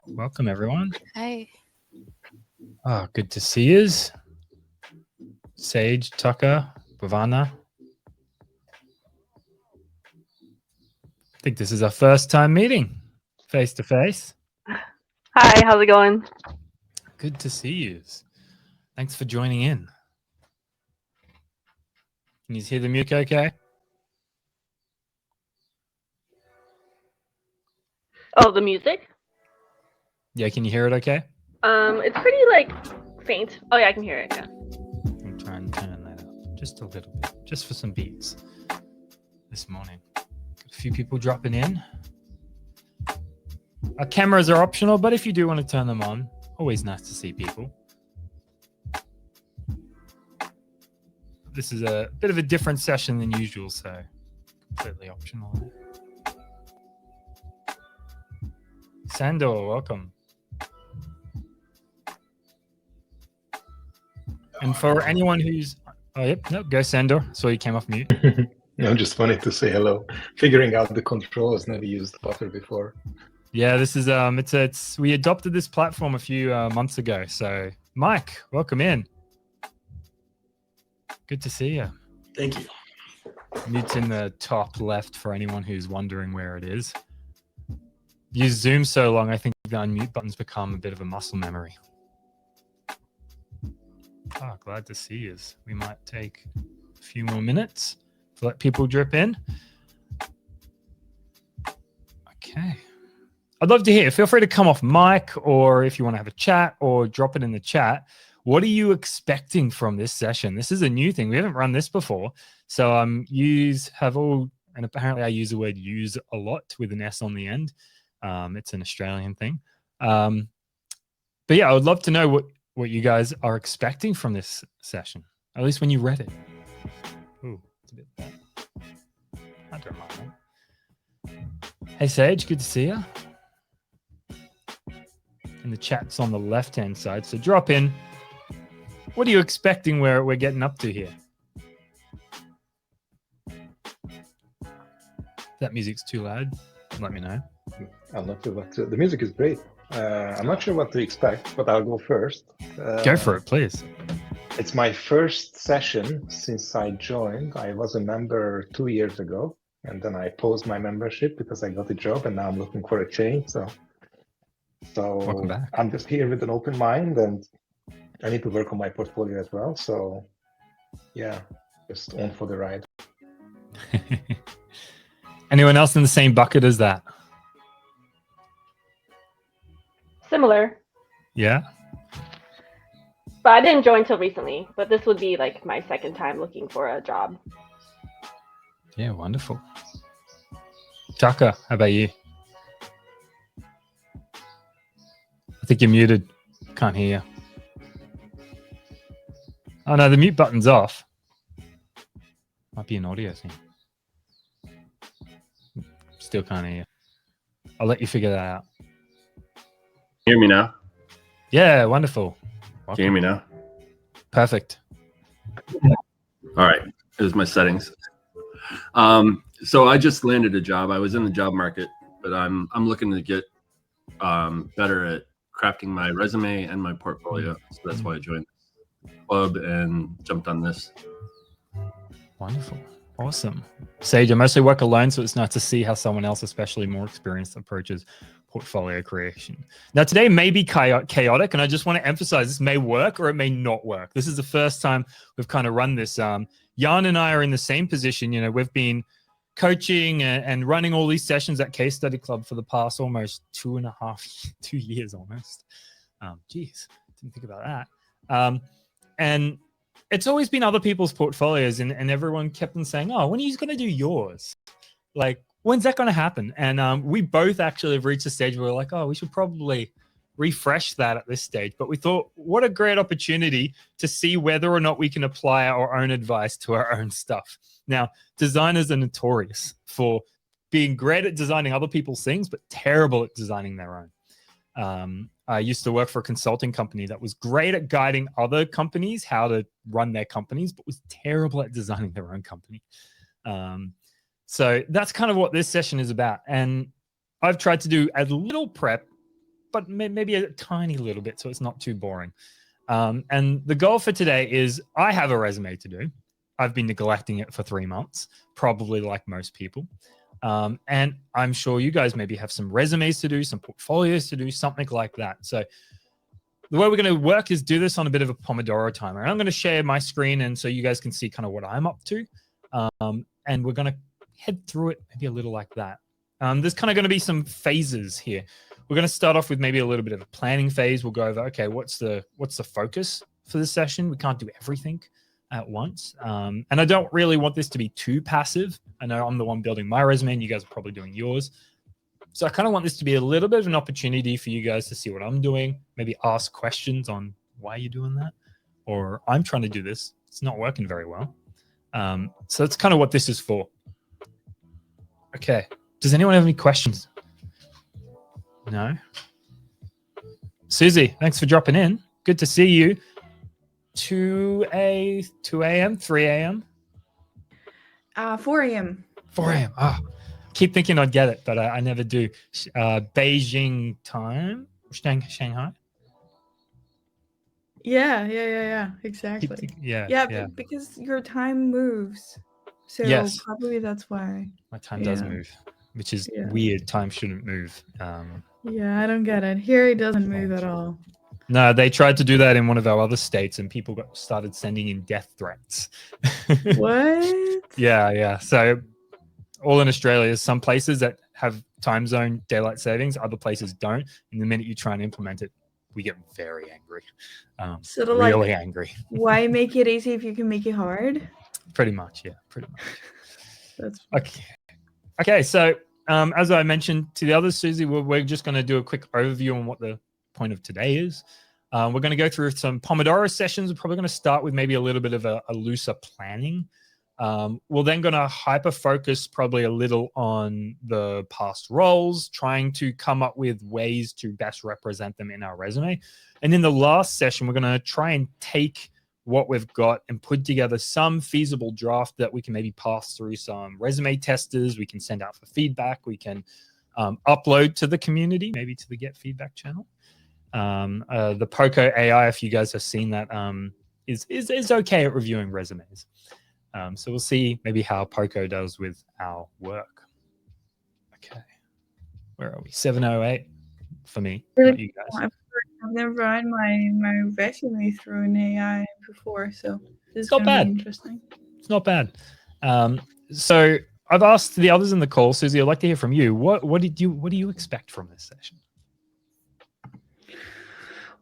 Welcome, everyone. Hi. Oh, good to see you. Sage, Tucker, Bhavana. I think this is our first time meeting face to face. Hi, how's it going? Good to see you. Thanks for joining in. Can you hear the music okay? Oh, the music? Yeah, can you hear it okay? It's pretty like faint. Oh yeah, I can hear it. Yeah. I'm trying to turn that up just a little bit, just for some beats this morning. Got a few people dropping in. Our cameras are optional, but if you do want to turn them on, always nice to see people. This is a bit of a different session than usual, so completely optional. Sandor, welcome. And for anyone who's... Oh, yep. No, go, Sandor. So you came off mute. No, just wanted to say hello. Figuring out the controls, never used Flutter before. Yeah, this is it's we adopted this platform a few months ago. So Mike, welcome in. Good to see you. Thank you. Mute's in the top left for anyone who's wondering where it is. Use Zoom so long, I think the unmute button's become a bit of a muscle memory. Oh, glad to see you. We might take a few more minutes to let people drip in. Okay. I'd love to hear. Feel free to come off mic, or if you want to have a chat or drop it in the chat. What are you expecting from this session? This is a new thing. We haven't run this before. So and apparently I use the word use a lot with an S on the end. It's an Australian thing. But yeah, I would love to know what you guys are expecting from this session, at least when you read it. Ooh, it's a bit bad. I don't mind that. Hey, Sage, good to see you. And the chat's on the left-hand side, so drop in. What are you expecting where we're getting up to here? If that music's too loud, let me know. I'm not sure what the music is great. I'm not sure what to expect, but I'll go first. Go for it, please. It's my first session since I joined. I was a member 2 years ago, and then I paused my membership because I got a job, and now I'm looking for a change. So Welcome back. I'm just here with an open mind, and I need to work on my portfolio as well. So yeah, just on for the ride. Anyone else in the same bucket as that? Similar, Yeah? but I didn't join till recently. But this would be like my second time looking for a job. Yeah, wonderful. Tucker, how about you? I think you're muted. Can't hear you. Oh no, the mute button's off. Might be an audio thing. Still can't hear you. I'll let you figure that out. Hear me now? Yeah, wonderful. Can you hear me now? Perfect. All right. Here's my settings. So I just landed a job. I was in the job market, but I'm looking to get better at crafting my resume and my portfolio. So that's why I joined the club and jumped on this. Wonderful. Awesome. Sage, I mostly work alone, so it's nice to see how someone else, especially more experienced, approaches portfolio creation. Now, today may be chaotic, and I just want to emphasize this may work or it may not work. This is the first time we've kind of run this. Jan and I are in the same position. You know, we've been coaching and running all these sessions at Case Study Club for the past almost 2 years almost. Geez, didn't think about that. And it's always been other people's portfolios, and everyone kept on saying, oh, when are you going to do yours? Like, when's that going to happen? And we both actually have reached a stage where we're like, oh, we should probably refresh that at this stage. But we thought, what a great opportunity to see whether or not we can apply our own advice to our own stuff. Now, designers are notorious for being great at designing other people's things, but terrible at designing their own. I used to work for a consulting company that was great at guiding other companies how to run their companies, but was terrible at designing their own company. So that's kind of what this session is about. And I've tried to do a little prep, but maybe a tiny little bit so it's not too boring. And the goal for today is I have a resume to do. I've been neglecting it for 3 months, probably like most people. And I'm sure you guys maybe have some resumes to do, some portfolios to do, something like that. So the way we're going to work is do this on a bit of a Pomodoro timer. And I'm going to share my screen, and so you guys can see kind of what I'm up to. And we're going to head through it maybe a little like that. There's kind of going to be some phases here. We're going to start off with maybe a little bit of a planning phase. We'll go over, okay, what's the focus for this session? We can't do everything at once. And I don't really want this to be too passive. I know I'm the one building my resume and you guys are probably doing yours. So I kind of want this to be a little bit of an opportunity for you guys to see what I'm doing, maybe ask questions on why you're doing that, or I'm trying to do this. It's not working very well. So that's kind of what this is for. Okay. Does anyone have any questions? No? Susie, thanks for dropping in. Good to see you. 2 a.m., 3 a.m.? 4 a.m. 4 a.m. Oh, keep thinking I'd get it, but I never do. Beijing time? Shanghai? Yeah, exactly. Yeah. Because your time moves. So Yes. probably that's why. My time does move, which is weird. Time shouldn't move. Yeah, I don't get it. Here it doesn't move at all. No, they tried to do that in one of our other states, and people started sending in death threats. What? Yeah. So all in Australia, some places that have time zone daylight savings, other places don't. And the minute you try and implement it, we get very angry. Sort of really like, angry. Why make it easy if you can make it hard? Pretty much, yeah. Pretty much. That's okay. So as I mentioned to the others, Susie, we're just going to do a quick overview on what the point of today is. We're going to go through some Pomodoro sessions. We're probably going to start with maybe a little bit of a looser planning. We're then going to hyper focus probably a little on the past roles, trying to come up with ways to best represent them in our resume. And in the last session, we're going to try and take what we've got and put together some feasible draft that we can maybe pass through some resume testers. We can send out for feedback. We can upload to the community, maybe to the Get Feedback channel. The Poco AI, if you guys have seen that, is okay at reviewing resumes. So we'll see maybe how Poco does with our work. Okay. Where are we? 7:08 for me, not you guys. I've never run my resume through an AI before, so this is not going to bad. be interesting. It's not bad. So I've asked the others in the call, Susie, I'd like to hear from you. What do you expect from this session?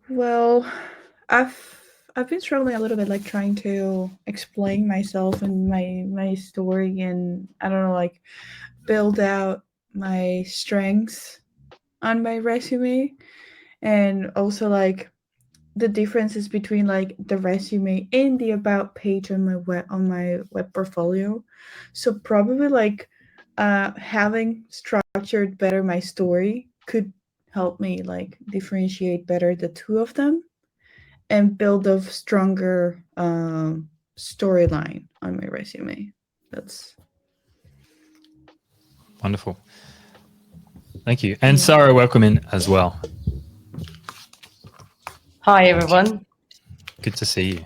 Well, I've been struggling a little bit, like trying to explain myself and my story, and I don't know, like build out my strengths on my resume, and also like the differences between like the resume and the about page on my web portfolio. So probably like having structured better my story could help me like differentiate better the two of them and build a stronger storyline on my resume. That's wonderful. Thank you. And Sarah, welcome in as well. Hi, everyone. Good to see you.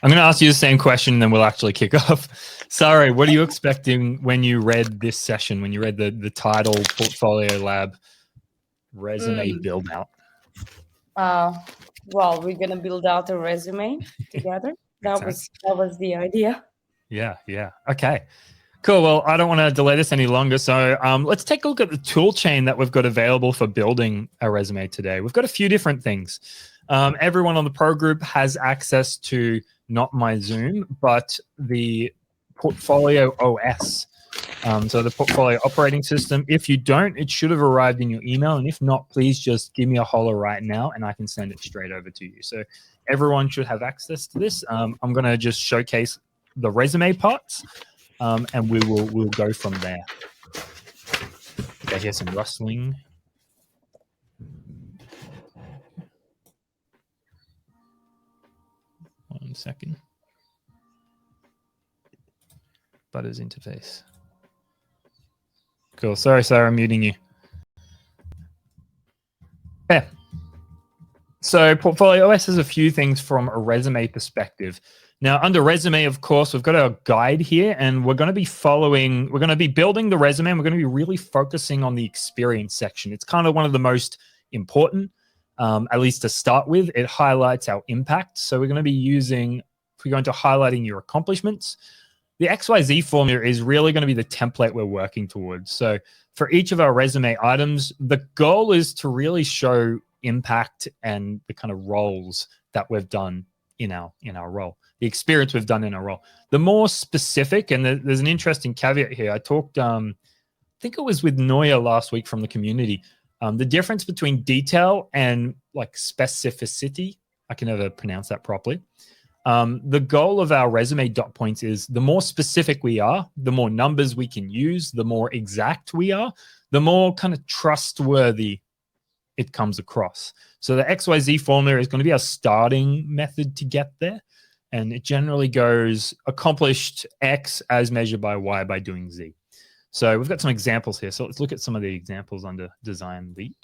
I'm going to ask you the same question, and then we'll actually kick off. Sarah, what are you expecting when you read this session, when you read the title Portfolio Lab Resume Build Out? Well, we're going to build out a resume together. That was the idea. Yeah. Okay. Cool. Well, I don't want to delay this any longer. So let's take a look at the tool chain that we've got available for building a resume today. We've got a few different things. Everyone on the pro group has access to not my Zoom, but the Portfolio OS. So the Portfolio operating system. If you don't, it should have arrived in your email. And if not, please just give me a holler right now and I can send it straight over to you. So everyone should have access to this. I'm going to just showcase the resume parts. And we'll go from there. Okay, here's some rustling. One second. Butters interface. Cool. Sorry, Sarah, I'm muting you. Yeah. So Portfolio OS has a few things from a resume perspective. Now, under resume, of course, we've got our guide here, and we're going to be building the resume, and we're going to be really focusing on the experience section. It's kind of one of the most important, at least to start with. It highlights our impact. So we're going to be highlighting your accomplishments. The XYZ formula is really going to be the template we're working towards. So for each of our resume items, the goal is to really show impact and the kind of roles that we've done in our role, the experience we've done in our role. The more specific, and there's an interesting caveat here. I talked, I think it was with Noya last week from the community, the difference between detail and like specificity. I can never pronounce that properly. The goal of our resume dot points is the more specific we are, the more numbers we can use, the more exact we are, the more kind of trustworthy it comes across. So the XYZ formula is going to be our starting method to get there. And it generally goes accomplished X as measured by Y by doing Z. So we've got some examples here. So let's look at some of the examples under design lead.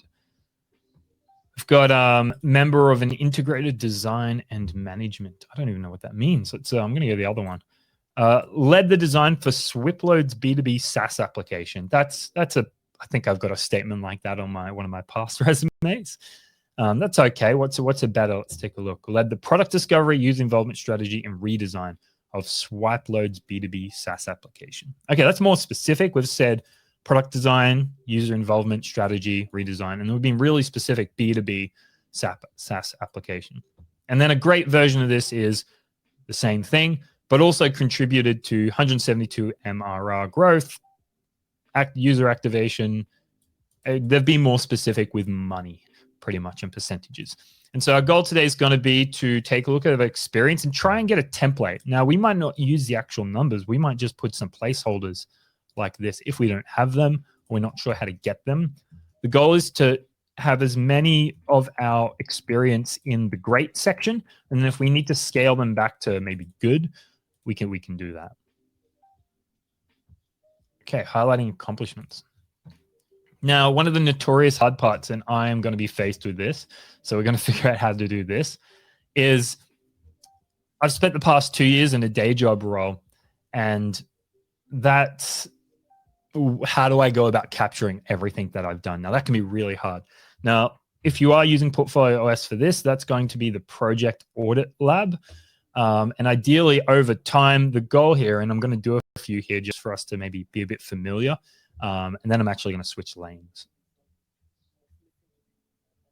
We've got member of an integrated design and management. I don't even know what that means. I'm going to go the other one. Led the design for Swipload's B2B SaaS application. I think I've got a statement like that on one of my past resumes. That's okay. What's a better? Let's take a look. Led the product discovery, user involvement strategy, and redesign of Swipload's B2B SaaS application. Okay, that's more specific. We've said product design, user involvement strategy, redesign, and we've been really specific B2B SaaS application. And then a great version of this is the same thing, but also contributed to 172 MRR growth, user activation. They've been more specific with money, pretty much, in percentages. And so our goal today is going to be to take a look at our experience and try and get a template. Now, we might not use the actual numbers. We might just put some placeholders like this if we don't have them or we're not sure how to get them. The goal is to have as many of our experience in the great section. And then if we need to scale them back to maybe good, we can do that. Okay, highlighting accomplishments. Now, one of the notorious hard parts, and I am going to be faced with this, so we're going to figure out how to do this, is I've spent the past 2 years in a day job role, and that's how do I go about capturing everything that I've done? Now, that can be really hard. Now, if you are using Portfolio OS for this, that's going to be the project audit lab. And ideally, over time, the goal here, and I'm going to do a few here just for us to maybe be a bit familiar, and then I'm actually going to switch lanes.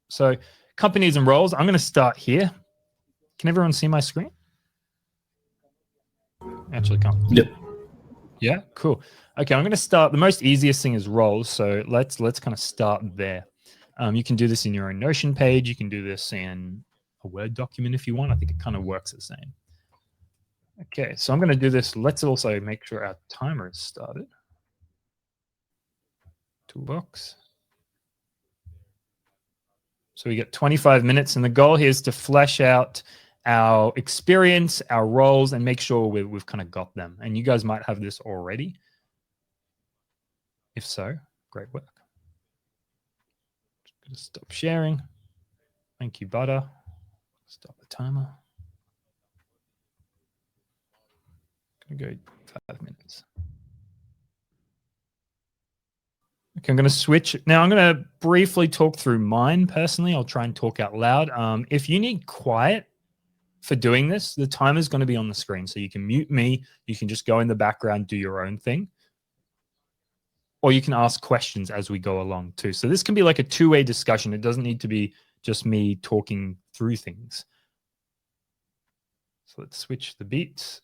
So companies and roles, I'm going to start here. Can everyone see my screen? Actually can't. Yep. Yeah, cool. Okay, I'm going to start. The most easiest thing is roles. So let's kind of start there. You can do this in your own Notion page. You can do this in a Word document if you want. I think it kind of works the same. Okay, so I'm going to do this. Let's also make sure our timer is started. Toolbox. So we get 25 minutes, and the goal here is to flesh out our experience, our roles, and make sure we've kind of got them. And you guys might have this already. If so, great work. Just gonna stop sharing. Thank you, Butter. Stop the timer. Gonna go 5 minutes. Okay, I'm going to switch. Now, I'm going to briefly talk through mine personally. I'll try and talk out loud. If you need quiet for doing this, the timer is going to be on the screen. So you can mute me. You can just go in the background, do your own thing. Or you can ask questions as we go along too. So this can be like a two-way discussion. It doesn't need to be just me talking through things. So let's switch the beats.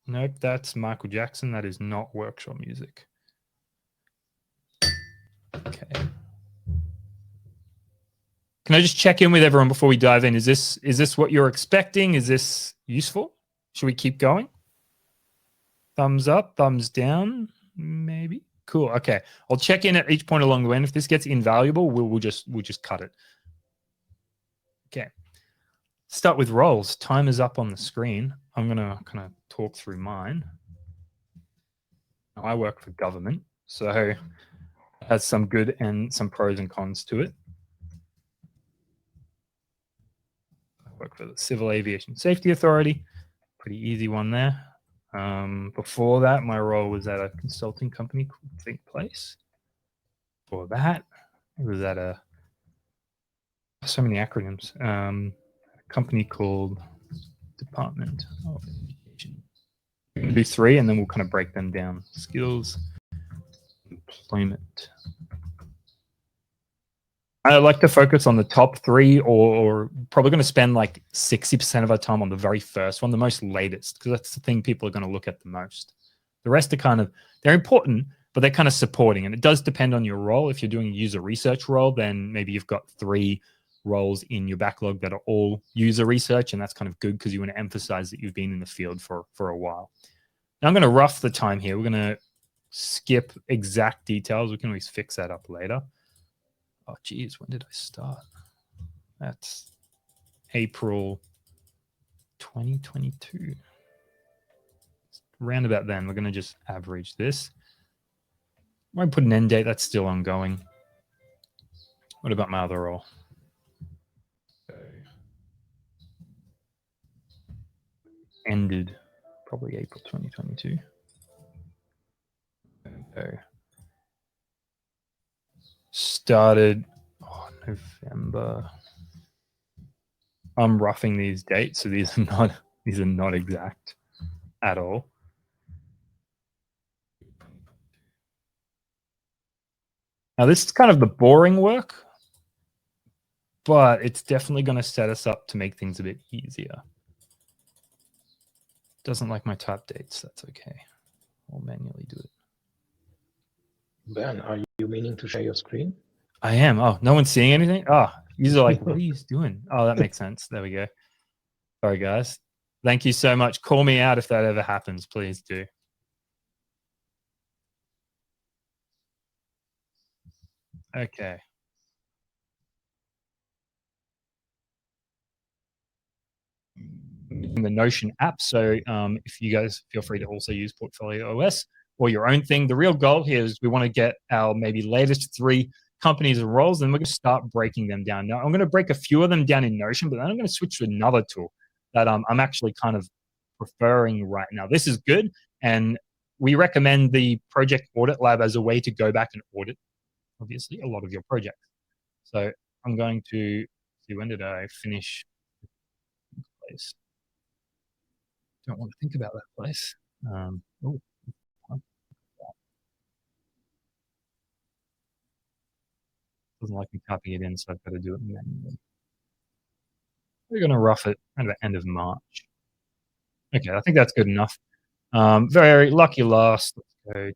Nope, that's Michael Jackson. That is not workshop music. Okay. Can I just check in with everyone before we dive in? Is this what you're expecting? Is this useful? Should we keep going? Thumbs up, thumbs down, maybe. Cool. Okay. I'll check in at each point along the way, and if this gets invaluable, we'll just cut it. Okay. Start with roles. Time is up on the screen. I'm gonna kind of talk through mine. Now, I work for government, so it has some good and some pros and cons to it. work for the Civil Aviation Safety Authority. Pretty easy one there. Before that, my role was at a consulting company called Think Place. Before that, it was at so many acronyms. A company called Department of Education. We're going to do 3, and then we'll kind of break them down. Skills, employment. I like to focus on the top 3, or probably going to spend like 60% of our time on the very first one, the most latest, because that's the thing people are going to look at the most. The rest are kind of, they're important, but they're kind of supporting. And it does depend on your role. If you're doing a user research role, then maybe you've got 3 roles in your backlog that are all user research. And that's kind of good because you want to emphasize that you've been in the field for a while. Now I'm going to rough the time here. We're going to skip exact details. We can always fix that up later. Oh, geez, when did I start? That's April 2022. Round about then, we're going to just average this. I might put an end date. That's still ongoing. What about my other role? Ended probably April 2022. Okay. Started November. I'm roughing these dates, so these are not exact at all. Now this is kind of the boring work, but it's definitely going to set us up to make things a bit easier. Doesn't like my type dates. That's okay. I'll manually do it. Ben, are you meaning to share your screen? I am. Oh, no one's seeing anything? Oh, you're like, what are you doing? Oh, that makes sense. There we go. Sorry, guys. Thank you so much. Call me out if that ever happens. Please do. Okay. In the Notion app. So if you guys feel free to also use Portfolio OS or your own thing. The real goal here is we want to get our maybe latest 3 companies and roles, and we're going to start breaking them down. Now, I'm going to break a few of them down in Notion, but then I'm going to switch to another tool that I'm actually kind of preferring right now. This is good, and we recommend the Project Audit Lab as a way to go back and audit, obviously, a lot of your projects. So I'm going to see, when did I finish this place? Don't want to think about that place. Doesn't like me typing it in, so I've got to do it manually. We're going to rough it at the end of March. Okay, I think that's good enough. Very lucky last. Let's go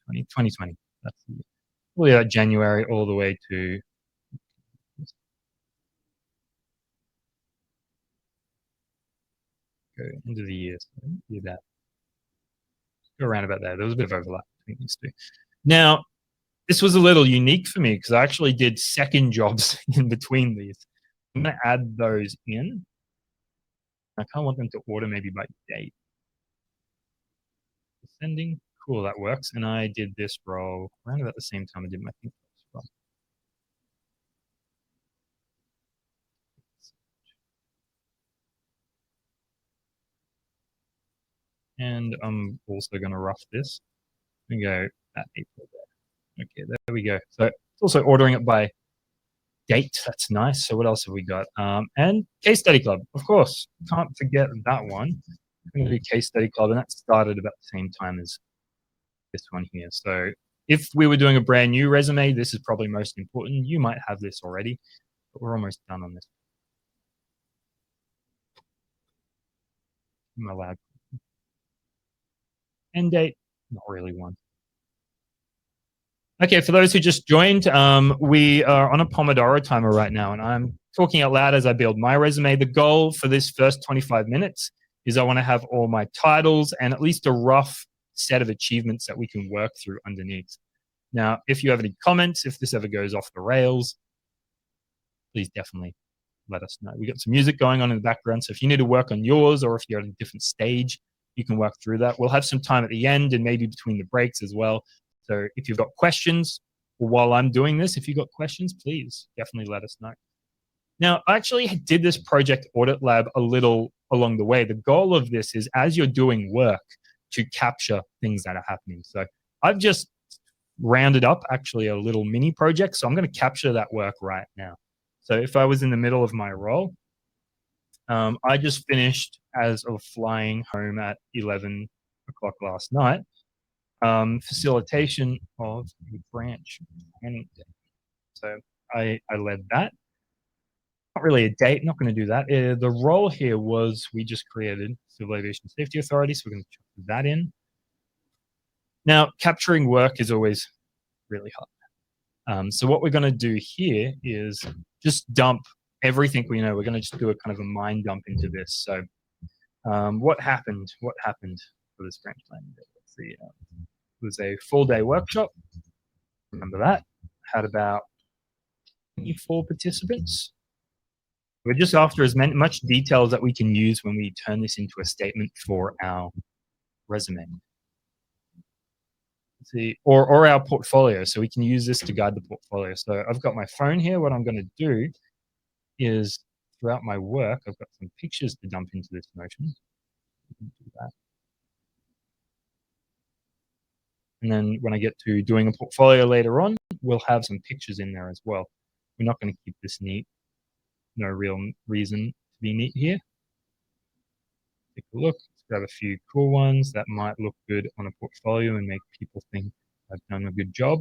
2020. That's really January all the way to go into the year. So do that. Go around about there. There was a bit of overlap between these 2. Now, this was a little unique for me because I actually did second jobs in between these. I'm going to add those in. I kind of want them to order maybe by date. Sending. Cool, that works. And I did this role around about the same time I did my thing. And I'm also going to rough this and go at April there. Okay, there we go. So it's also ordering it by date. That's nice. So what else have we got? And Case Study Club, of course. Can't forget that one. I'm going to do Case Study Club, and that started about the same time as this one here. So if we were doing a brand new resume, this is probably most important. You might have this already, but we're almost done on this. I'm allowed. End date, not really one. Okay, for those who just joined, we are on a Pomodoro timer right now, and I'm talking out loud as I build my resume. The goal for this first 25 minutes is I want to have all my titles and at least a rough set of achievements that we can work through underneath. Now, if you have any comments, if this ever goes off the rails, please definitely let us know. We got some music going on in the background, so if you need to work on yours or if you're at a different stage, you can work through that. We'll have some time at the end and maybe between the breaks as well. So if you've got questions, while I'm doing this, if you've got questions, please definitely let us know. Now, I actually did this project audit lab a little along the way. The goal of this is, as you're doing work, to capture things that are happening. So I've just rounded up actually a little mini project. So I'm going to capture that work right now. So if I was in the middle of my role, I just finished as of flying home at 11 o'clock last night, facilitation of a branch planning day. So I led that. Not really a date, not going to do that. The role here was we just created Civil Aviation Safety Authority, so we're going to chuck that in. Now, capturing work is always really hard. So what we're going to do here is just dump everything we know. We're going to just do a kind of a mind dump into this. So what happened? What happened for this branch planning day? Let's see. It was a full-day workshop. Remember that? Had about 24 participants. We're just after as much details that we can use when we turn this into a statement for our resume. Let's see, or our portfolio. So we can use this to guide the portfolio. So I've got my phone here. What I'm going to do is, throughout my work, I've got some pictures to dump into this Notion. Do that. And then when I get to doing a portfolio later on, we'll have some pictures in there as well. We're not going to keep this neat. No real reason to be neat here. Take a look. Let's grab a few cool ones that might look good on a portfolio and make people think I've done a good job.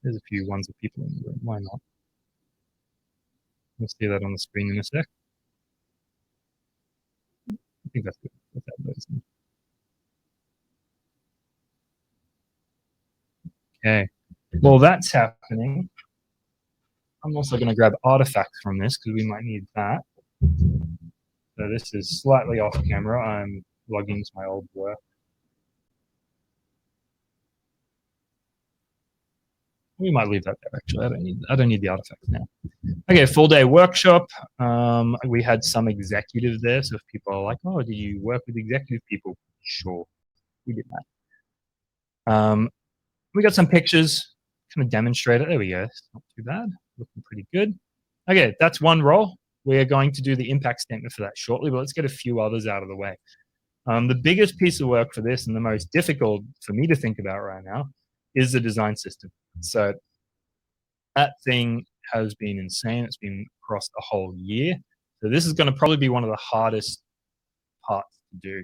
There's a few ones of people in the room. Why not? We'll see that on the screen in a sec. I think that's good. Let's add those in. Okay. While that's happening, I'm also going to grab artifacts from this because we might need that. So this is slightly off camera. I'm logging into my old work. We might leave that there actually. I don't need the artifacts now. Okay, full day workshop. We had some executives there, so if people are like, "Oh, did you work with executive people?" Sure, we did that. We got some pictures, kind of demonstrate it. There we go. It's not too bad. Looking pretty good. Okay, that's one role. We are going to do the impact statement for that shortly, but let's get a few others out of the way. The biggest piece of work for this and the most difficult for me to think about right now is the design system. So that thing has been insane. It's been across the whole year. So this is going to probably be one of the hardest parts to do.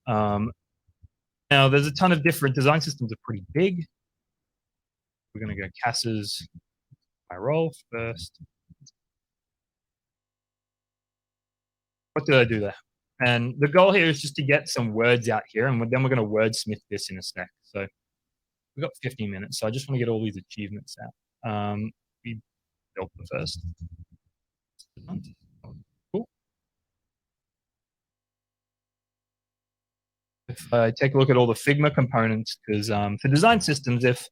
Now, there's a ton of different design systems are pretty big. We're going to go CAS's my role first. What did I do there? And the goal here is just to get some words out here, and then we're going to wordsmith this in a sec. So we've got 15 minutes, so I just want to get all these achievements out. We built them first. Cool. If I take a look at all the Figma components, because for design systems, if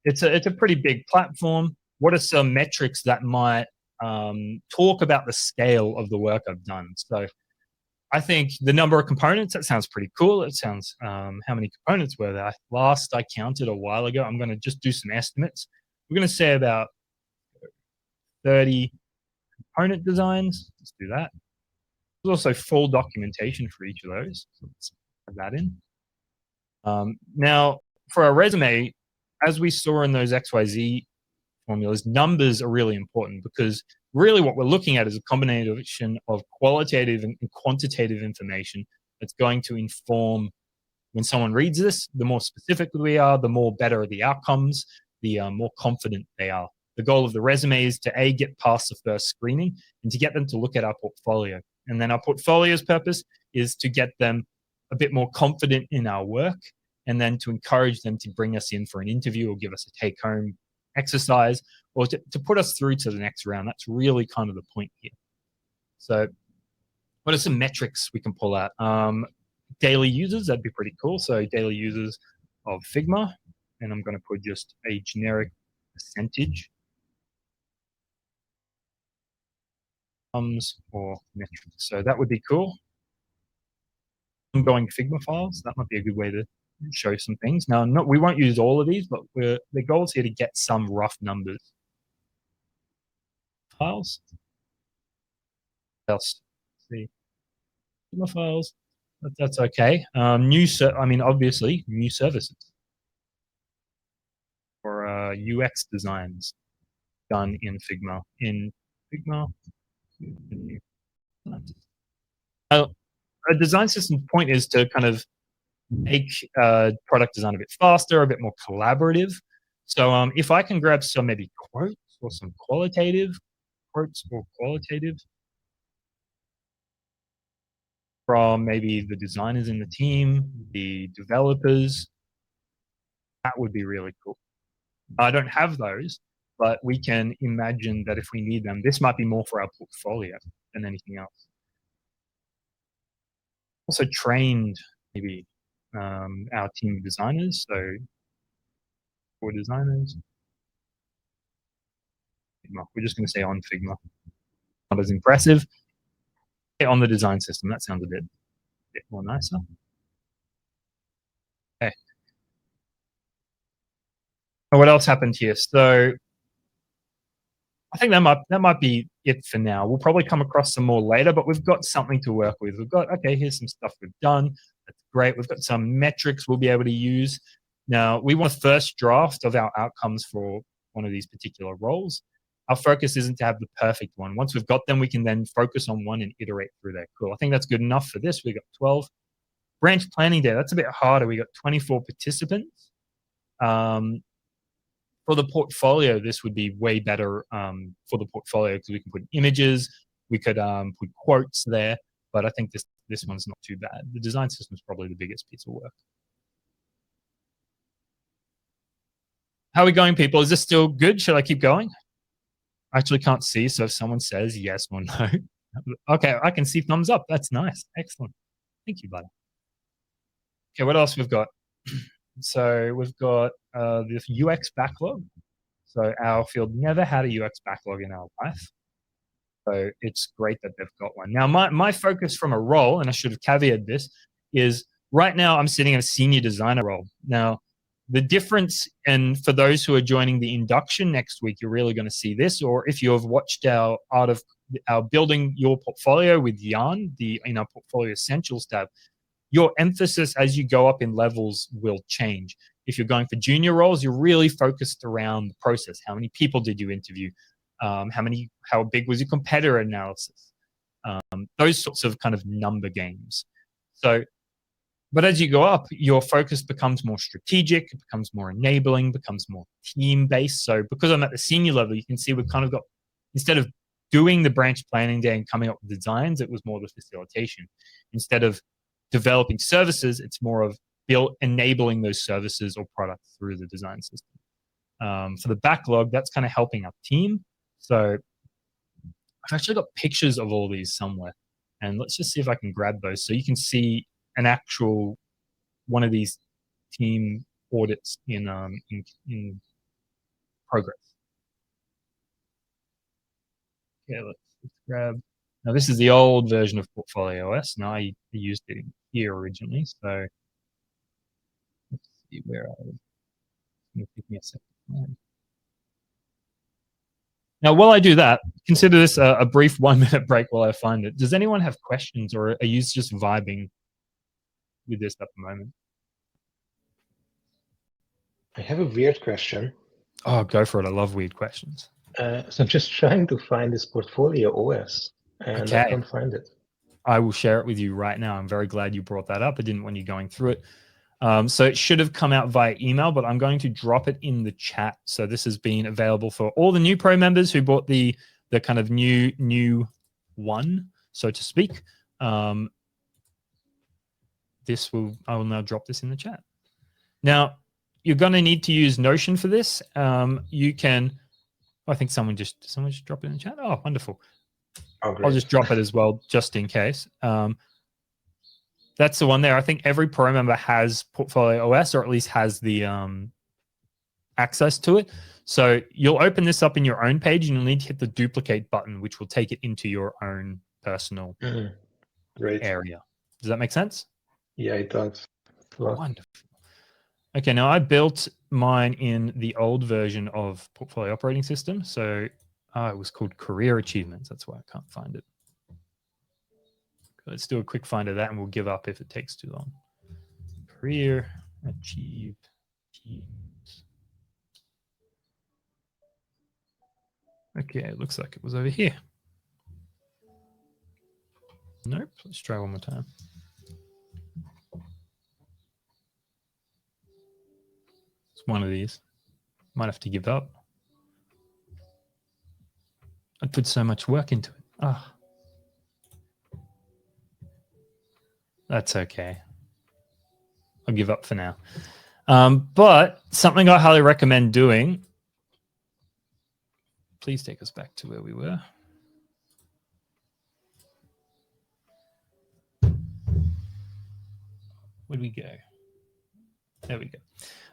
it's a pretty big platform, what are some metrics that might talk about the scale of the work I've done? So I think the number of components, that sounds pretty cool. It sounds, how many components were there? Last I counted a while ago, I'm going to just do some estimates. We're going to say about 30 component designs. Let's do that. There's also full documentation for each of those. So let's add that in. Now, for our resume, as we saw in those XYZ formulas, numbers are really important because really what we're looking at is a combination of qualitative and quantitative information that's going to inform when someone reads this. The more specific we are, the more better the outcomes, the more confident they are. The goal of the resume is to A, get past the first screening and to get them to look at our portfolio. And then our portfolio's purpose is to get them a bit more confident in our work and then to encourage them to bring us in for an interview or give us a take-home exercise or to put us through to the next round. That's really kind of the point here. So what are some metrics we can pull out? Daily users, that'd be pretty cool. So daily users of Figma, and I'm going to put just a generic percentage or metrics. So that would be cool. Ongoing Figma files, that might be a good way to show some things. Now, we won't use all of these, but the goal is here to get some rough numbers. Files. What else? Let's see. Figma files. That's okay. Obviously, new services or UX designs done in Figma. A design system point is to kind of make product design a bit faster, a bit more collaborative. So if I can grab some maybe quotes or some qualitative from maybe the designers in the team, the developers, that would be really cool. I don't have those, but we can imagine that if we need them, this might be more for our portfolio than anything else. Also trained maybe our team of designers, so 4 designers. Figma. We're just going to say on Figma. Not as impressive. On the design system, that sounds a bit more nicer. Okay. What else happened here? So I think that might be it for now. We'll probably come across some more later, but we've got something to work with. We've got, okay, here's some stuff we've done. That's great. We've got some metrics we'll be able to use. Now, we want a first draft of our outcomes for one of these particular roles. Our focus isn't to have the perfect one. Once we've got them, we can then focus on one and iterate through that. Cool. I think that's good enough for this. We got 12. Branch planning day, that's a bit harder. We got 24 participants. For the portfolio, this would be way better for the portfolio because we can put images, we could put quotes there, but I think this one's not too bad. The design system is probably the biggest piece of work. How are we going, people? Is this still good? Should I keep going? I actually can't see, so if someone says yes or no. Okay, I can see thumbs up. That's nice. Excellent. Thank you, buddy. Okay, what else we've got? So we've got this UX backlog. So our field never had a UX backlog in our life. So it's great that they've got one. Now, my focus from a role, and I should have caveated this, is right now I'm sitting in a senior designer role. Now, the difference, and for those who are joining the induction next week, you're really going to see this, or if you have watched our Building Your Portfolio with Jan, in our Portfolio Essentials tab, your emphasis as you go up in levels will change. If you're going for junior roles, you're really focused around the process. How many people did you interview? How big was your competitor analysis? Those sorts of kind of number games. But as you go up, your focus becomes more strategic, it becomes more enabling, becomes more team-based. So because I'm at the senior level, you can see we've kind of got, instead of doing the branch planning day and coming up with designs, it was more the facilitation. Instead of developing services, it's more of enabling those services or products through the design system. For the backlog, that's kind of helping our team. So I've actually got pictures of all these somewhere. And let's just see if I can grab those. So you can see an actual one of these team audits in progress. Okay, let's grab. Now this is the old version of Portfolio OS. Now I used it in here originally. So let's see where I was. It's going to take me a second. Now, while I do that, consider this a brief 1-minute break while I find it. Does anyone have questions, or are you just vibing with this at the moment? I have a weird question. Oh, go for it. I love weird questions. So I'm just trying to find this Portfolio OS, and I can't find it. I will share it with you right now. I'm very glad you brought that up. I didn't want you going through it. So it should have come out via email, but I'm going to drop it in the chat. So this has been available for all the new pro members who bought the kind of new one, so to speak. I will now drop this in the chat. Now, you're going to need to use Notion for this. You can, I think someone just dropped it in the chat. Oh, wonderful. Oh, great. I'll just drop it as well, just in case. That's the one there. I think every pro member has Portfolio OS, or at least has the access to it. So you'll open this up in your own page, and you'll need to hit the duplicate button, which will take it into your own personal Great area. Does that make sense? Yeah, it does. Wonderful. Okay, now I built mine in the old version of Portfolio Operating System. So it was called Career Achievements. That's why I can't find it. Let's do a quick find of that and we'll give up if it takes too long. Career Achievements. Okay, it looks like it was over here. Nope, let's try one more time. It's one of these. Might have to give up. I put so much work into it. Ah, that's okay. I'll give up for now. But something I highly recommend doing. Please take us back to where we were. Where'd we go? There we go.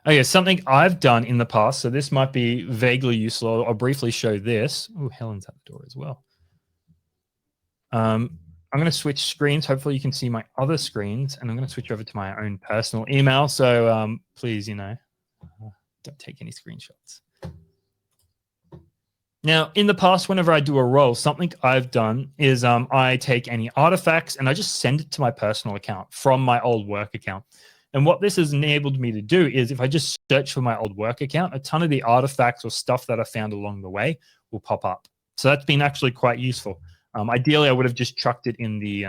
Okay, something I've done in the past. So this might be vaguely useful. I'll briefly show this. Oh, Helen's at the door as well. I'm going to switch screens. Hopefully you can see my other screens, and I'm going to switch over to my own personal email. So please, don't take any screenshots. Now, in the past, whenever I do a role, something I've done is I take any artifacts and I just send it to my personal account from my old work account. And what this has enabled me to do is if I just search for my old work account, a ton of the artifacts or stuff that I found along the way will pop up. So that's been actually quite useful. Ideally, I would have just chucked it in the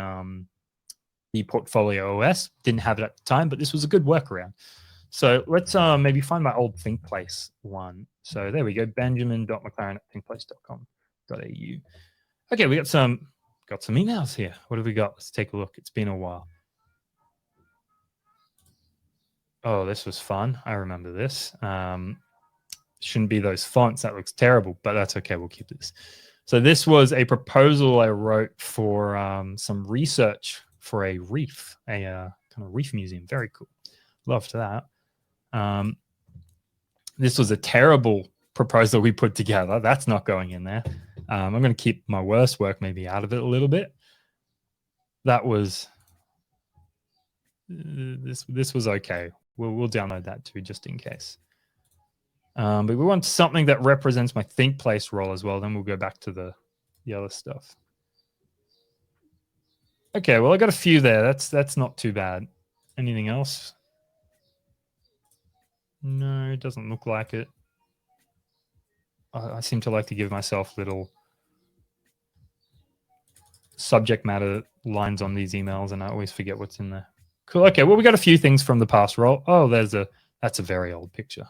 Portfolio OS. Didn't have it at the time, but this was a good workaround. So let's maybe find my old ThinkPlace one. So there we go, benjamin.mclaren@thinkplace.com.au. Okay, we got some emails here. What have we got? Let's take a look. It's been a while. Oh, this was fun. I remember this. Shouldn't be those fonts. That looks terrible, but that's okay. We'll keep this. So this was a proposal I wrote for some research for a reef, a kind of reef museum. Very cool. Loved that. This was a terrible proposal we put together. That's not going in there. I'm going to keep my worst work maybe out of it a little bit. That was this was okay. We'll download that too, just in case. But we want something that represents my ThinkPlace role as well. Then we'll go back to the other stuff. Okay, well, I got a few there. That's not too bad. Anything else? No, it doesn't look like it. I seem to like to give myself little subject matter lines on these emails, and I always forget what's in there. Cool. Okay, well, we got a few things from the past role. Oh, that's a very old picture.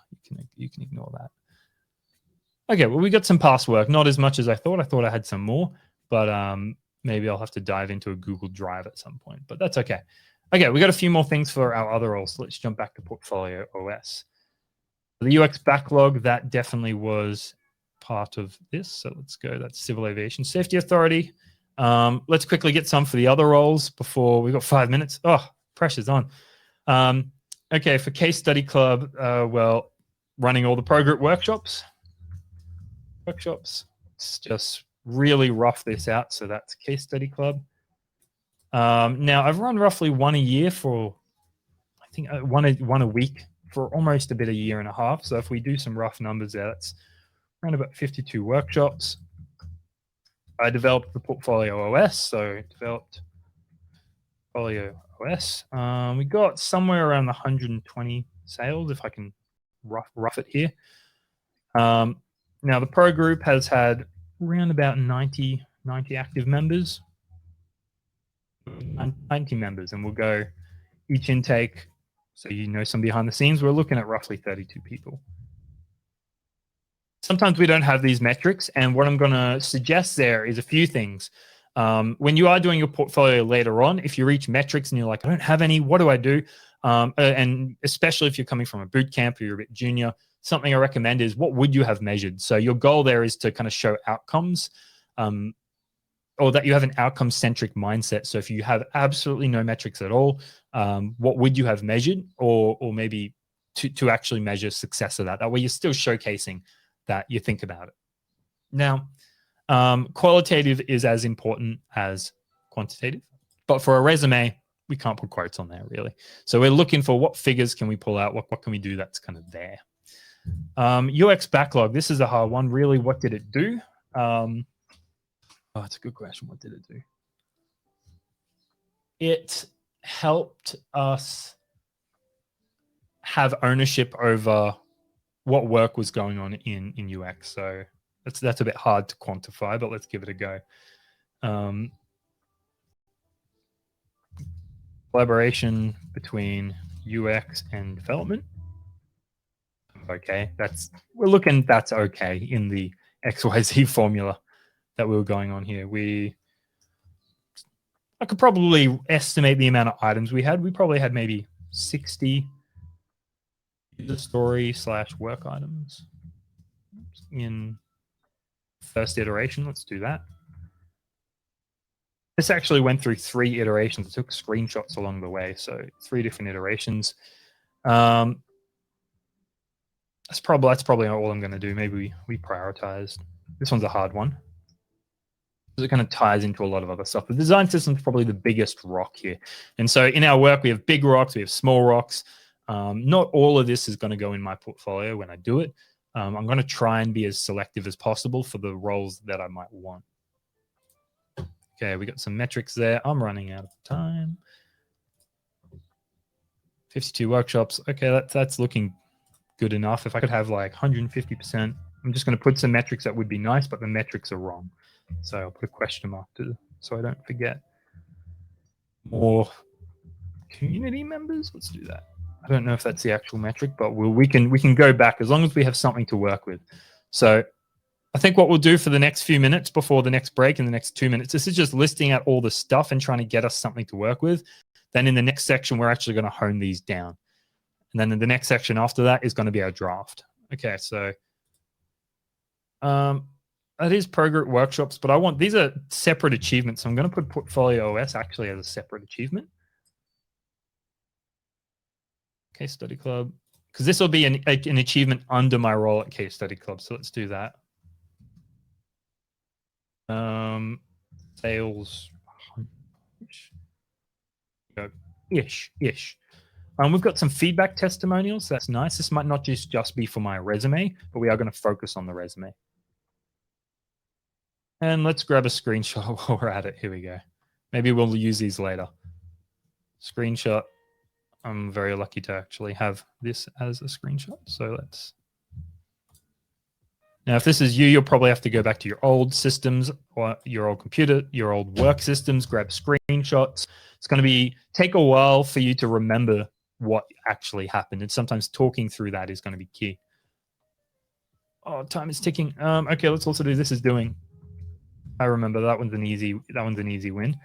You can ignore that. Okay, well, we got some past work. Not as much as I thought. I thought I had some more, but maybe I'll have to dive into a Google Drive at some point, but that's okay. Okay, we got a few more things for our other roles. So let's jump back to Portfolio OS. The UX backlog, that definitely was part of this. So let's go. That's Civil Aviation Safety Authority. Let's quickly get some for the other roles before we've got 5 minutes. Oh, pressure's on. Okay, for Case Study Club, well, running all the pro group workshops. Let's just really rough this out. So that's Case Study Club. Now, I've run roughly one a year for, I think, one a week for almost a bit, a year and a half. So if we do some rough numbers there, that's around about 52 workshops. I developed the Portfolio OS, so developed Portfolio OS. We got somewhere around 120 sales, if I can rough it here. Now, the pro group has had around about 90 active members. 90 members, and we'll go each intake. So some behind the scenes, we're looking at roughly 32 people. Sometimes we don't have these metrics, and what I'm going to suggest there is a few things. When you are doing your portfolio later on, if you reach metrics and you're like, I don't have any, what do I do? And especially if you're coming from a boot camp or you're a bit junior, something I recommend is what would you have measured? So your goal there is to kind of show outcomes, or that you have an outcome-centric mindset. So if you have absolutely no metrics at all, what would you have measured, or maybe to actually measure success of that? That way you're still showcasing that you think about it. Now, qualitative is as important as quantitative, but for a resume, we can't put quotes on there really. So we're looking for what figures can we pull out? What can we do that's kind of there? UX backlog. This is a hard one. Really, what did it do? Oh, that's a good question. What did it do? It helped us have ownership over what work was going on in UX. So that's a bit hard to quantify, but let's give it a go. Collaboration between UX and development. Okay, that's okay in the XYZ formula that we were going on here. I could probably estimate the amount of items we had. We probably had maybe 60 user story / work items in first iteration. Let's do that. This actually went through 3 iterations. I took screenshots along the way, so 3 different iterations. That's probably all I'm going to do. Maybe we prioritized. This one's a hard one. It kind of ties into a lot of other stuff. The design system is probably the biggest rock here. And so in our work, we have big rocks, we have small rocks. Not all of this is going to go in my portfolio when I do it. I'm going to try and be as selective as possible for the roles that I might want. Okay, we got some metrics there. I'm running out of time. 52 workshops. Okay, that's looking good enough. If I could have like 150%, I'm just going to put some metrics that would be nice, but the metrics are wrong. So I'll put a question mark so I don't forget. More community members. Let's do that. I don't know if that's the actual metric, but we can go back as long as we have something to work with. So I think what we'll do for the next few minutes before the next break in the next 2 minutes, this is just listing out all the stuff and trying to get us something to work with. Then in the next section, we're actually going to hone these down. And then in the next section after that is going to be our draft. Okay, so that is pro group workshops, but these are separate achievements. So I'm going to put Portfolio OS actually as a separate achievement. Case Study Club, because this will be an achievement under my role at Case Study Club. So let's do that. Sales ish. We've got some feedback testimonials. So that's nice. This might not just be for my resume, but we are going to focus on the resume. And let's grab a screenshot while we're at it. Here we go. Maybe we'll use these later. Screenshot. I'm very lucky to actually have this as a screenshot. So let's. Now, if this is you, you'll probably have to go back to your old systems or your old computer, your old work systems, grab screenshots. It's going to take a while for you to remember what actually happened. And sometimes talking through that is going to be key. Oh, time is ticking. Okay, let's also do this is doing. I remember that one's an easy win.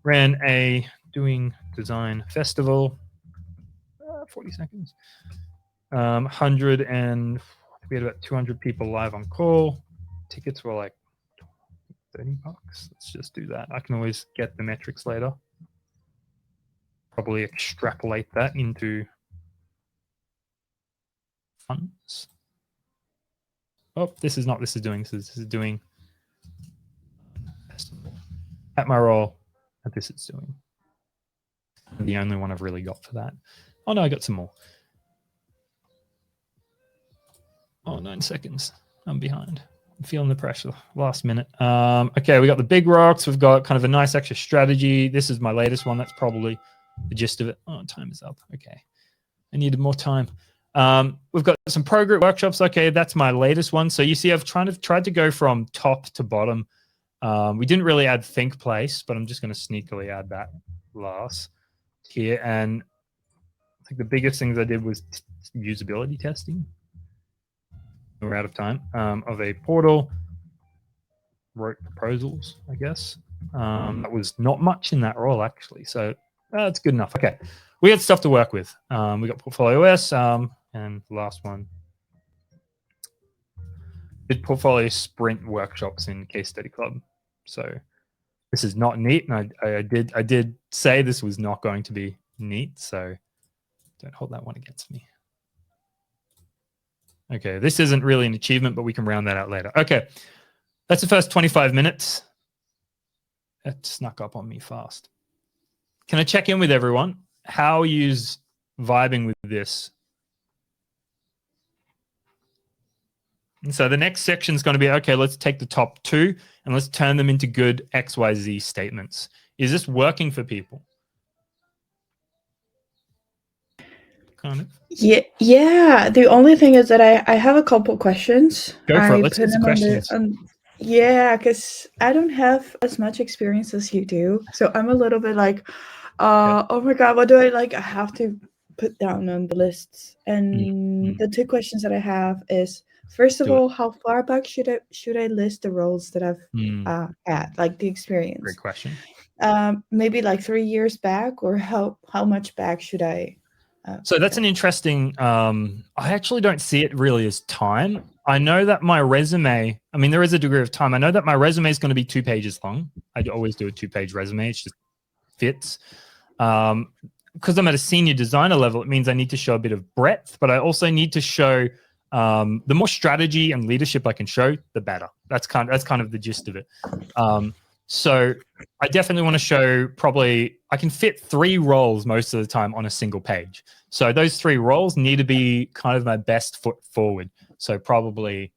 Ran a doing design festival. 40 seconds. 100 and we had about 200 people live on call. Tickets were like $30. Let's just do that. I can always get the metrics later. Probably extrapolate that into funds. Oh, this is doing at my role. And this is doing. The only one I've really got for that. Oh no, I got some more. Oh, 9 seconds. I'm behind. I'm feeling the pressure. Last minute. Okay, we got the big rocks. We've got kind of a nice extra strategy. This is my latest one. That's probably the gist of it. Oh, time is up. Okay. I needed more time. We've got some pro group workshops. Okay, that's my latest one. So you see, I've tried to go from top to bottom. We didn't really add think place, but I'm just going to sneakily add that last here. And I think the biggest things I did was usability testing. We're out of time. Of a portal, wrote proposals, I guess. That was not much in that role, actually. So that's good enough. Okay. We had stuff to work with. We got Portfolio OS, and the last one. Did portfolio sprint workshops in Case Study Club. So this is not neat. And I did say this was not going to be neat. So don't hold that one against me. Okay, this isn't really an achievement, but we can round that out later. Okay, that's the first 25 minutes. That snuck up on me fast. can I check in with everyone? How are you vibing with this? And so the next section is going to be, okay, let's take the top 2 and let's turn them into good XYZ statements. Is this working for people? Kind of. Yeah. The only thing is that I have a couple questions. Go for it. I Let's put get some them questions. yeah, because I don't have as much experience as you do, so I'm a little bit like, oh my god, what do I have to put down on the lists? And the 2 questions that I have is, first of Do it. all, how far back should I list the roles that I've had, like the experience? Great question. Maybe like 3 years back, or how much back should I? So that's an interesting, I actually don't see it really as time. I know that my resume, I mean, there is a degree of time. I know that my resume is going to be 2 pages long. I always do a 2-page resume. It just fits. Because I'm at a senior designer level, it means I need to show a bit of breadth, but I also need to show the more strategy and leadership I can show, the better. That's kind of the gist of it. So I definitely want to show, probably I can fit 3 roles most of the time on a single page. So those 3 roles need to be kind of my best foot forward. So probably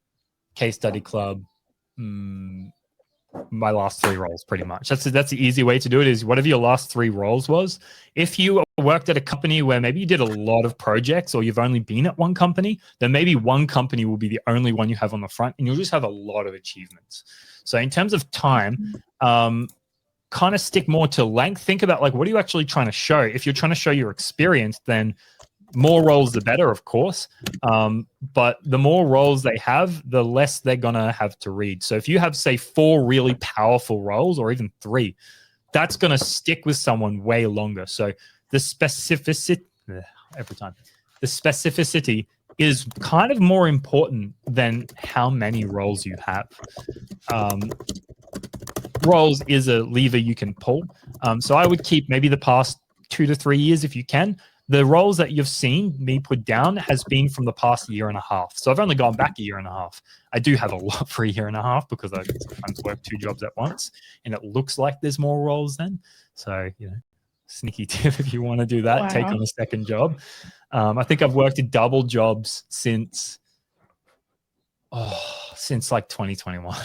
case study club, my last 3 roles pretty much. That's the easy way to do it, is whatever your last 3 roles was. If you worked at a company where maybe you did a lot of projects, or you've only been at one company, then maybe one company will be the only one you have on the front, and you'll just have a lot of achievements. So in terms of time, kind of stick more to length. Think about, like, what are you actually trying to show? If you're trying to show your experience, then more roles, the better, of course. But the more roles they have, the less they're going to have to read. So if you have, say, 4 really powerful roles, or even 3, that's going to stick with someone way longer. So the specificity, the specificity is kind of more important than how many roles you have. Roles is a lever you can pull. So I would keep maybe the past 2 to 3 years if you can. The roles that you've seen me put down has been from the past 1.5 years. So I've only gone back 1.5 years. I do have a lot for 1.5 years because I sometimes work 2 jobs at once, and it looks like there's more roles then. So, sneaky tip, if you want to do that, take on a second job. I think I've worked 2 jobs since like 2021.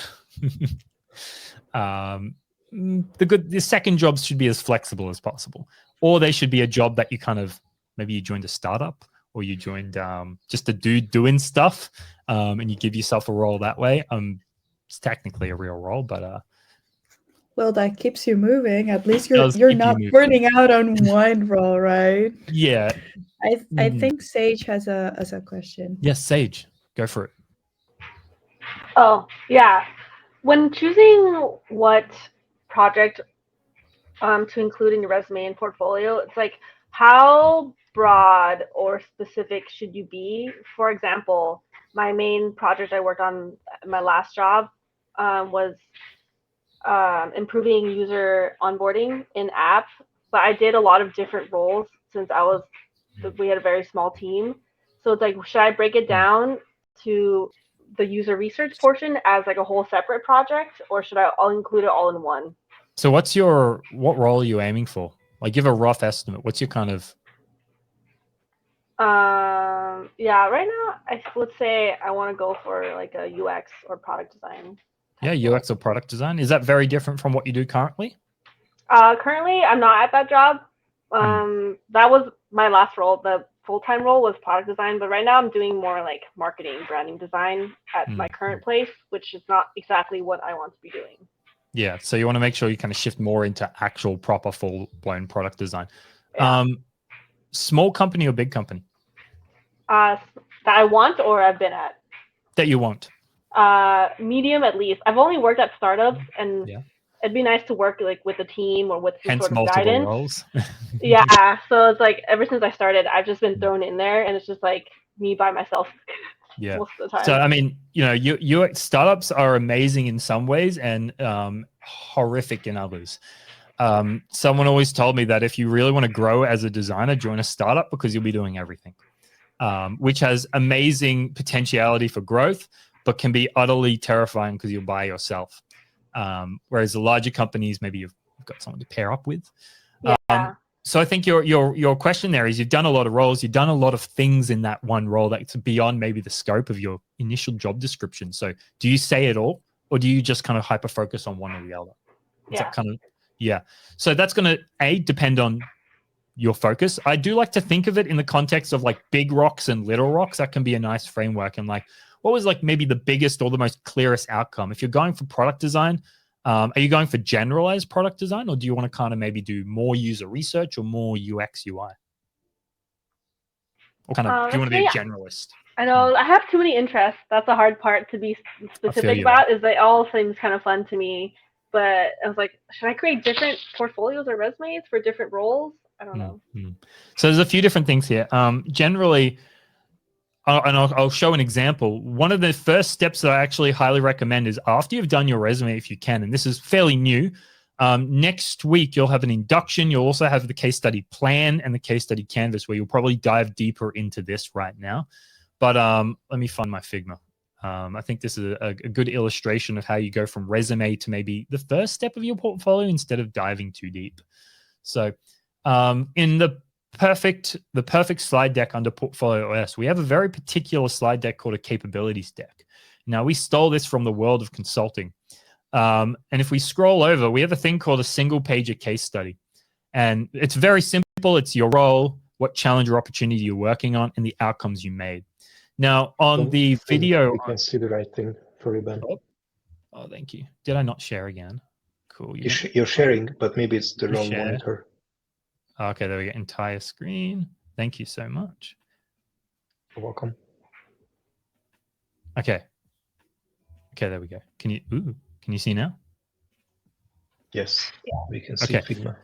The second jobs should be as flexible as possible, or they should be a job that you kind of, maybe you joined a startup, or you joined just a dude doing stuff, and you give yourself a role that way. It's technically a real role, but well, that keeps you moving. At least you're not burning out on one role, right? Yeah. I think Sage has a question. Yes, Sage, go for it. Oh, yeah. When choosing what project to include in your resume and portfolio, it's like, how broad or specific should you be? For example, my main project I worked on at my last job was improving user onboarding in app, but I did a lot of different roles since we had a very small team. So it's like, should I break it down to the user research portion as like a whole separate project, or should I'll include it all in one? So what role are you aiming for? Like, give a rough estimate. What's your kind of... Yeah, right now, let's say I want to go for like a UX or product design. Yeah, UX or product design. Is that very different from what you do currently? Currently, I'm not at that job. That was my last role. The full-time role was product design, but right now I'm doing more like marketing, branding design at my current place, which is not exactly what I want to be doing. Yeah, so you want to make sure you kind of shift more into actual proper full-blown product design. Yeah. Small company or big company? That I want or I've been at? That you want. Medium at least. I've only worked at startups, and it'd be nice to work like with a team or with some sort of guidance. Roles. Yeah, so it's like ever since I started, I've just been thrown in there, and it's just like me by myself. Yeah. Most of the time. So I mean, UX startups are amazing in some ways and horrific in others. Someone always told me that if you really want to grow as a designer, join a startup, because you'll be doing everything, which has amazing potentiality for growth, but can be utterly terrifying because you're by yourself. Whereas the larger companies, maybe you've got someone to pair up with. Yeah. So I think your question there is you've done a lot of roles, you've done a lot of things in that one role that's beyond maybe the scope of your initial job description. So do you say it all, or do you just kind of hyper focus on one or the other? Is that kind of, yeah. So that's going to depend on your focus. I do like to think of it in the context of like big rocks and little rocks. That can be a nice framework. And like, what was like maybe the biggest or the most clearest outcome? If you're going for product design, are you going for generalized product design, or do you want to kind of maybe do more user research or more UX UI? Or kind of, do you want to be a generalist? I know I have too many interests. That's the hard part to be specific about. Is they all seems kind of fun to me, but I was like, should I create different portfolios or resumes for different roles? I don't know. So there's a few different things here. Generally, I'll show an example. One of the first steps that I actually highly recommend is after you've done your resume, if you can, and this is fairly new, next week you'll have an induction. You'll also have the case study plan and the case study canvas where you'll probably dive deeper into this right now. But let me find my Figma. I think this is a good illustration of how you go from resume to maybe the first step of your portfolio instead of diving too deep. So in the perfect slide deck under Portfolio OS, we have a very particular slide deck called a capabilities deck. Now, we stole this from the world of consulting. And if we scroll over, we have a thing called a single pager case study. And it's very simple. It's your role, what challenge or opportunity you're working on, and the outcomes you made. Now, on the video... You can see the right thing for you, Ben. Oh, thank you. Did I not share again? Cool. You're sharing, but maybe it's the wrong monitor. Okay, there we go. Entire screen. Thank you so much. You're welcome. Okay, there we go. Can you see now? Yes, we can see Figma.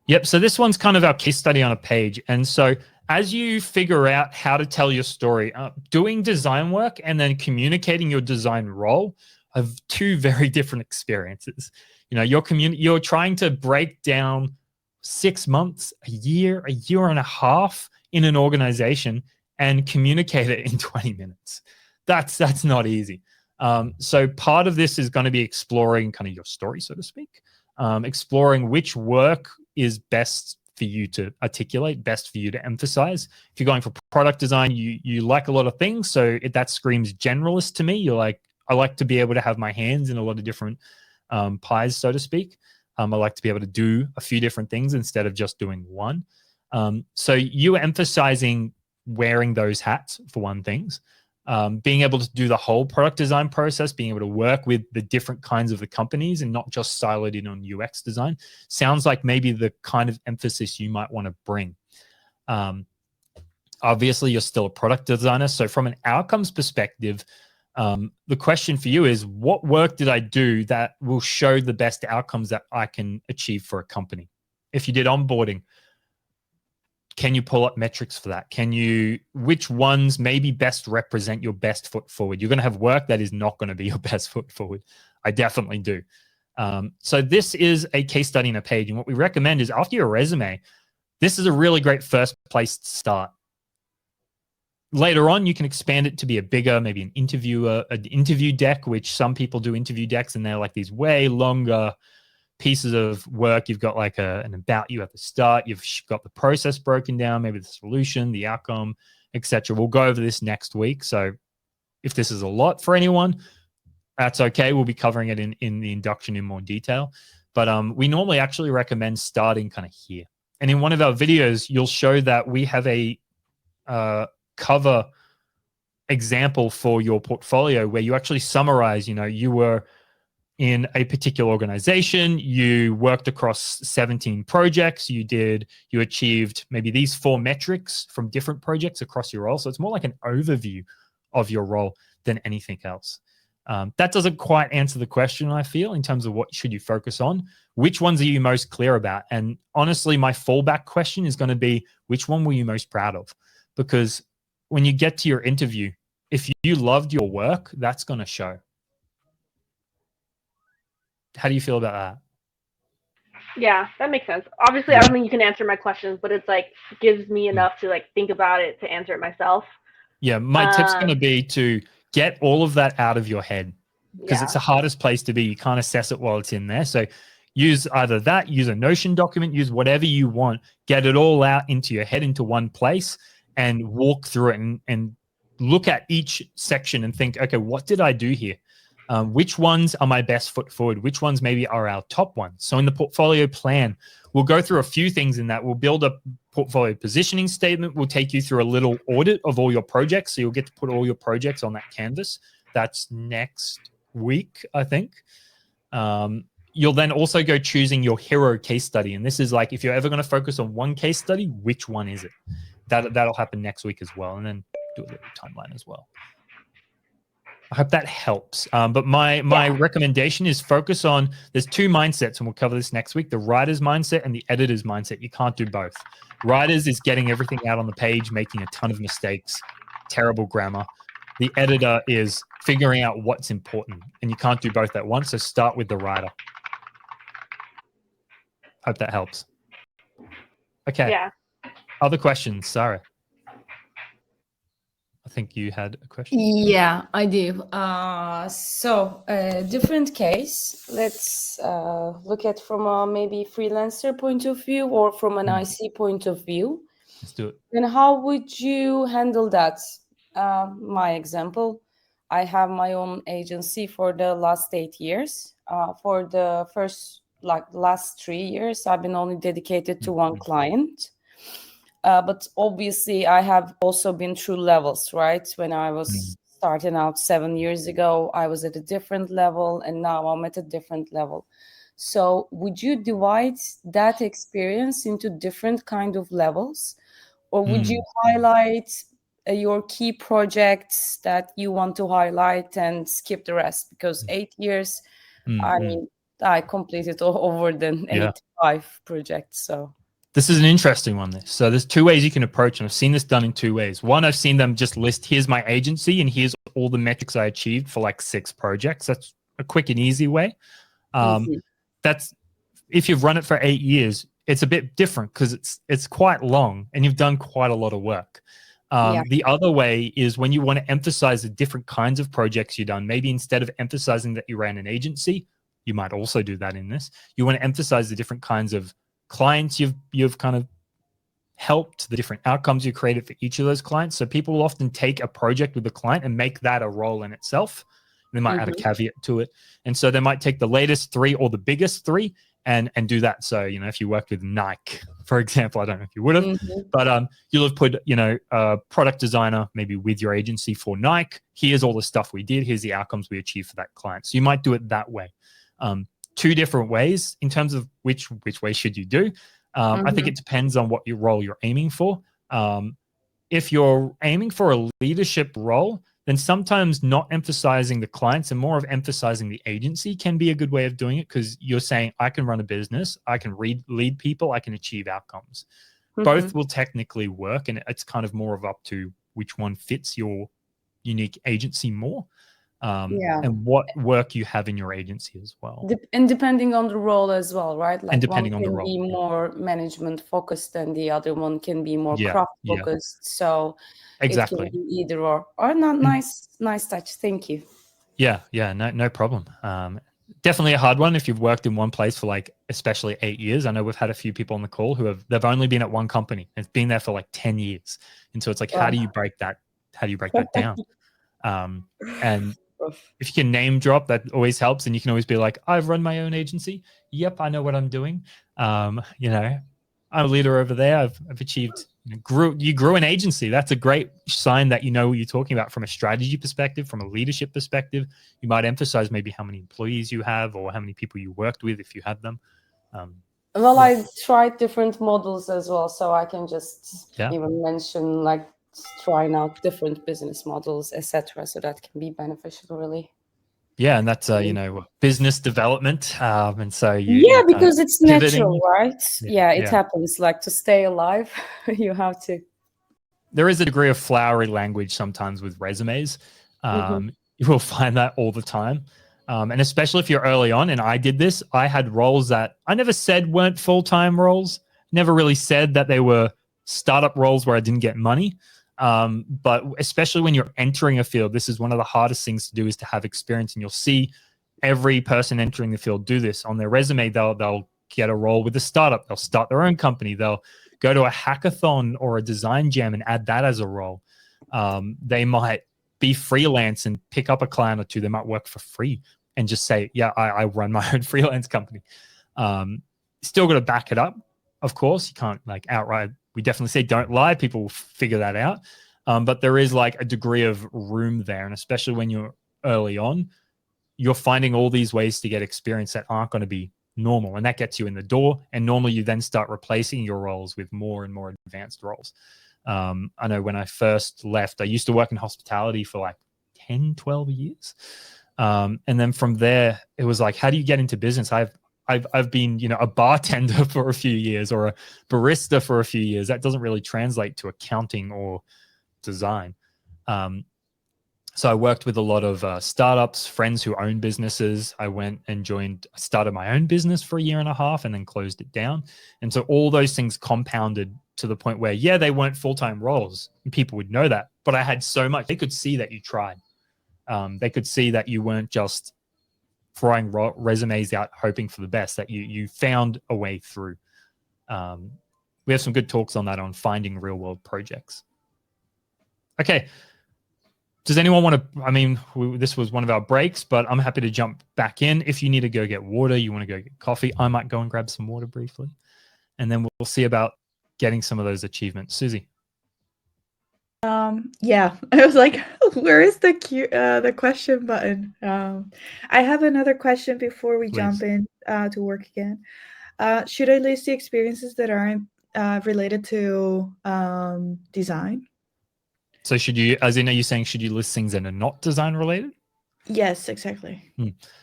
Yep, so this one's kind of our case study on a page. And so as you figure out how to tell your story, doing design work and then communicating your design role are two very different experiences. You know, you're trying to break down 6 months, a year and a half in an organization and communicate it in 20 minutes. That's not easy. So part of this is going to be exploring kind of your story, so to speak, exploring which work is best for you to articulate, best for you to emphasize. If you're going for product design, you like a lot of things. So that screams generalist to me. You're like, I like to be able to have my hands in a lot of different pies, so to speak. I like to be able to do a few different things instead of just doing one. So you emphasizing wearing those hats for one thing, being able to do the whole product design process, being able to work with the different kinds of the companies and not just siloed in on UX design sounds like maybe the kind of emphasis you might want to bring. Obviously, you're still a product designer. So from an outcomes perspective, the question for you is, what work did I do that will show the best outcomes that I can achieve for a company? If you did onboarding, can you pull up metrics for that? Which ones maybe best represent your best foot forward? You're going to have work that is not going to be your best foot forward. I definitely do. So this is a case study in a page. And what we recommend is after your resume, this is a really great first place to start. Later on, you can expand it to be a bigger, maybe an interview deck, which some people do interview decks, and they're like these way longer pieces of work. You've got like an about you at the start. You've got the process broken down, maybe the solution, the outcome, etc. We'll go over this next week. So if this is a lot for anyone, that's okay. We'll be covering it in the induction in more detail. But we normally actually recommend starting kind of here. And in one of our videos, you'll show that we have a cover example for your portfolio where you actually summarize, you were in a particular organization, you worked across 17 projects, you achieved maybe these 4 metrics from different projects across your role. So it's more like an overview of your role than anything else. That doesn't quite answer the question, I feel, in terms of what should you focus on. Which ones are you most clear about? And honestly, my fallback question is going to be, which one were you most proud of? Because when you get to your interview, if you loved your work, that's going to show. How do you feel about that? Yeah, that makes sense. Obviously, I don't think you can answer my questions, but it's like gives me enough to like think about it to answer it myself. Yeah, my tip's going to be to get all of that out of your head because it's the hardest place to be. You can't assess it while it's in there. So use either that, use a Notion document, use whatever you want, get it all out into your head into one place and walk through it and look at each section and think, okay, what did I do here? Which ones are my best foot forward? Which ones maybe are our top ones? So in the portfolio plan, we'll go through a few things in that. We'll build a portfolio positioning statement. We'll take you through a little audit of all your projects. So you'll get to put all your projects on that canvas. That's next week, I think. You'll then also go choosing your hero case study. And this is like, if you're ever going to focus on one case study, which one is it? That'll happen next week as well. And then do a little timeline as well. I hope that helps. But my recommendation is focus on, there's two mindsets, and we'll cover this next week, the writer's mindset and the editor's mindset. You can't do both. Writers is getting everything out on the page, making a ton of mistakes, terrible grammar. The editor is figuring out what's important, and you can't do both at once. So start with the writer. Hope that helps. Okay. Yeah. Other questions, Sarah? I think you had a question. Yeah, I do. So different case. Let's look at from a maybe freelancer point of view or from an IC point of view. Let's do it. And how would you handle that? My example, I have my own agency for the last 8 years. For the last 3 years, I've been only dedicated to one client. But obviously, I have also been through levels, right? When I was starting out 7 years ago, I was at a different level, and now I'm at a different level. So would you divide that experience into different kind of levels? Or would you highlight your key projects that you want to highlight and skip the rest? Because 8 years, I mean, I completed over than 85 projects, so... This is an interesting one. So there's two ways you can approach, and I've seen this done in two ways. One, I've seen them just list, here's my agency, and here's all the metrics I achieved for like 6 projects. That's a quick and easy way. That's, if you've run it for 8 years, it's a bit different because it's quite long and you've done quite a lot of work. The other way is when you want to emphasize the different kinds of projects you've done. Maybe instead of emphasizing that you ran an agency, you might also do that in this. You want to emphasize the different kinds of clients you've kind of helped, the different outcomes you created for each of those clients. So people will often take a project with a client and make that a role in itself. They might add a caveat to it. And so they might take the latest 3 or the biggest 3 and do that. So, you know, if you worked with Nike, for example, I don't know if you would have, but you'll have put, you know, a product designer maybe with your agency for Nike. Here's all the stuff we did. Here's the outcomes we achieved for that client. So you might do it that way. 2 different ways in terms of which way should you do. I think it depends on what your role you're aiming for. If you're aiming for a leadership role, then sometimes not emphasizing the clients and more of emphasizing the agency can be a good way of doing it, because you're saying, I can run a business, I can lead people, I can achieve outcomes. Both will technically work, and it's kind of more of up to which one fits your unique agency more. And what work you have in your agency as well. And depending on the role as well, right? Like, and depending on the one role. can be more management focused and the other one can be more craft focused. So exactly, it can be either or. Not nice touch. Thank you. No problem. Definitely a hard one if you've worked in one place for like especially 8 years. I know we've had a few people on the call who they've only been at one company. It's been there for like 10 years. And so it's like, how do you break that? How do you break that down? And if you can name drop, that always helps. And you can always be like, I've run my own agency. Yep, I know what I'm doing. You know, I'm a leader over there. I've achieved, you grew an agency. That's a great sign that you know what you're talking about from a strategy perspective, from a leadership perspective. You might emphasize maybe how many employees you have or how many people you worked with if you had them. I tried different models as well. So I can just even mention like trying out different business models, etc. So that can be beneficial, really. Yeah, and that's you know, business development, and so because it's natural, right? It happens. Like, to stay alive, you have to. There is a degree of flowery language sometimes with resumes. You will find that all the time, and especially if you're early on. And I did this. I had roles that I never said weren't full-time roles. Never really said that they were startup roles where I didn't get money. But especially when you're entering a field, this is one of the hardest things to do, is to have experience. And you'll see every person entering the field do this. On their resume, they'll get a role with a startup. They'll start their own company. They'll go to a hackathon or a design jam and add that as a role. They might be freelance and pick up a client or two. They might work for free and just say, yeah, I run my own freelance company. Still got to back it up. Of course, you can't like outright. We definitely say don't lie. People will figure that out. But there is like a degree of room there. And especially when you're early on, you're finding all these ways to get experience that aren't going to be normal. And that gets you in the door. And normally you then start replacing your roles with more and more advanced roles. I know when I first left, I used to work in hospitality for like 10, 12 years. And then from there, it was like, how do you get into business? I've been, you know, a bartender for a few years or a barista for a few years. That doesn't really translate to accounting or design. So I worked with a lot of startups, friends who own businesses. I went and started my own business for a year and a half and then closed it down. And so all those things compounded to the point where, yeah, they weren't full-time roles. And people would know that, but I had so much. They could see that you tried. They could see that you weren't just throwing resumes out, hoping for the best, that you found a way through. We have some good talks on that on finding real-world projects. Okay. Does anyone want to, I mean, this was one of our breaks, but I'm happy to jump back in. If you need to go get water, you want to go get coffee, I might go and grab some water briefly. And then we'll see about getting some of those achievements. Susie. Yeah, I was like, where is the question button? I have another question before we jump in to work again. Should I list the experiences that aren't related to design? So should you, as in, are you saying, should you list things that are not design related? Yes, exactly.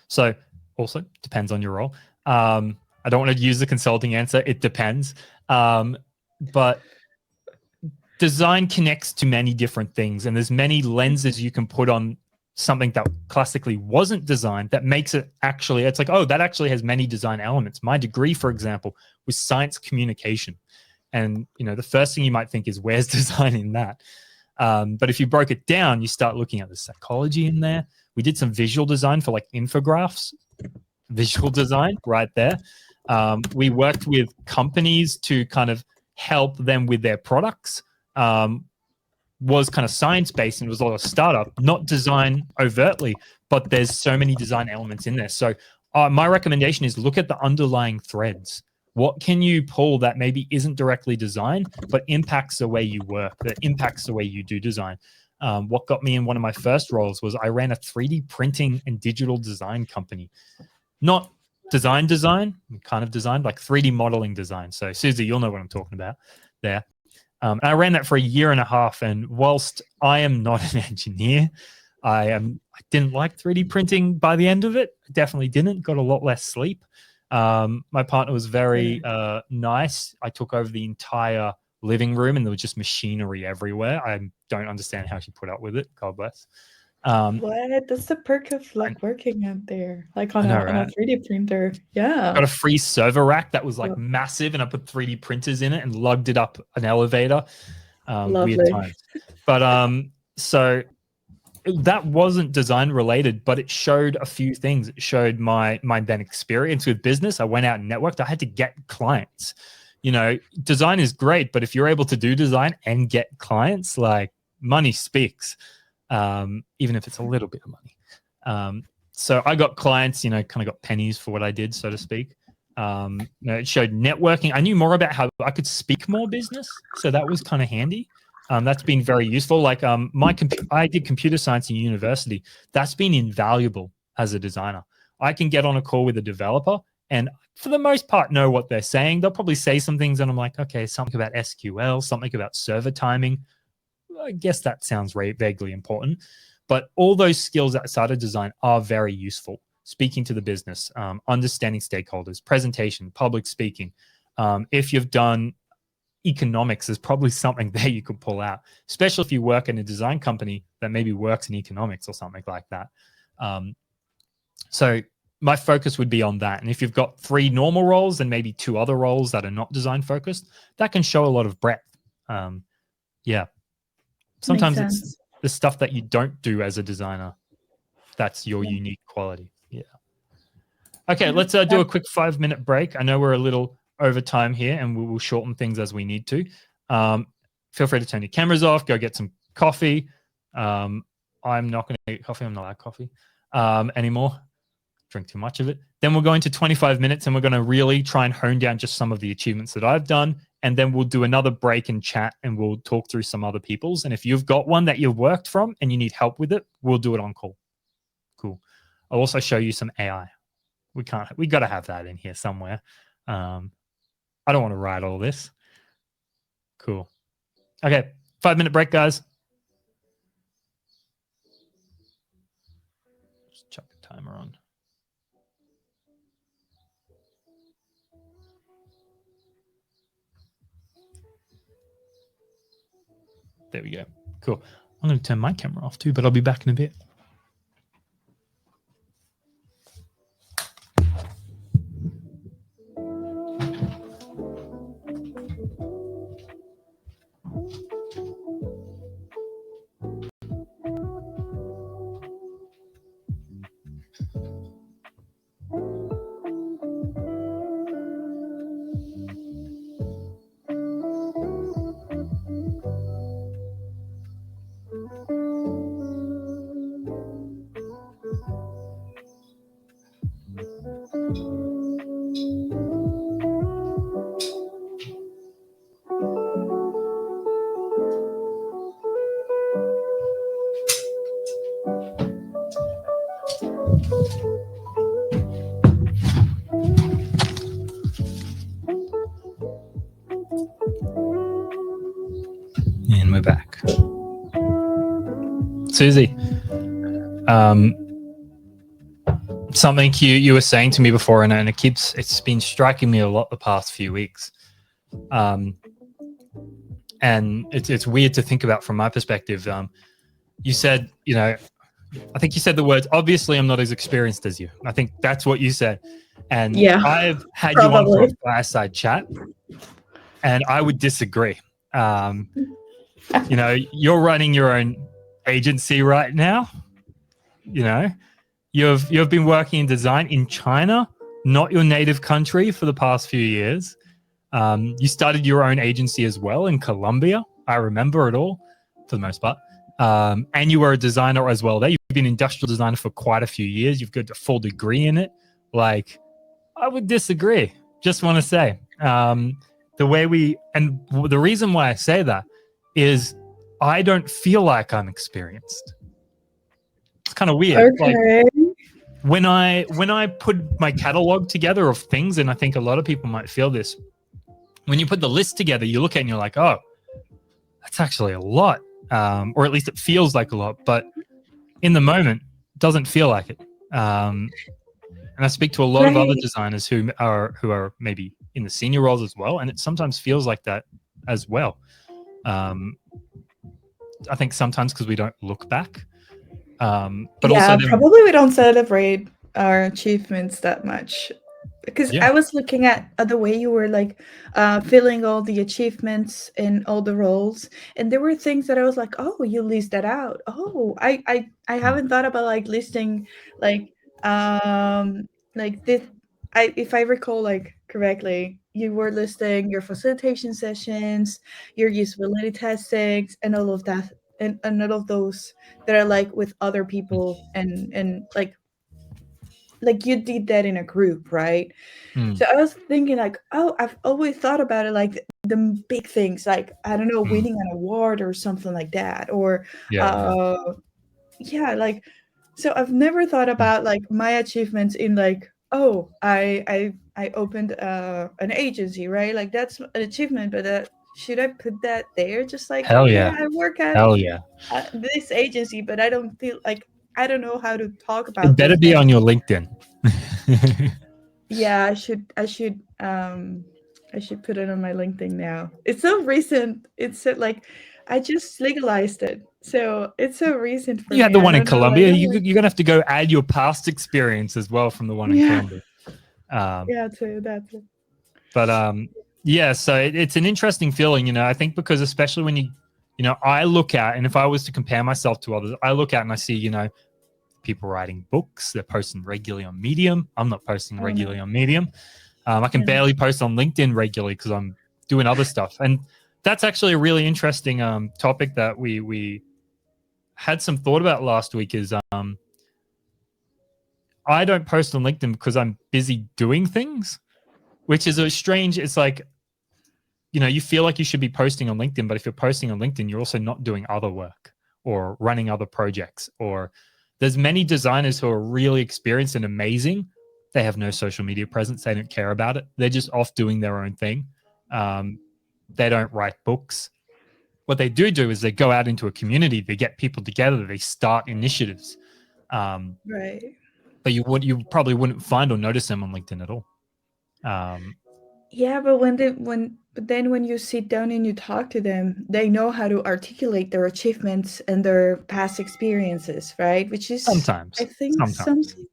So also depends on your role. I don't want to use the consulting answer. It depends. But design connects to many different things, and there's many lenses you can put on something that classically wasn't designed that makes it actually, it's like, oh, that actually has many design elements. My degree, for example, was science communication. And, you know, the first thing you might think is, where's design in that? But if you broke it down, you start looking at the psychology in there. We did some visual design for like infographics, visual design right there. We worked with companies to kind of help them with their products. Was kind of science-based and it was a lot of startup, not design overtly, but there's so many design elements in there. So my recommendation is look at the underlying threads. What can you pull that maybe isn't directly designed, but impacts the way you work, that impacts the way you do design? What got me in one of my first roles was I ran a 3D printing and digital design company. Not design, kind of design, like 3D modeling design. So Susie, you'll know what I'm talking about there. And I ran that for a year and a half. And whilst I am not an engineer, I didn't like 3D printing by the end of it. Definitely didn't. Got a lot less sleep. My partner was very nice. I took over the entire living room and there was just machinery everywhere. I don't understand how she put up with it. God bless. What? That's the perk of like working out there, like on a 3D printer. Yeah. Got a free server rack that was like massive, and I put 3D printers in it and lugged it up an elevator. Lovely. Weird times. But so that wasn't design related, but it showed a few things. It showed my then experience with business. I went out and networked. I had to get clients. You know, design is great, but if you're able to do design and get clients, like money speaks. Even if it's a little bit of money. So I got clients, you know, kind of got pennies for what I did, so to speak. You know, it showed networking. I knew more about how I could speak more business. So that was kind of handy. That's been very useful. Like I did computer science in university. That's been invaluable as a designer. I can get on a call with a developer and for the most part know what they're saying. They'll probably say some things and I'm like, okay, something about SQL, something about server timing. I guess that sounds vaguely important, but all those skills outside of design are very useful. Speaking to the business, understanding stakeholders, presentation, public speaking. If you've done economics, there's probably something there you could pull out, especially if you work in a design company that maybe works in economics or something like that. So my focus would be on that. And if you've got 3 normal roles and maybe 2 other roles that are not design focused, that can show a lot of breadth. Yeah. Sometimes it's the stuff that you don't do as a designer. That's your unique quality. Yeah. Okay, let's do a quick 5-minute break. I know we're a little over time here, and we will shorten things as we need to. Feel free to turn your cameras off, go get some coffee. I'm not going to get coffee. I'm not allowed coffee anymore. Drink too much of it. Then we'll go into 25 minutes, and we're going to really try and hone down just some of the achievements that I've done. And then we'll do another break and chat, and we'll talk through some other people's. And if you've got one that you've worked from and you need help with it, we'll do it on call. Cool. I'll also show you some AI. We got to have that in here somewhere. I don't want to write all this. Cool. Okay. 5-minute break, guys. Just chuck the timer on. There we go. Cool. I'm going to turn my camera off too, but I'll be back in a bit. And we're back. Susie, something you were saying to me before, and it's been striking me a lot the past few weeks. And it's weird to think about from my perspective. You said, I think you said the words, obviously I'm not as experienced as you. I think that's what you said. And Yeah, I've had probably. you on for a fireside chat, and I would disagree. You're running your own agency right now. You've been working in design in China, not your native country, for the past few years. You started your own agency as well in Colombia. I remember it all for the most part. And you were a designer as well there. You've been an industrial designer for quite a few years. You've got a full degree in it. Like, I would disagree. Just want to say, the reason why I say that is I don't feel like I'm experienced. It's kind of weird. Okay. Like, when I put my catalog together of things, and I think a lot of people might feel this, when you put the list together, you look at it and you're like, oh, that's actually a lot. Or at least it feels like a lot, but in the moment, it doesn't feel like it. And I speak to a lot of other designers who are maybe in the senior roles as well, and it sometimes feels like that as well. I think sometimes because we don't look back. But also probably we don't celebrate our achievements that much. Because I was looking at the way you were like filling all the achievements in all the roles, and there were things that I was like, oh, you list that out. Oh, I haven't thought about like listing like this. If I recall like correctly, you were listing your facilitation sessions, your usability testings, and all of that, and all of those that are like with other people, and like you did that in a group, right? So I was thinking like, oh, I've always thought about it like the big things, like, I don't know, winning an award or something like that, or like, so I've never thought about like my achievements in like, oh, I opened an agency, right? Like that's an achievement, but should I put that there? Just like, Hell yeah. I work at this agency, but I don't feel like, I don't know how to talk about it. Better be on your LinkedIn. Yeah, I should put it on my LinkedIn now. It's so recent. It's so, like, I just legalized it, so it's so recent for me. You had the one in I don't know, Colombia. like, You're gonna have to go add your past experience as well from the one in Colombia. Too. That's it. But so it's an interesting feeling, I think, because especially when I look at, and if I was to compare myself to others, I look at and I see, people writing books. They're posting regularly on Medium. I'm not posting Oh, regularly no. on Medium. I can Yeah. barely post on LinkedIn regularly because I'm doing other stuff. And that's actually a really interesting topic that we had some thought about last week is I don't post on LinkedIn because I'm busy doing things, which is a strange, it's like, you feel like you should be posting on LinkedIn, but if you're posting on LinkedIn, you're also not doing other work or running other projects. Or there's many designers who are really experienced and amazing. They have no social media presence. They don't care about it. They're just off doing their own thing. They don't write books. What they do is they go out into a community. They get people together. They start initiatives. Right. But you probably wouldn't find or notice them on LinkedIn at all. Yeah, but then when you sit down and you talk to them, they know how to articulate their achievements and their past experiences, right? Which is Sometimes. I think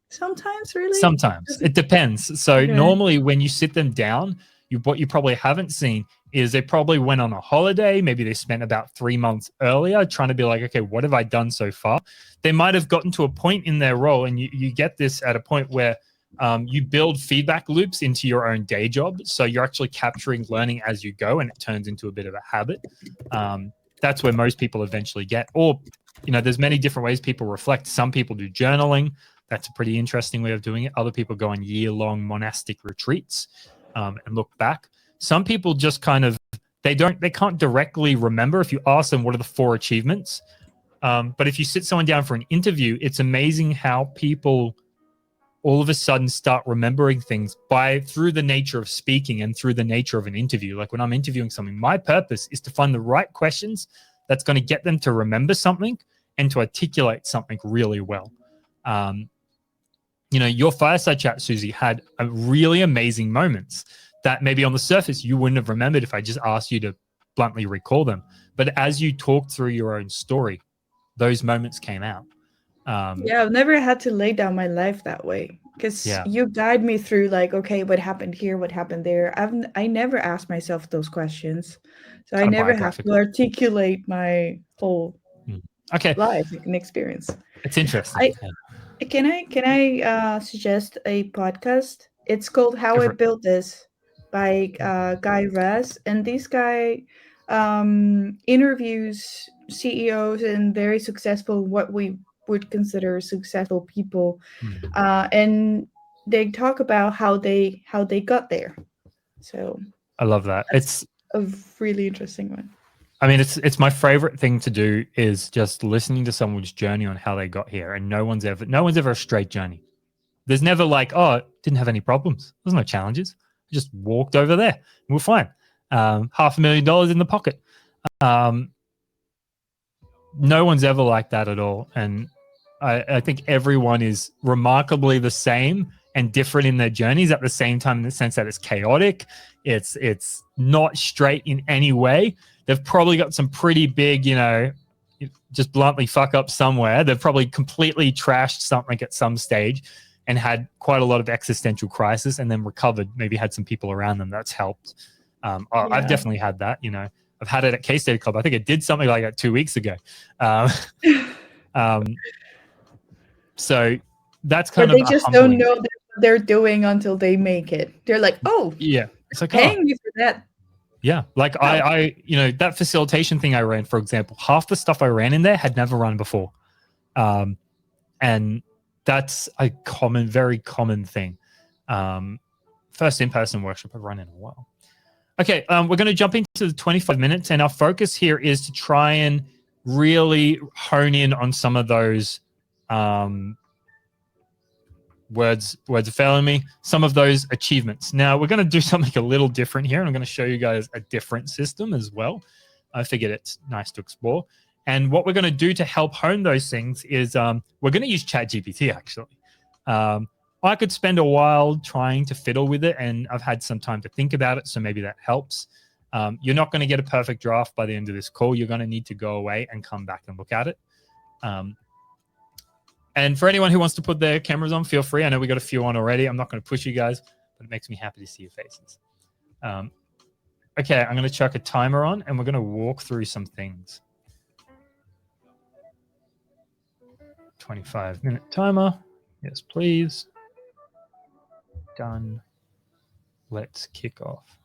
sometimes really. Sometimes it depends. So Okay. normally when you sit them down, what you probably haven't seen is they probably went on a holiday. Maybe they spent about 3 months earlier trying to be like, okay, what have I done so far? They might have gotten to a point in their role, and you get this at a point where you build feedback loops into your own day job. So you're actually capturing learning as you go, and it turns into a bit of a habit. That's where most people eventually get. Or, there's many different ways people reflect. Some people do journaling. That's a pretty interesting way of doing it. Other people go on year-long monastic retreats and look back. Some people just kind of, they can't directly remember. If you ask them what are the 4 achievements, but if you sit someone down for an interview, it's amazing how people all of a sudden start remembering things through the nature of speaking and through the nature of an interview. Like when I'm interviewing something, my purpose is to find the right questions that's going to get them to remember something and to articulate something really well. Your fireside chat, Susie, had a really amazing moments that maybe on the surface you wouldn't have remembered if I just asked you to bluntly recall them. But as you talked through your own story, those moments came out. Yeah, I've never had to lay down my life that way because you guide me through like, okay, what happened here, what happened there. I never asked myself those questions, so I never have to articulate my whole life and experience. It's interesting. Can I suggest a podcast? It's called How I Built This by Guy Raz, and this guy interviews CEOs and very successful, what we would consider successful people, and they talk about how they got there. So I love that. It's a really interesting one. I mean, it's my favorite thing to do is just listening to someone's journey on how they got here. And no one's ever a straight journey. There's never like, oh, didn't have any problems. There's no challenges. I just walked over there and we're fine. $500,000 in the pocket. No one's ever like that at all. And I think everyone is remarkably the same and different in their journeys at the same time, in the sense that it's chaotic. It's not straight in any way. They've probably got some pretty big, just bluntly fuck up somewhere. They've probably completely trashed something at some stage and had quite a lot of existential crisis and then recovered, maybe had some people around them that's helped. I've definitely had that, I've had it at K-State Club. I think I did something like that 2 weeks ago. So that's kind of, they just don't know what they're doing until they make it. They're like, oh, yeah, it's like paying me for that. Yeah, like I that facilitation thing I ran, for example, half the stuff I ran in there had never run before, and that's a very common thing. First in-person workshop I've run in a while. Okay, we're going to jump into the 25 minutes, and our focus here is to try and really hone in on some of those words are failing me, some of those achievements. Now we're going to do something a little different here, and I'm going to show you guys a different system as well. I figured it's nice to explore. And what we're going to do to help hone those things is we're going to use ChatGPT, actually. I could spend a while trying to fiddle with it, and I've had some time to think about it, so maybe that helps. You're not going to get a perfect draft by the end of this call. You're going to need to go away and come back and look at it. And for anyone who wants to put their cameras on, feel free. I know we got a few on already. I'm not going to push you guys, but it makes me happy to see your faces. Okay, I'm going to chuck a timer on, and we're going to walk through some things. 25-minute timer. Yes, please. Done. Let's kick off.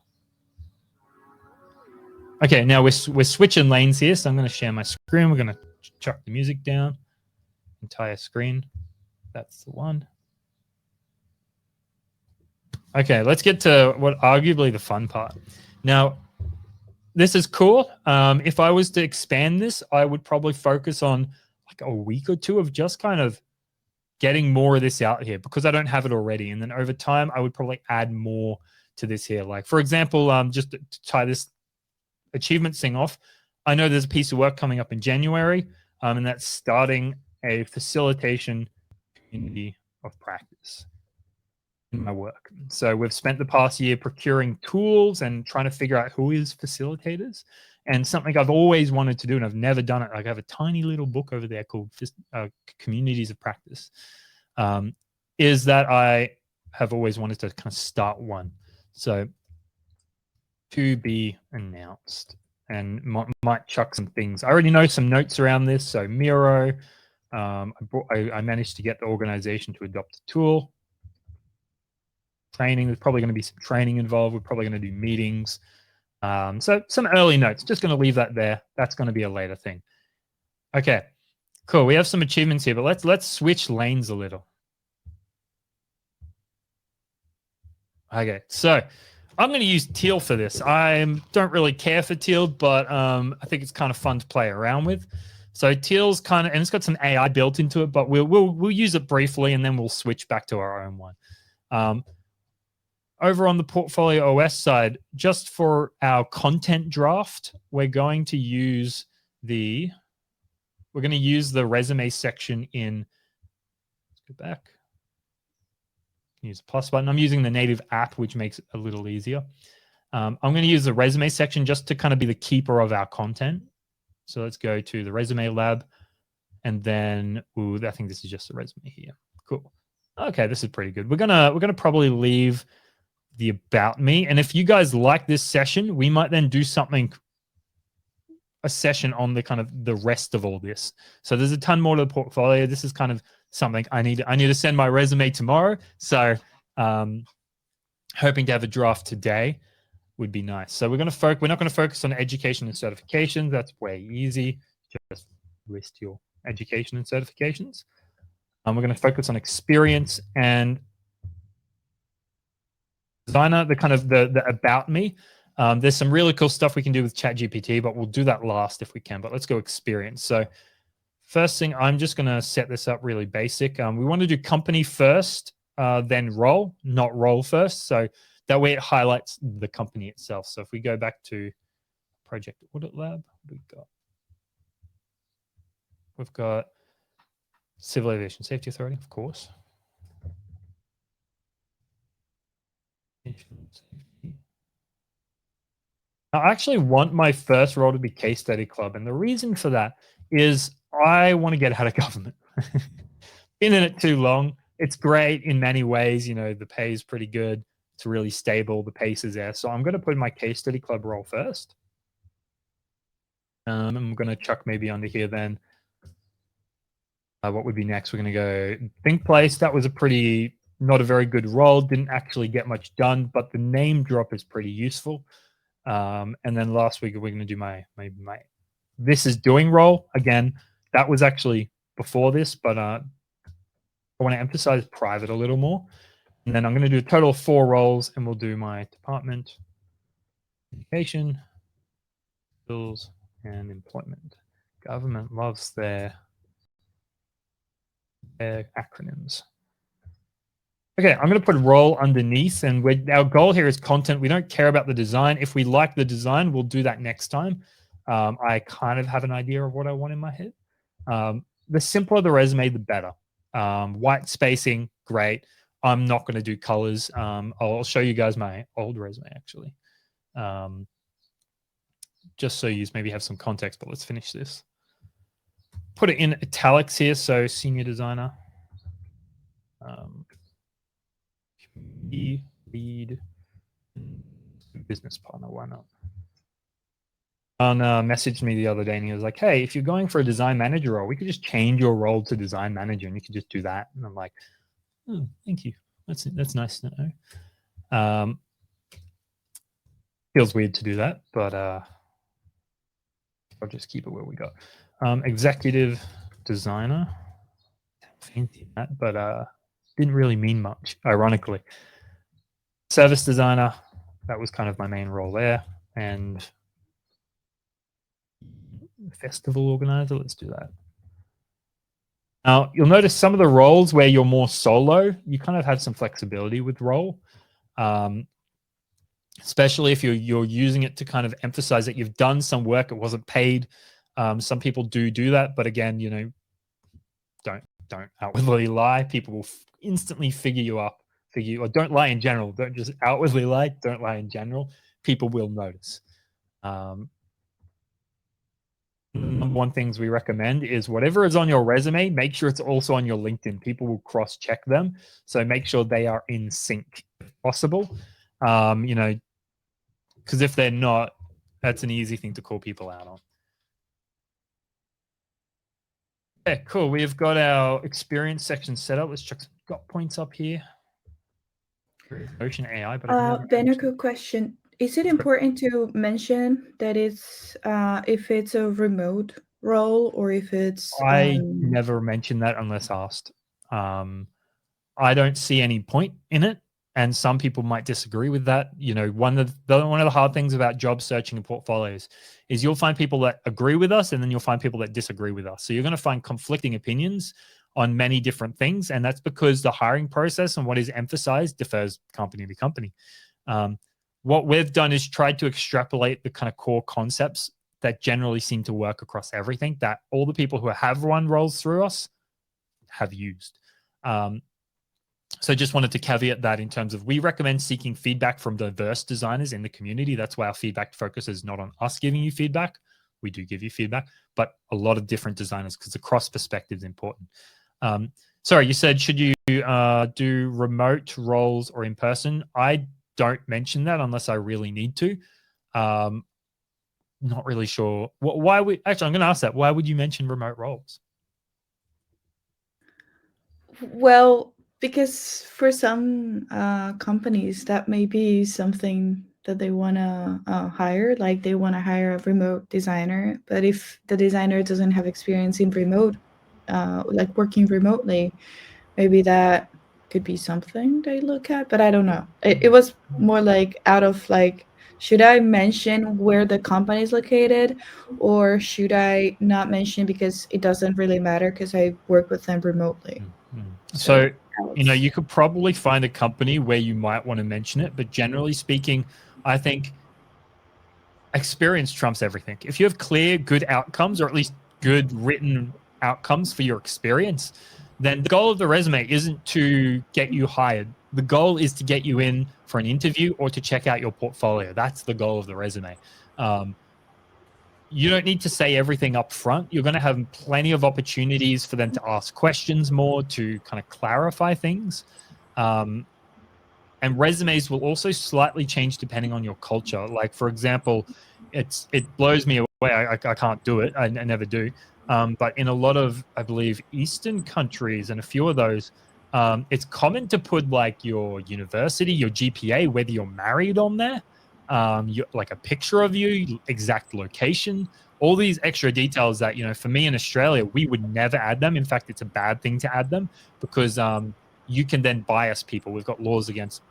Okay, now we're switching lanes here, so I'm going to share my screen. We're going to chuck the music down. Entire screen. That's the one. Okay, let's get to what arguably the fun part. Now, this is cool. If I was to expand this, I would probably focus on like a week or two of just kind of getting more of this out here because I don't have it already. And then over time, I would probably add more to this here. Like, for example, just to tie this achievement thing off, I know there's a piece of work coming up in January, and that's starting a facilitation community of practice in my work. So we've spent the past year procuring tools and trying to figure out who is facilitators. And something I've always wanted to do, and I've never done it. Like I have a tiny little book over there called Communities of Practice. Is that I have always wanted to kind of start one. So to be announced, and might chuck some things. I already know some notes around this. So Miro, I managed to get the organization to adopt a tool. Training, there's probably going to be some training involved. We're probably going to do meetings. So some early notes, just going to leave that there. That's going to be a later thing. Okay, cool. We have some achievements here, but let's switch lanes a little. Okay, so I'm going to use Teal for this. I don't really care for Teal, but I think it's kind of fun to play around with. So Teal's kind of, and it's got some AI built into it, but we'll use it briefly and then we'll switch back to our own one. Over on the Portfolio OS side, just for our content draft, we're going to use the resume section in, let's go back. Use the plus button. I'm using the native app, which makes it a little easier. I'm going to use the resume section just to kind of be the keeper of our content. So let's go to the resume lab. And then, I think this is just a resume here. Cool. Okay, this is pretty good. We're gonna probably leave the about me. And if you guys like this session, we might then do a session on the kind of the rest of all this. So there's a ton more to the portfolio. This is kind of something I need to send my resume tomorrow. So hoping to have a draft today would be nice. So we're not going to focus on education and certifications. That's way easy. Just list your education and certifications. We're going to focus on experience and designer, the kind of the about me. There's some really cool stuff we can do with ChatGPT, but we'll do that last if we can. But let's go experience. So first thing, I'm just going to set this up really basic. We want to do company first, then role, not role first. So that way it highlights the company itself. So if we go back to Project Audit Lab, what do we've got Civil Aviation Safety Authority, of course. I actually want my first role to be Case Study Club. And the reason for that is I want to get out of government. Been in it too long. It's great in many ways. You know, the pay is pretty good. It's really stable. The pace is there. So I'm going to put my Case Study Club role first. I'm going to chuck maybe under here then. What would be next? We're going to go Think Place. That was not a very good role. Didn't actually get much done, but the name drop is pretty useful. And then last week we're going to do my This Is Doing role. Again, that was actually before this, but I want to emphasize private a little more. And then I'm going to do a total of 4 roles, and we'll do my department, education, skills, and employment. Government loves their acronyms. Okay, I'm going to put role underneath, and our goal here is content. We don't care about the design. If we like the design, we'll do that next time. I kind of have an idea of what I want in my head. The simpler the resume, the better. White spacing, great. I'm not going to do colors. I'll show you guys my old resume, actually. Just so you maybe have some context, but let's finish this. Put it in italics here, so senior designer. Lead business partner, why not? messaged me the other day and he was like, hey, if you're going for a design manager role, we could just change your role to design manager and you could just do that. And I'm like, oh, thank you. That's nice to know. Feels weird to do that, but I'll just keep it where we got. Executive designer. Fancy that, but didn't really mean much, ironically. Service designer, that was kind of my main role there. And festival organizer, let's do that. Now, you'll notice some of the roles where you're more solo, you kind of have some flexibility with role, especially if you're using it to kind of emphasize that you've done some work, it wasn't paid. Some people do that, but again, you know, don't outwardly lie. People will instantly figure you up, or don't lie in general. Don't just outwardly lie. Don't lie in general. People will notice. Number one things we recommend is whatever is on your resume, make sure it's also on your LinkedIn. People will cross-check them, so make sure they are in sync if possible. You know, because if they're not, that's an easy thing to call people out on. Yeah, cool. We've got our experience section set up. Let's check some dot points up here. Ocean AI, but Ben, quick question. Is it important to mention that it's if it's a remote role or if it's I never mention that unless asked. I don't see any point in it, and some people might disagree with that. You know, one of the hard things about job searching and portfolios is you'll find people that agree with us, and then you'll find people that disagree with us. So you're going to find conflicting opinions on many different things, and that's because the hiring process and what is emphasized differs company to company. What we've done is tried to extrapolate the kind of core concepts that generally seem to work across everything that all the people who have run roles through us have used. So just wanted to caveat that in terms of we recommend seeking feedback from diverse designers in the community. That's why our feedback focus is not on us giving you feedback. We do give you feedback, but a lot of different designers because the cross perspective is important. Sorry, you said, should you do remote roles or in person? I don't mention that unless I really need to. Not really sure. Why would, actually, I'm going to ask that. Why would you mention remote roles? Well, because for some companies, that may be something that they want to hire. Like they want to hire a remote designer. But if the designer doesn't have experience in remote, like working remotely, maybe that could be something they look at. But I don't know. It was more like out of like, should I mention where the company is located, or should I not mention because it doesn't really matter because I work with them remotely? So, you know, you could probably find a company where you might want to mention it, but generally speaking, I think experience trumps everything. If you have clear, good outcomes, or at least good written outcomes for your experience, then the goal of the resume isn't to get you hired. The goal is to get you in for an interview or to check out your portfolio. That's the goal of the resume. You don't need to say everything up front. You're going to have plenty of opportunities for them to ask questions more, to kind of clarify things. And resumes will also slightly change depending on your culture. Like, for example, it blows me away. I can't do it. I never do. But in a lot of, I believe, Eastern countries and a few of those, it's common to put like your university, your GPA, whether you're married on there, like a picture of you, exact location, all these extra details that, you know, for me in Australia, we would never add them. In fact, it's a bad thing to add them because you can then bias people. We've got laws against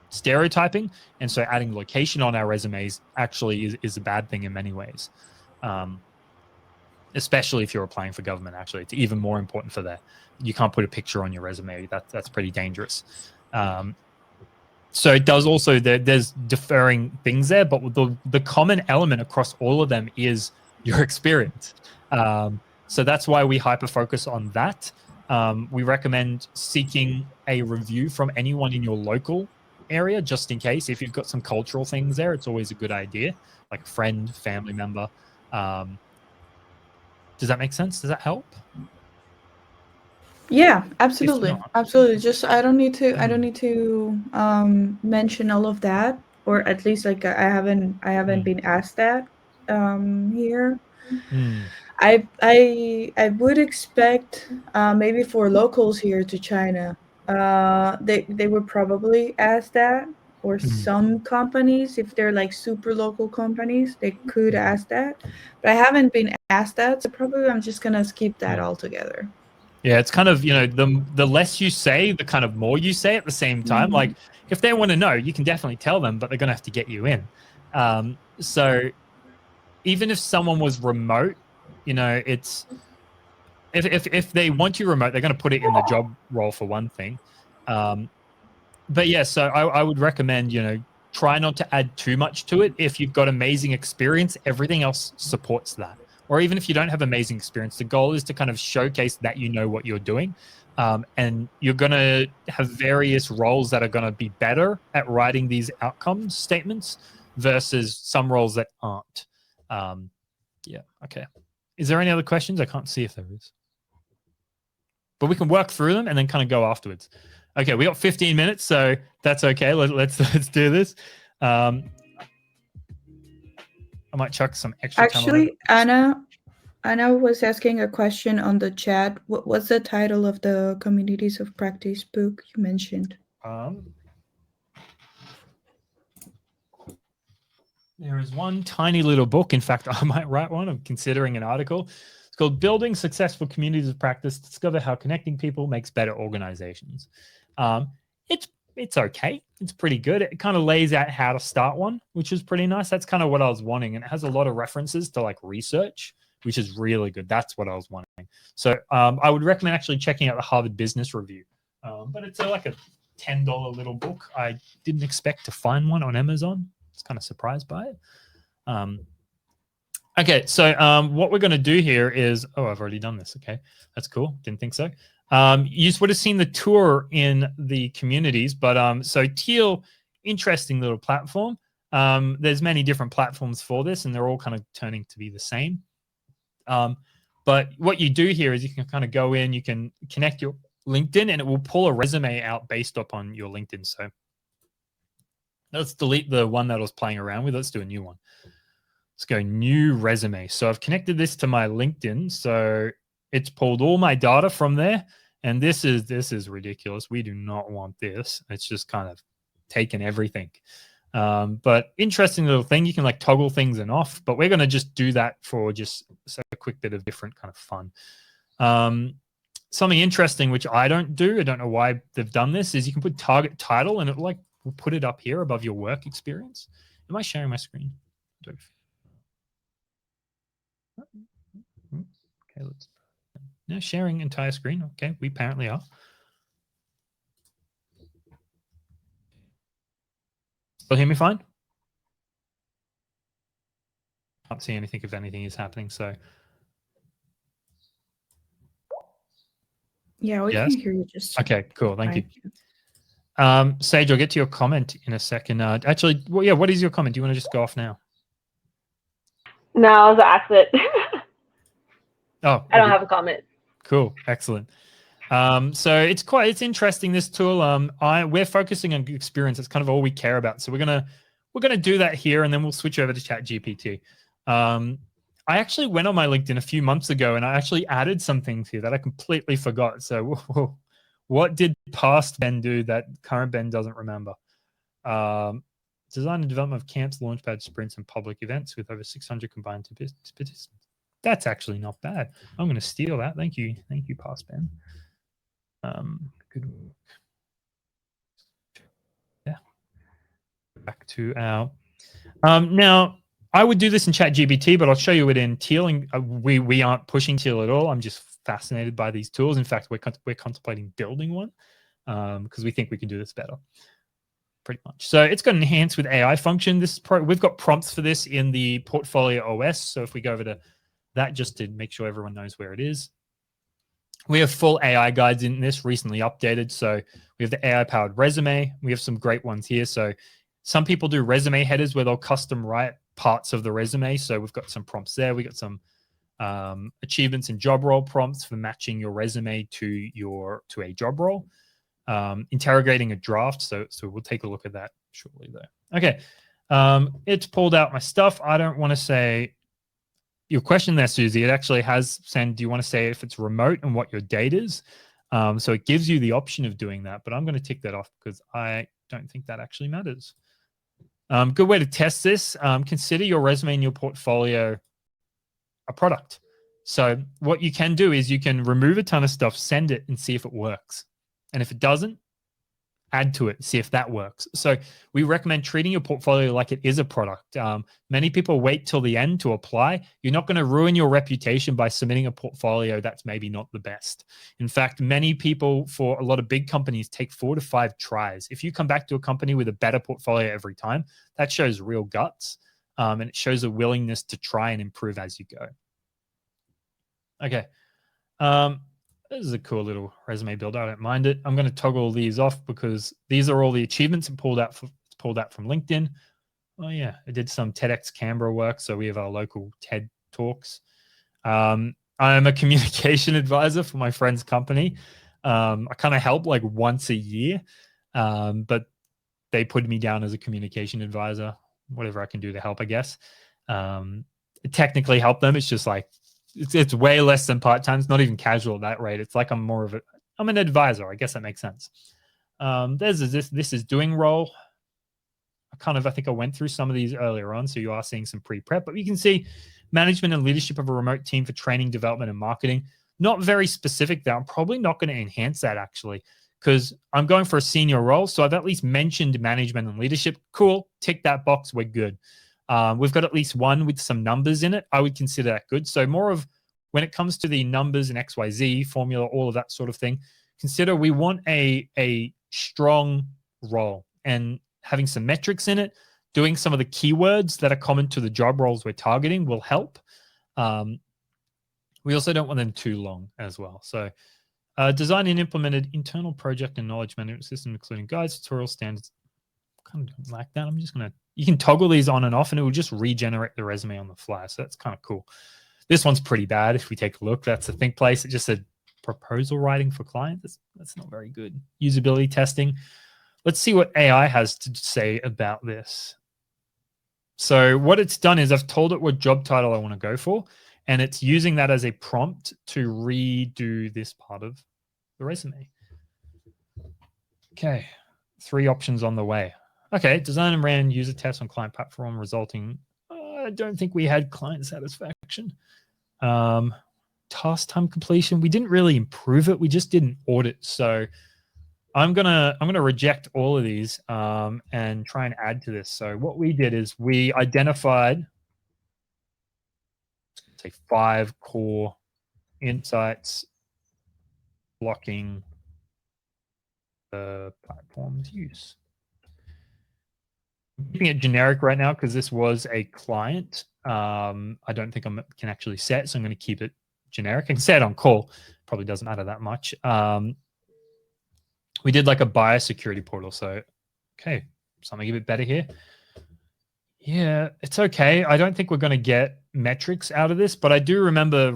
stereotyping. And so adding location on our resumes actually is a bad thing in many ways. Especially if you're applying for government, actually. It's even more important for that. You can't put a picture on your resume. That's pretty dangerous. So it does also, there's differing things there, but the common element across all of them is your experience. So that's why we hyper-focus on that. We recommend seeking a review from anyone in your local area, just in case. If you've got some cultural things there, it's always a good idea, like a friend, family member. Does that make sense? Does that help? Yeah, absolutely. not- Absolutely. Just I don't need to mention all of that, or at least like I haven't been asked that. here. Mm. I would expect maybe for locals here to China, they would probably ask that, or some companies, if they're like super local companies, they could ask that. But I haven't been asked that, so probably I'm just gonna skip that altogether. Yeah, it's kind of, you know, the less you say, the kind of more you say at the same time. Mhm. Like if they want to know, you can definitely tell them, but they're gonna have to get you in. So even if someone was remote, you know, it's if they want you remote, they're going to put it in the job role for one thing. But yeah, so I would recommend, you know, try not to add too much to it. If you've got amazing experience, everything else supports that. Or even if you don't have amazing experience, the goal is to kind of showcase that you know what you're doing. And you're going to have various roles that are going to be better at writing these outcome statements versus some roles that aren't. Yeah, okay. Is there any other questions? I can't see if there is. But we can work through them and then kind of go afterwards. Okay, we got 15 minutes, so that's okay. Let's do this. I might chuck some extra time on it. Actually, Anna was asking a question on the chat. What's the title of the Communities of Practice book you mentioned? There is one tiny little book. In fact, I might write one. I'm considering an article. It's called Building Successful Communities of Practice. Discover how connecting people makes better organizations. It's okay. It's pretty good. It kind of lays out how to start one, which is pretty nice. That's kind of what I was wanting. And it has a lot of references to like research, which is really good. That's what I was wanting. So I would recommend actually checking out the Harvard Business Review. But it's like a $10 little book. I didn't expect to find one on Amazon. I was kind of surprised by it. Okay, so what we're going to do here is, oh, I've already done this. Okay, that's cool. Didn't think so. You would have seen the tour in the communities, but so Teal, interesting little platform. There's many different platforms for this, and they're all kind of turning to be the same. But what you do here is you can kind of go in, you can connect your LinkedIn, and it will pull a resume out based upon your LinkedIn. So let's delete the one that I was playing around with. Let's do a new one. Let's go new resume. So I've connected this to my LinkedIn. So it's pulled all my data from there. And this is ridiculous. We do not want this. It's just kind of taken everything. But interesting little thing. You can like toggle things and off, but we're going to just do that for just a quick bit of different kind of fun. Something interesting, which I don't do, I don't know why they've done this, is you can put target title and it will put it up here above your work experience. Am I sharing my screen? Okay, let's no sharing entire screen. Okay, we apparently are. Still hear me fine? Can't see anything if anything is happening. So yeah, we yes? can hear you just okay, cool. Thank fine. you. Sage, I'll get to your comment in a second. Actually, well, yeah, what is your comment? Do you want to just go off now? No, it was an accident. Oh, I don't have a comment. Cool, excellent. So it's interesting, this tool. We're focusing on experience. It's kind of all we care about. So we're gonna do that here, and then we'll switch over to ChatGPT. I actually went on my LinkedIn a few months ago, and I actually added some things here that I completely forgot. So what did past Ben do that current Ben doesn't remember? Design and development of camps, launchpad, sprints, and public events with over 600 combined participants. That's actually not bad. I'm going to steal that. Thank you, past Ben. Good work. Yeah. Back to our. Now, I would do this in ChatGPT, but I'll show you it in Teal. And we aren't pushing Teal at all. I'm just fascinated by these tools. In fact, we're contemplating building one because we think we can do this better. Pretty much. So it's got an enhanced with AI function. We've got prompts for this in the Portfolio OS. So if we go over to that, just to make sure everyone knows where it is. We have full AI guides in this, recently updated. So we have the AI-powered resume. We have some great ones here. So some people do resume headers where they'll custom write parts of the resume. So we've got some prompts there. We got some achievements and job role prompts for matching your resume to a job role. Interrogating a draft. So we'll take a look at that shortly, though. Okay. It's pulled out my stuff. I don't want to say your question there, Susie. It actually has said, do you want to say if it's remote and what your date is? So it gives you the option of doing that, but I'm going to tick that off because I don't think that actually matters. Good way to test this. Consider your resume and your portfolio a product. So what you can do is you can remove a ton of stuff, send it, and see if it works. And if it doesn't, add to it, see if that works. So we recommend treating your portfolio like it is a product. Many people wait till the end to apply. You're not going to ruin your reputation by submitting a portfolio that's maybe not the best. In fact, many people for a lot of big companies take 4 to 5 tries. If you come back to a company with a better portfolio every time, that shows real guts, and it shows a willingness to try and improve as you go. Okay. This is a cool little resume builder. I don't mind it. I'm going to toggle these off because these are all the achievements it pulled out from LinkedIn. Oh yeah, I did some TEDx Canberra work, so we have our local TED Talks. I'm a communication advisor for my friend's company. I kind of help like once a year, but they put me down as a communication advisor. Whatever I can do to help, I guess. Technically help them. It's just like it's way less than part-time. It's not even casual at that rate. It's like I'm an advisor. I guess that makes sense. There's this is doing role. I think I went through some of these earlier on, so you are seeing some pre-prep, but you can see management and leadership of a remote team for training, development, and marketing. Not very specific there. I'm probably not going to enhance that actually, because I'm going for a senior role. So I've at least mentioned management and leadership. Cool. Tick that box. We're good. We've got at least one with some numbers in it. I would consider that good. So more of when it comes to the numbers and XYZ formula, all of that sort of thing, consider we want a strong role and having some metrics in it, doing some of the keywords that are common to the job roles we're targeting will help. We also don't want them too long as well. So design and implemented internal project and knowledge management system, including guides, tutorials, standards. Kind of don't like that. I'm just going to, you can toggle these on and off and it will just regenerate the resume on the fly. So that's kind of cool. This one's pretty bad. If we take a look, that's the think place. It just said proposal writing for clients. That's not very good. Usability testing. Let's see what AI has to say about this. So what it's done is I've told it what job title I want to go for, and it's using that as a prompt to redo this part of the resume. Okay, 3 options on the way. Okay, design and ran user tests on client platform resulting. I don't think we had client satisfaction. Task time completion. We didn't really improve it. We just didn't audit. So I'm gonna reject all of these and try and add to this. So what we did is we identified, say, 5 core insights blocking the platform's use. I'm keeping it generic right now because this was a client. I don't think I can actually set, so I'm going to keep it generic. I can set on call. Probably doesn't matter that much. We did like a biosecurity portal. So, okay, something a bit better here. Yeah, it's okay. I don't think we're going to get metrics out of this, but I do remember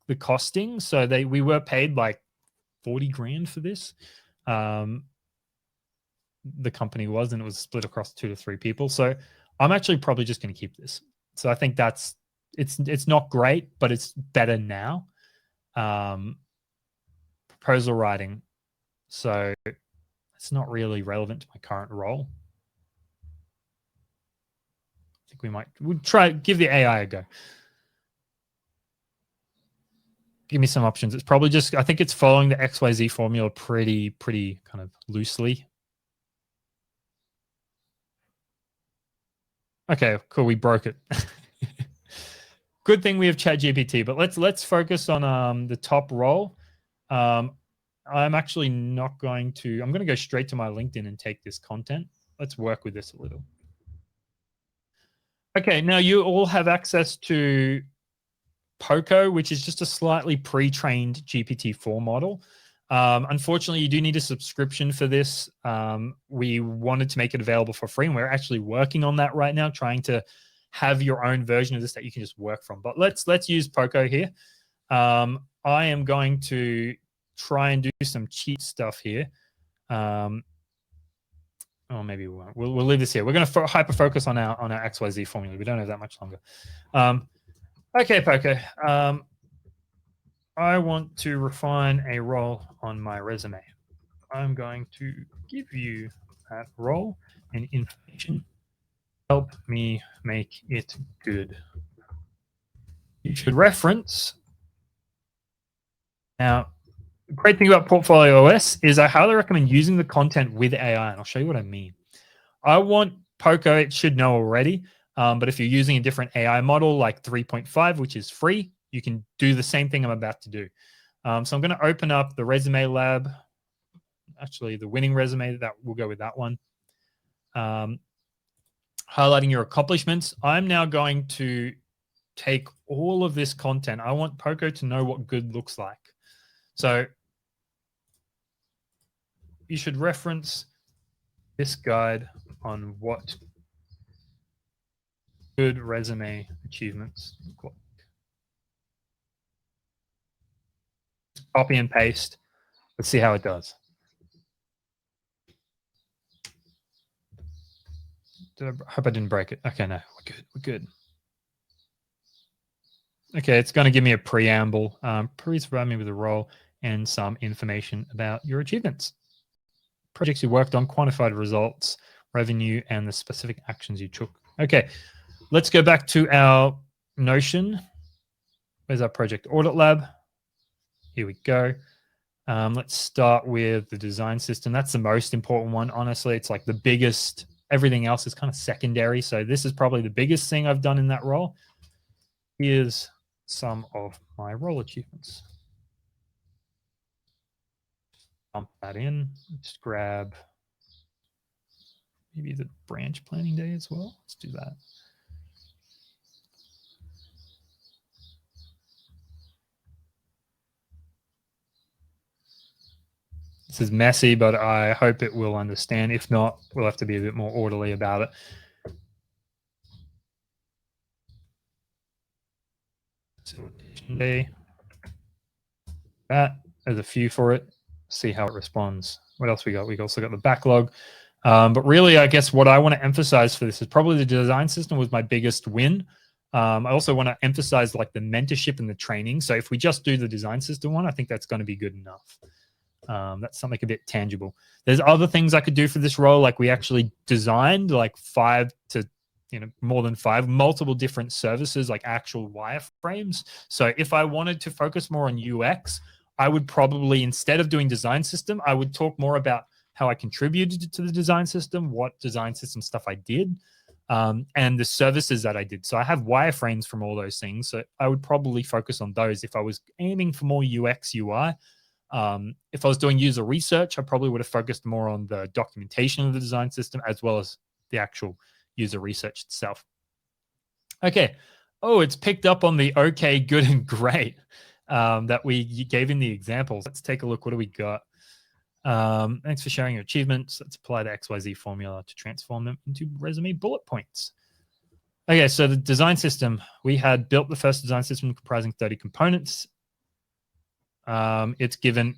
the costing. So we were paid like 40 grand for this. The company was, and it was split across 2 to 3 people. So I'm actually probably just going to keep this. So I think it's not great, but it's better now. Proposal writing. So it's not really relevant to my current role. I think we'll try, give the AI a go. Give me some options. It's probably just, I think it's following the XYZ formula pretty kind of loosely. Okay, cool. We broke it. Good thing we have ChatGPT, but let's focus on the top role. I'm actually not going to, I'm going to go straight to my LinkedIn and take this content. Let's work with this a little. Okay, now you all have access to POCO, which is just a slightly pre-trained GPT-4 model. Unfortunately, you do need a subscription for this. We wanted to make it available for free, and we're actually working on that right now, trying to have your own version of this that you can just work from. But let's use POCO here. I am going to try and do some cheat stuff here. Oh, maybe we won't. We'll leave this here. We're going to hyper focus on our XYZ formula. We don't have that much longer. Okay, Poco. I want to refine a role on my resume. I'm going to give you that role and information. Help me make it good. You should reference. Now, the great thing about Portfolio OS is I highly recommend using the content with AI, and I'll show you what I mean. I want Poco, it should know already, but if you're using a different AI model like 3.5, which is free, you can do the same thing I'm about to do. So I'm going to open up the resume lab, actually the winning resume, that we'll go with that one. Highlighting your accomplishments. I'm now going to take all of this content. I want Poco to know what good looks like. So you should reference this guide on what good resume achievements look like. Copy and paste. Let's see how it does. I hope I didn't break it. Okay, no, we're good. We're good. Okay, it's going to give me a preamble. Please provide me with a role and some information about your achievements. Projects you worked on, quantified results, revenue, and the specific actions you took. Okay, let's go back to our Notion. Where's our project audit lab? Here we go. Let's start with the design system. That's the most important one. Honestly, it's like the biggest. Everything else is kind of secondary. So this is probably the biggest thing I've done in that role. Here's some of my role achievements. Dump that in. Just grab maybe the branch planning day as well. Let's do that. This is messy, but I hope it will understand. If not, we'll have to be a bit more orderly about it. Facilitation day. That, there's a few for it. See how it responds. What else we got? We also got the backlog. But really, I guess what I want to emphasize for this is probably the design system was my biggest win. I also want to emphasize like the mentorship and the training. So if we just do the design system one, I think that's going to be good enough. That's something a bit tangible. There's other things I could do for this role. Like we actually designed like 5 to, more than 5, multiple different services, like actual wireframes. So if I wanted to focus more on UX, I would probably, instead of doing design system, I would talk more about how I contributed to the design system, what design system stuff I did, and the services that I did. So I have wireframes from all those things. So I would probably focus on those if I was aiming for more UX, UI. If I was doing user research, I probably would have focused more on the documentation of the design system as well as the actual user research itself. Okay. Oh, it's picked up on the okay, good, and great that we gave in the examples. Let's take a look. What do we got? Thanks for sharing your achievements. Let's apply the XYZ formula to transform them into resume bullet points. Okay, so the design system, we had built the first design system comprising 30 components. It's given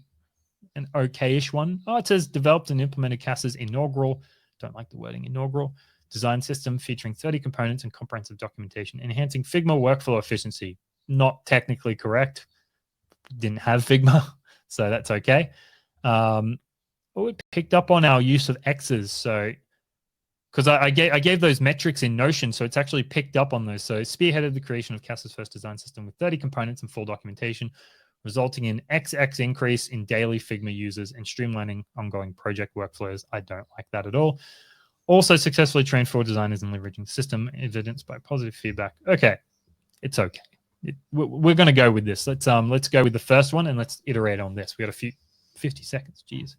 an okay-ish one. Oh, it says developed and implemented CAS's inaugural, don't like the wording, inaugural design system featuring 30 components and comprehensive documentation, enhancing Figma workflow efficiency. Not technically correct. Didn't have Figma, so that's okay. We picked up on our use of X's. So, because I gave those metrics in Notion, so it's actually picked up on those. So, spearheaded the creation of CAS's first design system with 30 components and full documentation, resulting in XX increase in daily Figma users and streamlining ongoing project workflows. I don't like that at all. Also successfully trained 4 designers in leveraging the system, evidenced by positive feedback. Okay, it's okay. We're going to go with this. Let's go with the first one and let's iterate on this. We got a few 50 seconds. Jeez,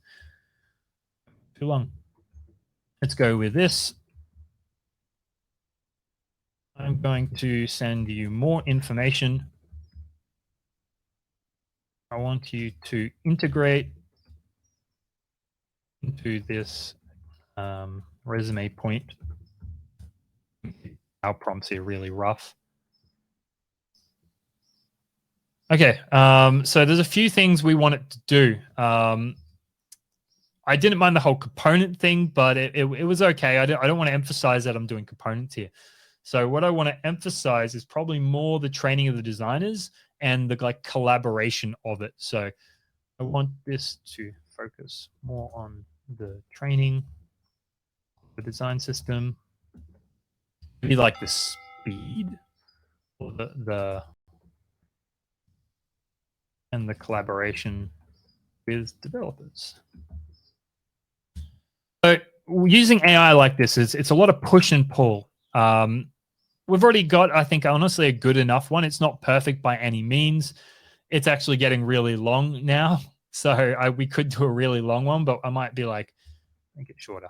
too long. Let's go with this. I'm going to send you more information. I want you to integrate into this resume point. Our prompts here really rough. Okay, so there's a few things we want it to do. I I didn't mind the whole component thing, but it was okay. I don't want to emphasize that I'm doing components here. So what I want to emphasize is probably more the training of the designers and the like collaboration of it. So I want this to focus more on the training, the design system, maybe like the speed or and the collaboration with developers. So using AI like this it's a lot of push and pull. We've already got, I think, honestly, a good enough one. It's not perfect by any means. It's actually getting really long now. So we could do a really long one, but I might be like, make it shorter.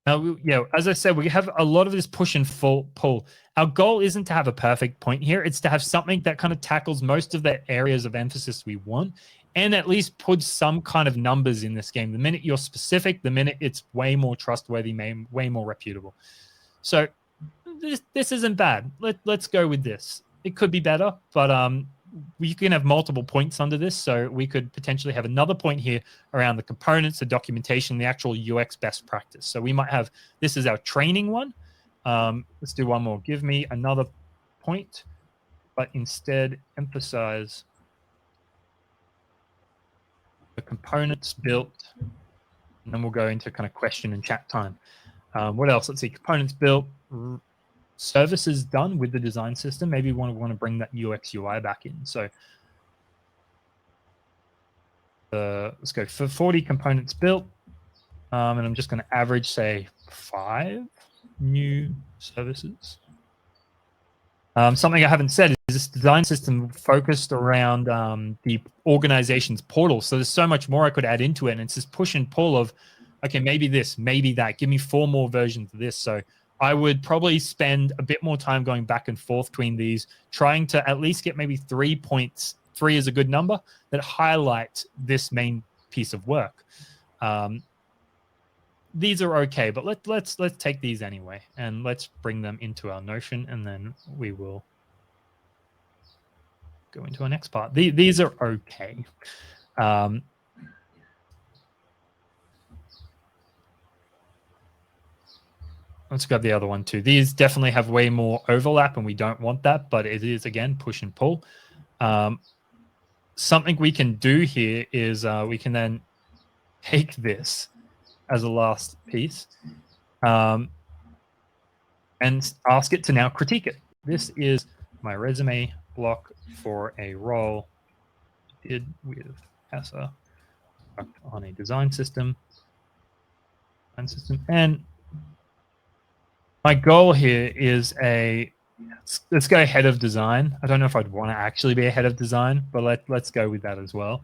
Now, as I said, we have a lot of this push and pull. Our goal isn't to have a perfect point here. It's to have something that kind of tackles most of the areas of emphasis we want and at least puts some kind of numbers in this game. The minute you're specific, the minute it's way more trustworthy, way more reputable. So this isn't bad. Let's go with this. It could be better, but we can have multiple points under this. So we could potentially have another point here around the components, the documentation, the actual UX best practice. So we might have, this is our training one. Let's do one more. Give me another point, but instead emphasize the components built, and then we'll go into kind of question and chat time. What else? Let's see, components built, services done with the design system. Maybe we want to bring that UX UI back in. So let's go for 40 components built. And I'm just going to average, say, 5 new services. Something I haven't said is this design system focused around the organization's portal. So there's so much more I could add into it. And it's this push and pull of, okay, maybe this, maybe that. Give me 4 more versions of this. So I would probably spend a bit more time going back and forth between these, trying to at least get maybe 3 points. 3 is a good number that highlight this main piece of work. These are okay, but let's take these anyway, and let's bring them into our Notion, and then we will go into our next part. These are okay. Let's grab the other one too. These definitely have way more overlap, and we don't want that, but it is, again, push and pull. Something we can do here is we can then take this as a last piece and ask it to now critique it. This is my resume block for a role I did with HASA on a design system. And my goal here is let's go head of design. I don't know if I'd want to actually be a head of design, but let's go with that as well.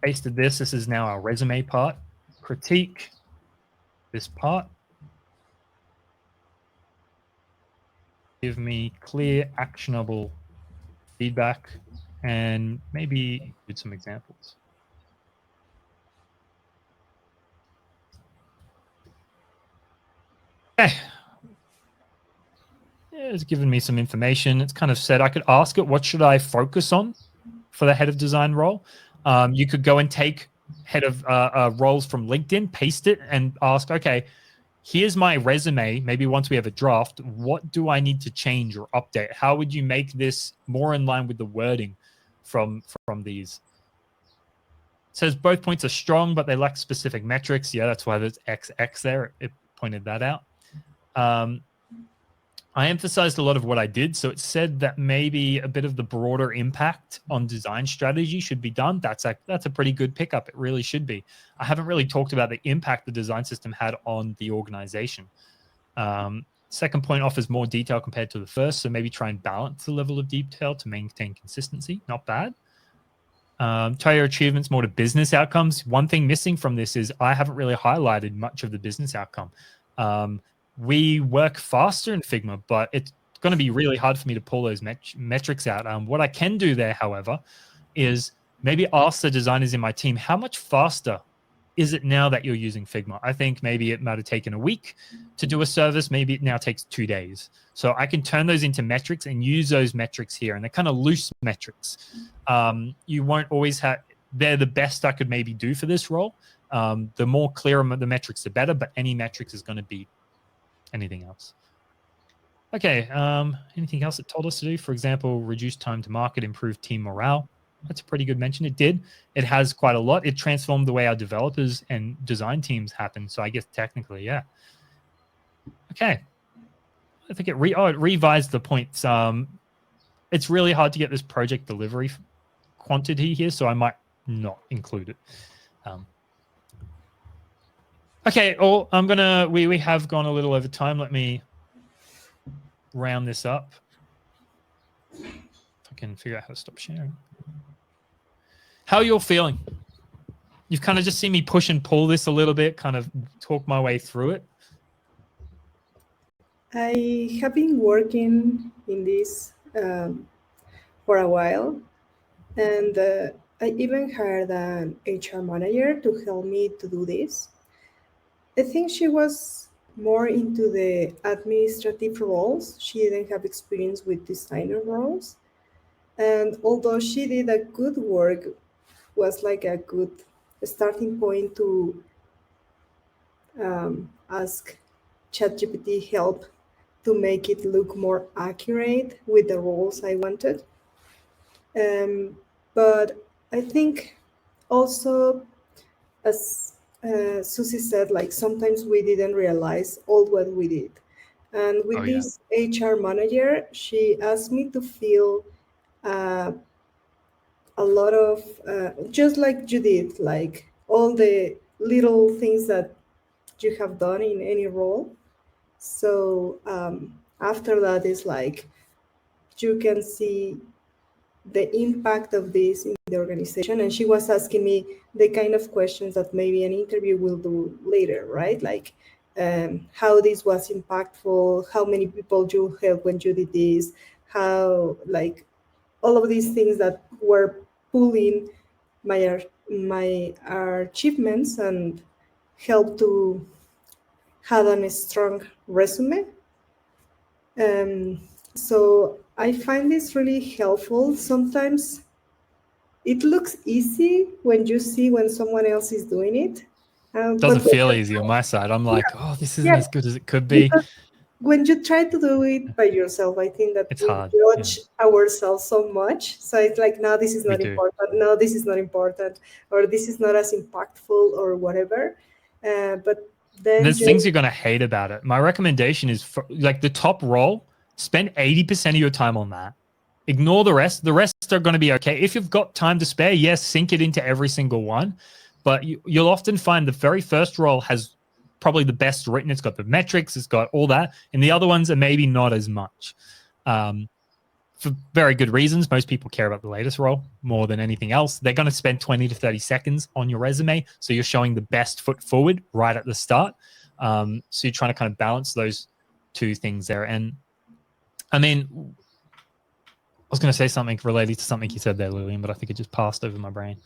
Pasted this. This is now our resume part. Critique this part. Give me clear, actionable feedback, and maybe include some examples. Okay. Yeah, it's given me some information. It's kind of said I could ask it, what should I focus on for the head of design role? You could go and take head of roles from LinkedIn, paste it, and ask, okay, here's my resume. Maybe once we have a draft, what do I need to change or update? How would you make this more in line with the wording from these? It says both points are strong, but they lack specific metrics. Yeah, that's why there's XX there. It pointed that out. I emphasized a lot of what I did. So it said that maybe a bit of the broader impact on design strategy should be done. That's a pretty good pickup. It really should be. I haven't really talked about the impact the design system had on the organization. Second point offers more detail compared to the first. So maybe try and balance the level of detail to maintain consistency. Not bad. Tie your achievements more to business outcomes. One thing missing from this is I haven't really highlighted much of the business outcome. We work faster in Figma, but it's going to be really hard for me to pull those metrics out. What I can do there, however, is maybe ask the designers in my team, how much faster is it now that you're using Figma? I think maybe it might have taken a week to do a service. Maybe it now takes 2 days. So I can turn those into metrics and use those metrics here. And they're kind of loose metrics. You won't always have, they're the best I could maybe do for this role. The more clear the metrics, the better, but any metrics is going to beat anything else. Okay, anything else it told us to do? For example, reduce time to market, improve team morale. That's a pretty good mention. It did. It has quite a lot. It transformed the way our developers and design teams happen. So I guess technically, yeah. Okay. I think it revised the points. It's really hard to get this project delivery quantity here, so I might not include it. Okay, we have gone a little over time. Let me round this up. If I can figure out how to stop sharing. How you're feeling? You've kind of just seen me push and pull this a little bit, kind of talk my way through it. I have been working in this for a while, and I even hired an HR manager to help me to do this. I think she was more into the administrative roles. She didn't have experience with designer roles. And although she did a good work, was like a good starting point to ask ChatGPT help to make it look more accurate with the roles I wanted. But I think also, as Susie said, like sometimes we didn't realize all what we did. And with this HR manager, she asked me to fill a lot of, just like you did, like all the little things that you have done in any role. So after that is like, you can see the impact of this in the organization. And she was asking me the kind of questions that maybe an interview will do later, right? Like how this was impactful, how many people you helped when you did this, how like all of these things that were pulling my achievements and help to have a strong resume. So I find this really helpful. Sometimes it looks easy when you see when someone else is doing it. Doesn't feel easy on my side. I'm like, oh, this isn't as good as it could be. Because when you try to do it by yourself, I think that it's we hard. judge ourselves so much. So it's like, no, this is not important. No, this is not important. Or this is not as impactful or whatever. But then there's things you're going to hate about it. My recommendation is for, like the top role, spend 80% of your time on that. Ignore the rest. The rest are going to be okay. If you've got time to spare, yes, sink it into every single one. But you'll often find the very first role has probably the best written. It's got the metrics. It's got all that. And the other ones are maybe not as much. For very good reasons. Most people care about the latest role more than anything else. They're going to spend 20 to 30 seconds on your resume. So you're showing the best foot forward right at the start. So you're trying to kind of balance those two things there. And I mean, I was going to say something related to something you said there, Lillian, but I think it just passed over my brain.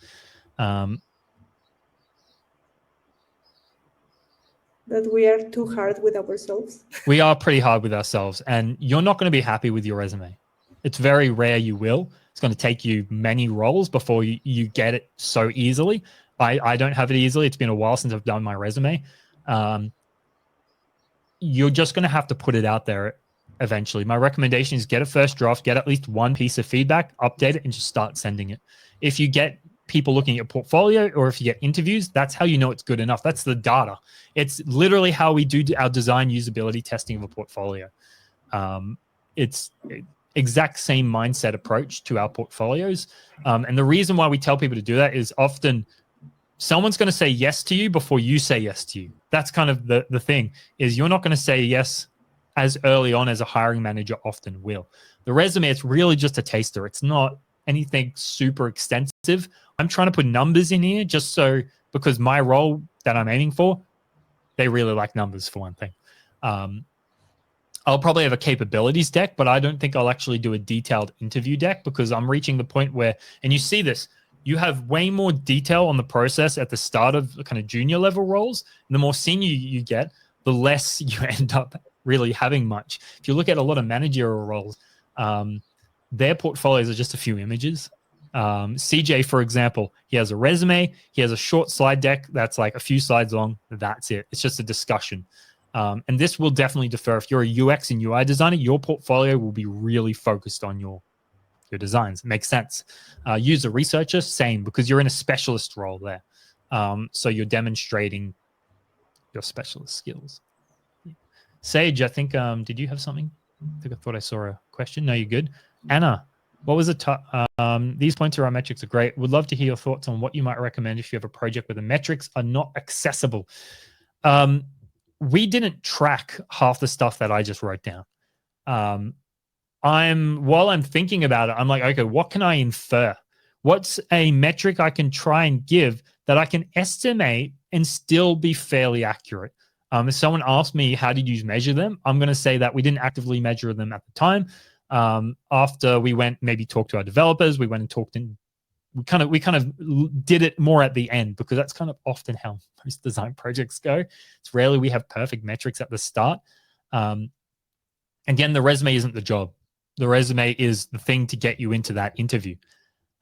That we are too hard with ourselves. We are pretty hard with ourselves, and you're not going to be happy with your resume. It's very rare you will. It's going to take you many roles before you get it so easily. I don't have it easily. It's been a while since I've done my resume. You're just going to have to put it out there eventually. My recommendation is get a first draft, get at least one piece of feedback, update it, and just start sending it. If you get people looking at your portfolio or if you get interviews, that's how you know it's good enough. That's the data. It's literally how we do our design usability testing of a portfolio. It's exact same mindset approach to our portfolios. And the reason why we tell people to do that is often someone's going to say yes to you before you say yes to you. That's kind of the thing, is you're not going to say yes as early on as a hiring manager often will. The resume, it's really just a taster. It's not anything super extensive. I'm trying to put numbers in here just so, because my role that I'm aiming for, they really like numbers for one thing. I'll probably have a capabilities deck, but I don't think I'll actually do a detailed interview deck because I'm reaching the point where, and you see this, you have way more detail on the process at the start of kind of junior level roles. And the more senior you get, the less you end up really having much. If you look at a lot of managerial roles, their portfolios are just a few images. CJ, for example, he has a resume, he has a short slide deck that's like a few slides long. That's it. It's just a discussion. And this will definitely differ. If you're a UX and UI designer, your portfolio will be really focused on your designs. It makes sense. User researcher, same, because you're in a specialist role there. So you're demonstrating your specialist skills. Sage, I think, did you have something? I think I thought I saw a question. No, you're good. Anna, what was the these pointer metrics are great. Would love to hear your thoughts on what you might recommend if you have a project where the metrics are not accessible. We didn't track half the stuff that I just wrote down. While I'm thinking about it, I'm like, okay, what can I infer? What's a metric I can try and give that I can estimate and still be fairly accurate? If someone asked me how did you measure them, I'm going to say that we didn't actively measure them at the time. After we went, maybe talked to our developers, we went and talked, and we kind of did it more at the end, because that's kind of often how most design projects go. It's rarely we have perfect metrics at the start. Again, the resume isn't the job. The resume is the thing to get you into that interview.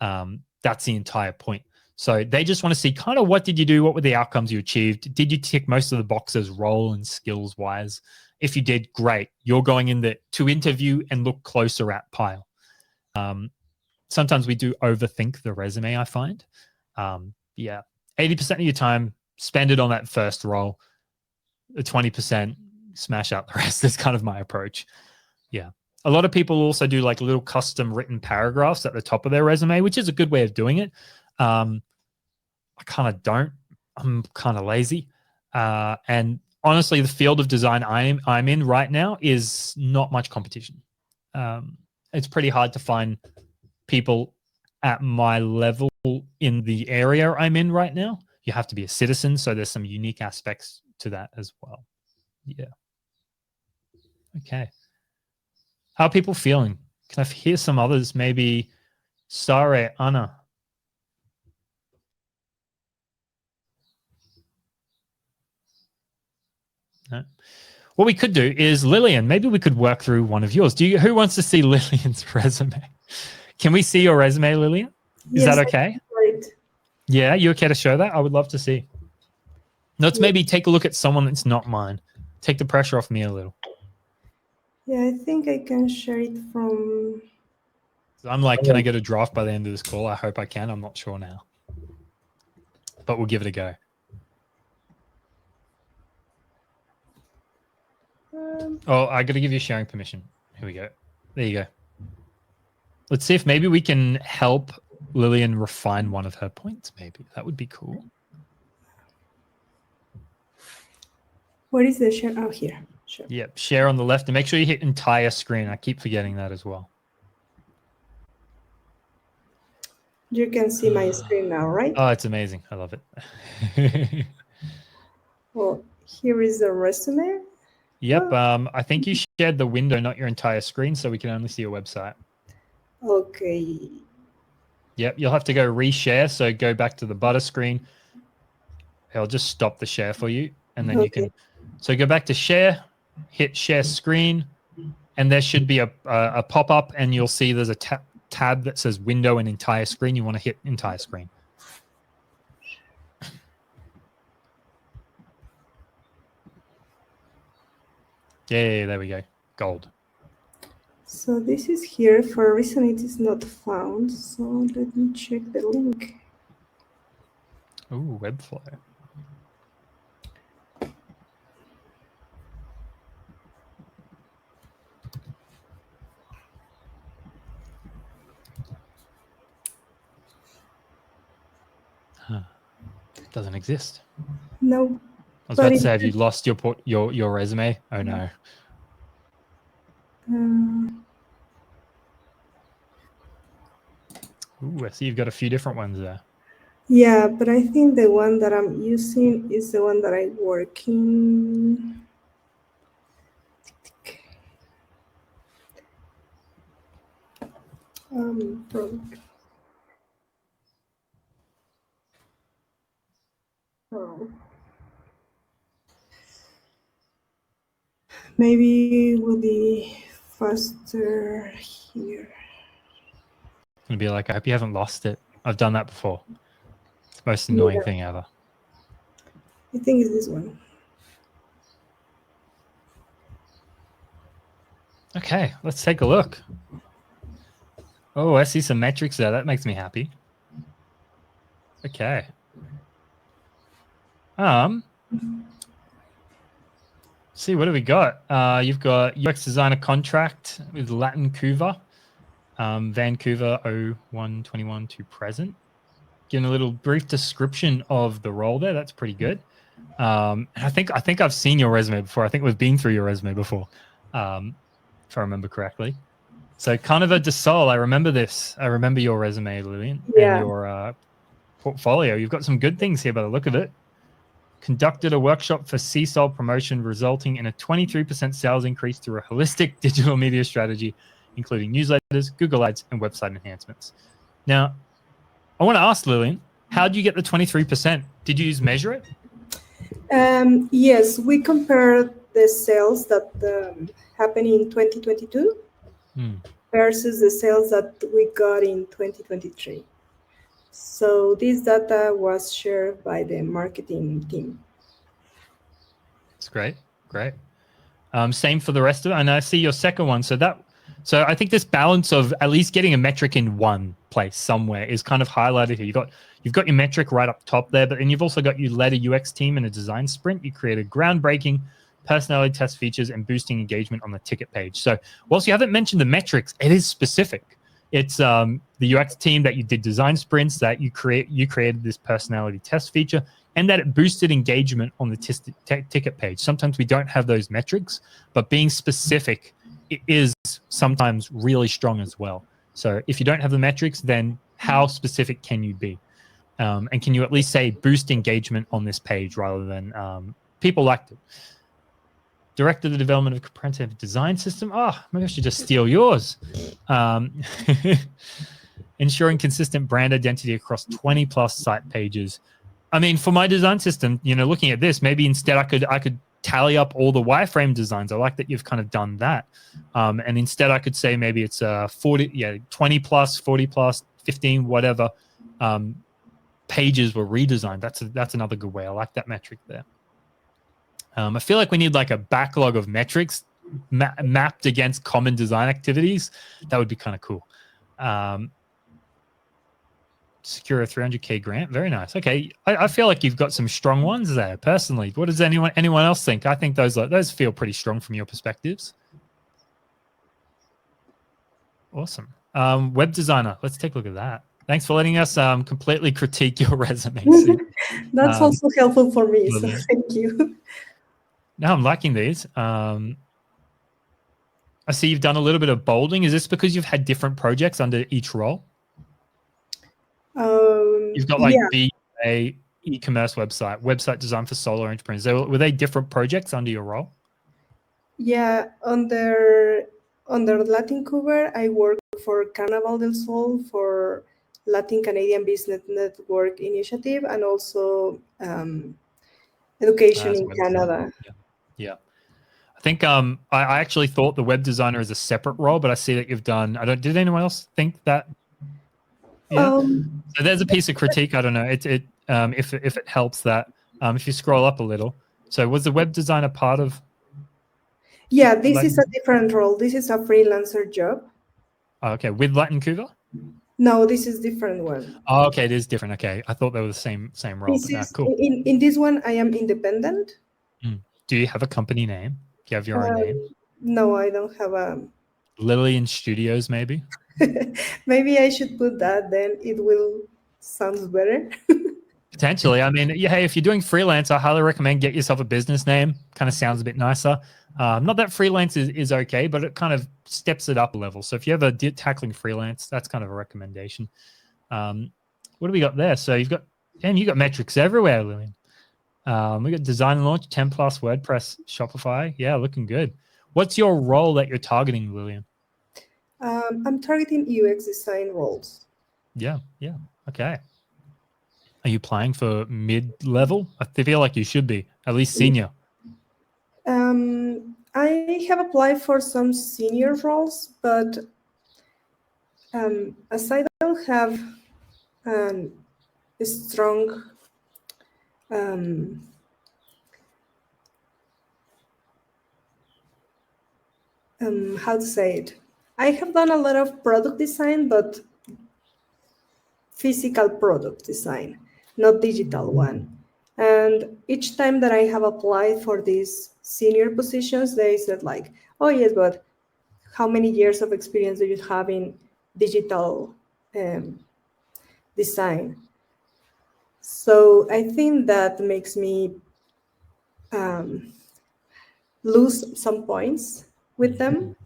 That's the entire point. So they just want to see kind of what did you do? What were the outcomes you achieved? Did you tick most of the boxes role and skills wise? If you did, great. You're going in there to interview and look closer at Pile. Sometimes we do overthink the resume, I find. 80% of your time, spend it on that first role. The 20%, smash out the rest. That's kind of my approach. Yeah. A lot of people also do like little custom written paragraphs at the top of their resume, which is a good way of doing it. I kind of don't. I'm kind of lazy. And honestly, the field of design I'm in right now is not much competition. It's pretty hard to find people at my level in the area I'm in right now. You have to be a citizen, so there's some unique aspects to that as well. Yeah. Okay. How are people feeling? Can I hear some others? Maybe Sare, Anna. No. What we could do is Lillian. Maybe we could work through one of yours. Who wants to see Lillian's resume? Can we see your resume, Lillian? Is that okay? Right. Yeah, you okay to show that? I would love to see. Let's maybe take a look at someone that's not mine. Take the pressure off me a little. Yeah, I think I can share it from. So I'm like, can I get a draft by the end of this call? I hope I can. I'm not sure now. But we'll give it a go. Oh, I got to give you sharing permission. Here we go. There you go. Let's see if maybe we can help Lillian refine one of her points. Maybe that would be cool. What is the share? Oh, here. Sure. Yep. Share on the left, and make sure you hit entire screen. I keep forgetting that as well. You can see my screen now, right? Oh, it's amazing. I love it. Well, here is the resume. Yep. I think you shared the window, not your entire screen, so we can only see your website. Okay. Yep. You'll have to go reshare. So go back to the butter screen. I'll just stop the share for you, and then you can. So go back to share, hit share screen, and there should be a pop-up, and you'll see there's a tab that says window and entire screen. You want to hit entire screen. Yeah, there we go. Gold. So this is here. For a reason it is not found. So let me check the link. Ooh, Webflow. Huh. Doesn't exist. No. I was about to say, have you lost your resume? Oh no. Ooh, I see you've got a few different ones there. Yeah, but I think the one that I'm using is the one that I work in. Product. Oh. Maybe it will be faster here. It's gonna be like, I hope you haven't lost it. I've done that before. It's the most annoying thing ever. I think it's this one. Okay, let's take a look. Oh, I see some metrics there. That makes me happy. Okay. See, what do we got? You've got UX designer contract with Vancouver, Vancouver 0121 to present. Giving a little brief description of the role there. That's pretty good. And I think I've seen your resume before. I think we've been through your resume before, if I remember correctly. So Carnival de Sol, I remember this. I remember your resume, Lillian, and your portfolio. You've got some good things here by the look of it. Conducted a workshop for C-Sol promotion, resulting in a 23% sales increase through a holistic digital media strategy, including newsletters, Google Ads, and website enhancements. Now, I want to ask Lillian, how did you get the 23%? Did you just measure it? Yes, we compared the sales that happened in 2022 versus the sales that we got in 2023. So this data was shared by the marketing team. That's great. Great. Same for the rest of it. And I see your second one. So I think this balance of at least getting a metric in one place somewhere is kind of highlighted here. You've got your metric right up top there, but then you've also got you led a UX team in a design sprint. You created groundbreaking personality test features and boosting engagement on the ticket page. So whilst you haven't mentioned the metrics, it is specific. It's the UX team that you did design sprints, that you created this personality test feature, and that it boosted engagement on the ticket page. Sometimes we don't have those metrics, but being specific is sometimes really strong as well. So if you don't have the metrics, then how specific can you be? And can you at least say boost engagement on this page rather than people liked it? Directed the development of a comprehensive design system. Oh, maybe I should just steal yours. Ensuring consistent brand identity across 20 plus site pages. I mean, for my design system, looking at this, maybe instead I could tally up all the wireframe designs. I like that you've kind of done that. And instead I could say maybe it's 20 plus, 40 plus, 15, whatever pages were redesigned. That's another good way. I like that metric there. I feel like we need like a backlog of metrics mapped against common design activities. That would be kind of cool. Secure a 300K grant. Very nice. Okay. I feel like you've got some strong ones there personally. What does anyone else think? I think those feel pretty strong from your perspectives. Awesome. Web designer. Let's take a look at that. Thanks for letting us completely critique your resume. That's also helpful for me. So thank you. Now I'm liking these. I see you've done a little bit of bolding. Is this because you've had different projects under each role? You've got like BA, e-commerce website design for solo entrepreneurs. Were they different projects under your role? Yeah, under Latin Cover, I work for Carnaval del Sol, for Latin Canadian Business Network Initiative, and also education in Canada. Yeah. I think I actually thought the web designer is a separate role, but I see that you've done. Did anyone else think that? Yeah. So there's a piece of critique. I don't know. If it helps that if you scroll up a little. So was the web designer part of? Yeah, this is a different role. This is a freelancer job. Oh, okay, with Latin Vancouver? No, this is different one. Oh, okay, it is different. Okay, I thought they were the same role. Cool. In this one, I am independent. Do you have a company name? Do you have your own name? No, I don't have a. Lillian Studios, maybe. Maybe I should put that. Then it will sound better. Potentially. I mean, hey, if you're doing freelance, I highly recommend get yourself a business name. Kind of sounds a bit nicer. Not that freelance is okay, but it kind of steps it up a level. So if you ever tackling freelance, that's kind of a recommendation. What do we got there? So you got metrics everywhere, Lillian. We got design and launch, 10 plus WordPress, Shopify. Yeah, looking good. What's your role that you're targeting, Lillian? I'm targeting UX design roles. Yeah. Okay. Are you applying for mid-level? I feel like you should be, at least senior. I have applied for some senior roles, but as I don't have a strong how to say it? I have done a lot of product design, but physical product design, not digital one. And each time that I have applied for these senior positions, they said like, oh yes, but how many years of experience do you have in digital design? So I think that makes me lose some points with them.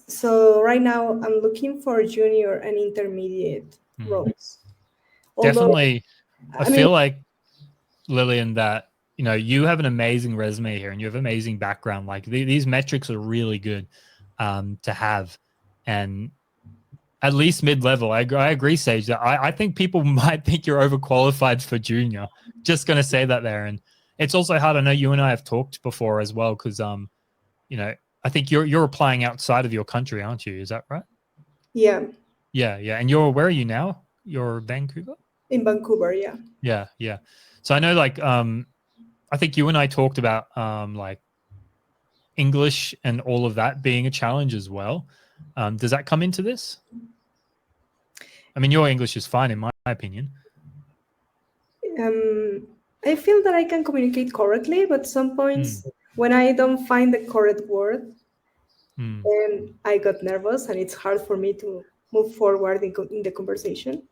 So right now I'm looking for junior and intermediate roles. Definitely. I I feel like, Lillian, that you have an amazing resume here and you have amazing background. Like these metrics are really good to have, and at least mid-level. I agree, Sage, that I think people might think you're overqualified for junior. Just going to say that there. And it's also hard. I know you and I have talked before as well, because I think you're applying outside of your country, aren't you? Is that right? Yeah. Yeah. And where are you now? You're Vancouver? In Vancouver, yeah. Yeah. So I know, like, I think you and I talked about like English and all of that being a challenge as well. Does that come into this? I mean, your English is fine, in my opinion. I feel that I can communicate correctly, but some points when I don't find the correct word, then I got nervous and it's hard for me to move forward in the conversation.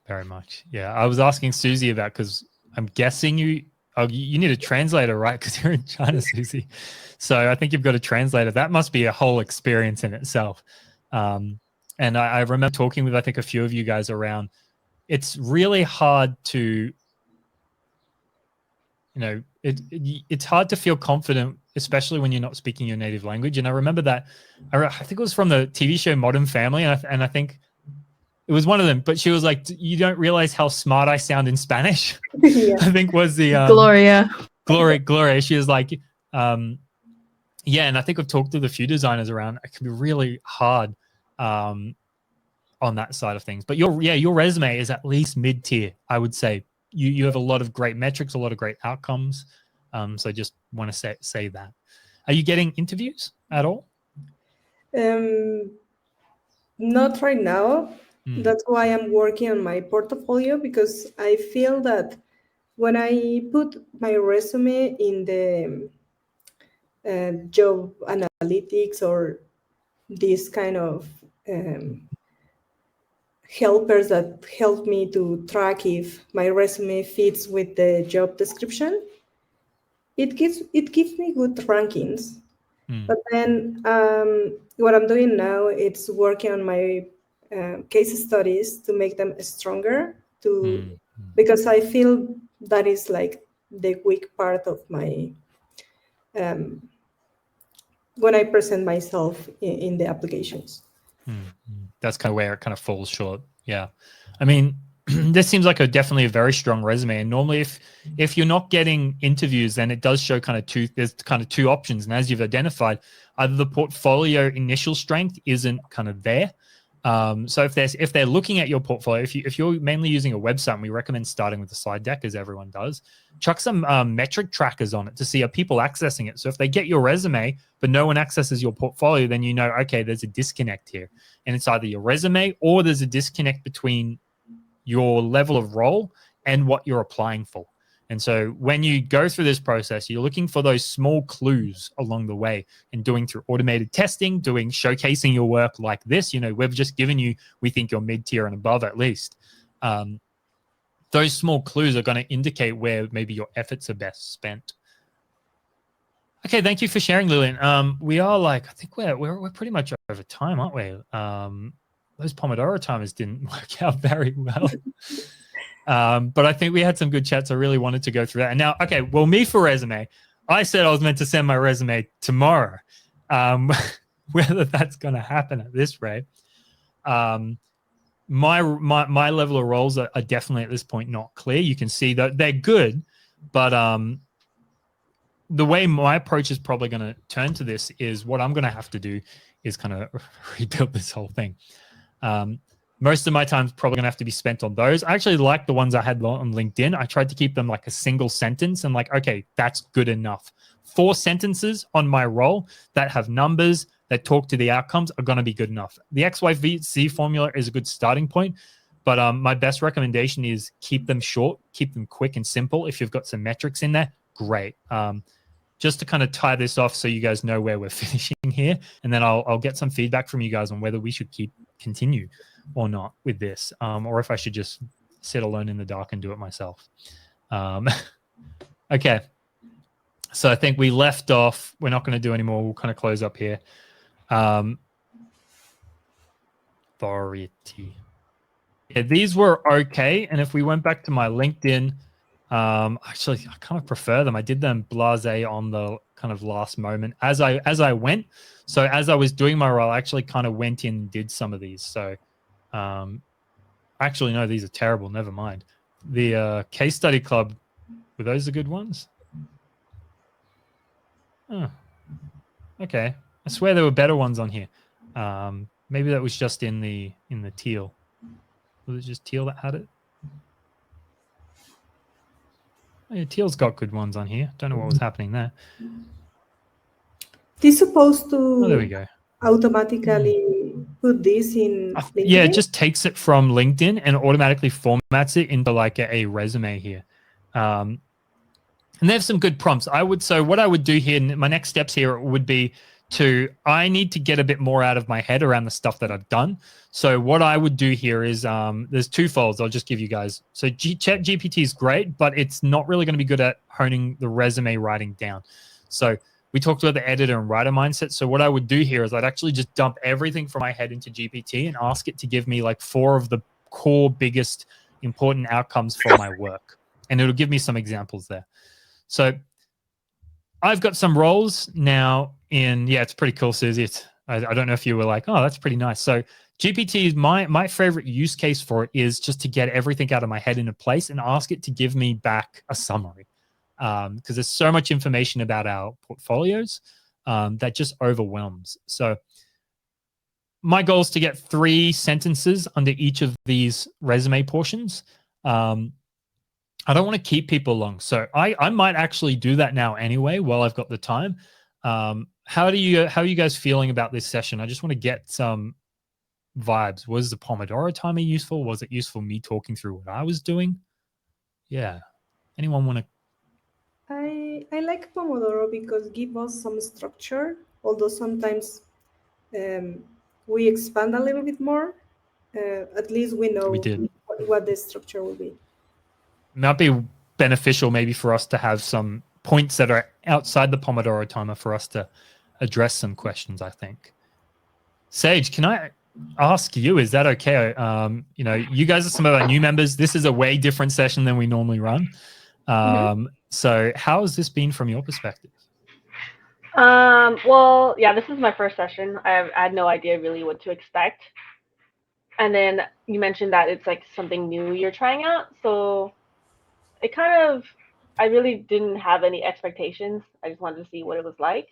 Very much. Yeah. I was asking Susie about, because I'm guessing you need a translator, right? Because you're in China, Susie. So I think you've got a translator. That must be a whole experience in itself. And I remember talking with, I think, a few of you guys around. It's really hard to, it's hard to feel confident, especially when you're not speaking your native language. And I remember that, I think it was from the TV show Modern Family, and I think it was one of them. But she was like, "You don't realize how smart I sound in Spanish." Yeah. I think was the Gloria. She was like, yeah, and I think I've talked to a few designers around. It can be really hard on that side of things. But your resume is at least mid-tier, I would say. You have a lot of great metrics, a lot of great outcomes. So I just want to say that. Are you getting interviews at all? Not right now. That's why I'm working on my portfolio, because I feel that when I put my resume in the job analytics or these kind of helpers that help me to track if my resume fits with the job description, it gives me good rankings. But then what I'm doing now, it's working on my case studies to make them stronger, because I feel that is like the weak part of my when I present myself in the applications. That's kind of where it kind of falls short. Yeah. I mean, this seems like definitely a very strong resume. And normally if you're not getting interviews, then it does show there's kind of two options. And as you've identified, either the portfolio initial strength isn't kind of there. So if they're looking at your portfolio, if you're mainly using a website, and we recommend starting with the slide deck, as everyone does, chuck some metric trackers on it to see, are people accessing it. So if they get your resume, but no one accesses your portfolio, then okay, there's a disconnect here. And it's either your resume or there's a disconnect between your level of role and what you're applying for. And so when you go through this process, you're looking for those small clues along the way, and doing through automated testing, showcasing your work like this. We've just given you, we think you're mid-tier and above at least. Those small clues are going to indicate where maybe your efforts are best spent. Okay, thank you for sharing, Lillian. We are I think we're pretty much over time, aren't we? Those Pomodoro timers didn't work out very well. But I think we had some good chats. I really wanted to go through that. And now, okay, well, me for resume, I said I was meant to send my resume tomorrow. Whether that's going to happen at this rate. my level of roles are definitely at this point not clear. You can see that they're good, but the way my approach is probably going to turn to this is what I'm going to have to do is kind of rebuild this whole thing. Most of my time is probably going to have to be spent on those. I actually like the ones I had on LinkedIn. I tried to keep them like a single sentence and like, okay, that's good enough. 4 sentences on my role that have numbers that talk to the outcomes are going to be good enough. The XYZ formula is a good starting point, but my best recommendation is keep them short, keep them quick and simple. If you've got some metrics in there, great. Just to kind of tie this off so you guys know where we're finishing here, and then I'll get some feedback from you guys on whether we should continue or not with this, or if I should just sit alone in the dark and do it myself. Okay. So I think we left off. We're not going to do any more. We'll kind of close up here. Authority. Yeah, these were okay. And if we went back to my LinkedIn, actually, I kind of prefer them. I did them blasé on the kind of last moment as I went. So as I was doing my role, I actually kind of went in and did some of these. So actually, no, these are terrible. Never mind. The case study club, were those the good ones? Oh, okay. I swear there were better ones on here. Maybe that was just in the Teal. Was it just Teal that had it? Oh, yeah, Teal's got good ones on here. Don't know what was happening there. Is supposed to Oh, there we go. automatically put this in LinkedIn? Yeah, it just takes it from LinkedIn and automatically formats it into like a resume here. And they have some good prompts. So what I would do here, my next steps here would be I need to get a bit more out of my head around the stuff that I've done. So what I would do here is there's 2 folds I'll just give you guys. So ChatGPT is great, but it's not really going to be good at honing the resume writing down. So we talked about the editor and writer mindset. So what I would do here is I'd actually just dump everything from my head into GPT and ask it to give me like 4 of the core biggest important outcomes for my work. And it'll give me some examples there. So I've got some roles now it's pretty cool, Susie. I don't know if you were like, oh, that's pretty nice. So GPT is my favorite use case for it is just to get everything out of my head in a place and ask it to give me back a summary. Because there's so much information about our portfolios that just overwhelms. So my goal is to get 3 sentences under each of these resume portions. I don't want to keep people long. So I might actually do that now anyway while I've got the time. How are you guys feeling about this session? I just want to get some vibes. Was the Pomodoro timer useful? Was it useful me talking through what I was doing? Yeah. Anyone want to? I like Pomodoro because it gives us some structure, although sometimes we expand a little bit more. At least we know what the structure will be. Might be beneficial maybe for us to have some points that are outside the Pomodoro timer for us to address some questions, I think. Sage, can I ask you, is that okay? You guys are some of our new members. This is a way different session than we normally run. So how has this been from your perspective? Well, yeah, this is my first session. I had no idea really what to expect. And then you mentioned that it's like something new you're trying out. So it I really didn't have any expectations. I just wanted to see what it was like.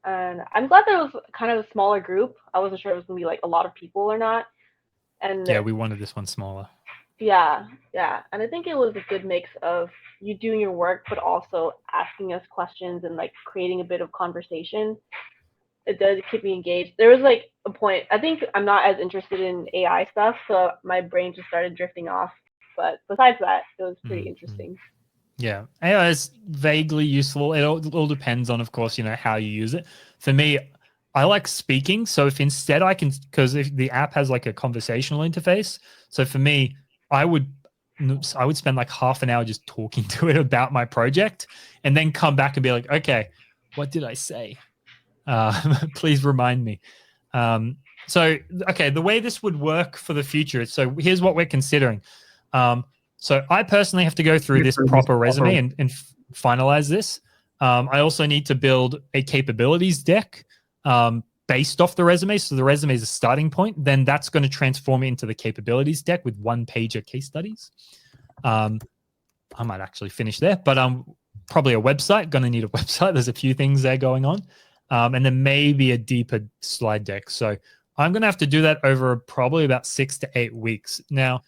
And I'm glad there was kind of a smaller group. I wasn't sure it was going to be like a lot of people or not. And yeah, we wanted this one smaller. Yeah. And I think it was a good mix of you doing your work, but also asking us questions and like creating a bit of conversation. It does keep me engaged. There was like a point, I think I'm not as interested in AI stuff, so my brain just started drifting off. But besides that, it was pretty interesting. Yeah, AI is vaguely useful. It all depends on, of course, how you use it. For me, I like speaking. So if instead because if the app has like a conversational interface, so for me, I would spend like half an hour just talking to it about my project and then come back and be like, okay, what did I say? Please remind me. The way this would work for the future. So here's what we're considering. So I personally have to go through this proper resume and finalize this. I also need to build a capabilities deck. based off the resume. So the resume is a starting point. Then that's going to transform into the capabilities deck with 1-pager case studies. I might actually finish there, but probably a website. Going to need a website. There's a few things there going on, and then maybe a deeper slide deck. So I'm going to have to do that over probably about 6 to 8 weeks. Now,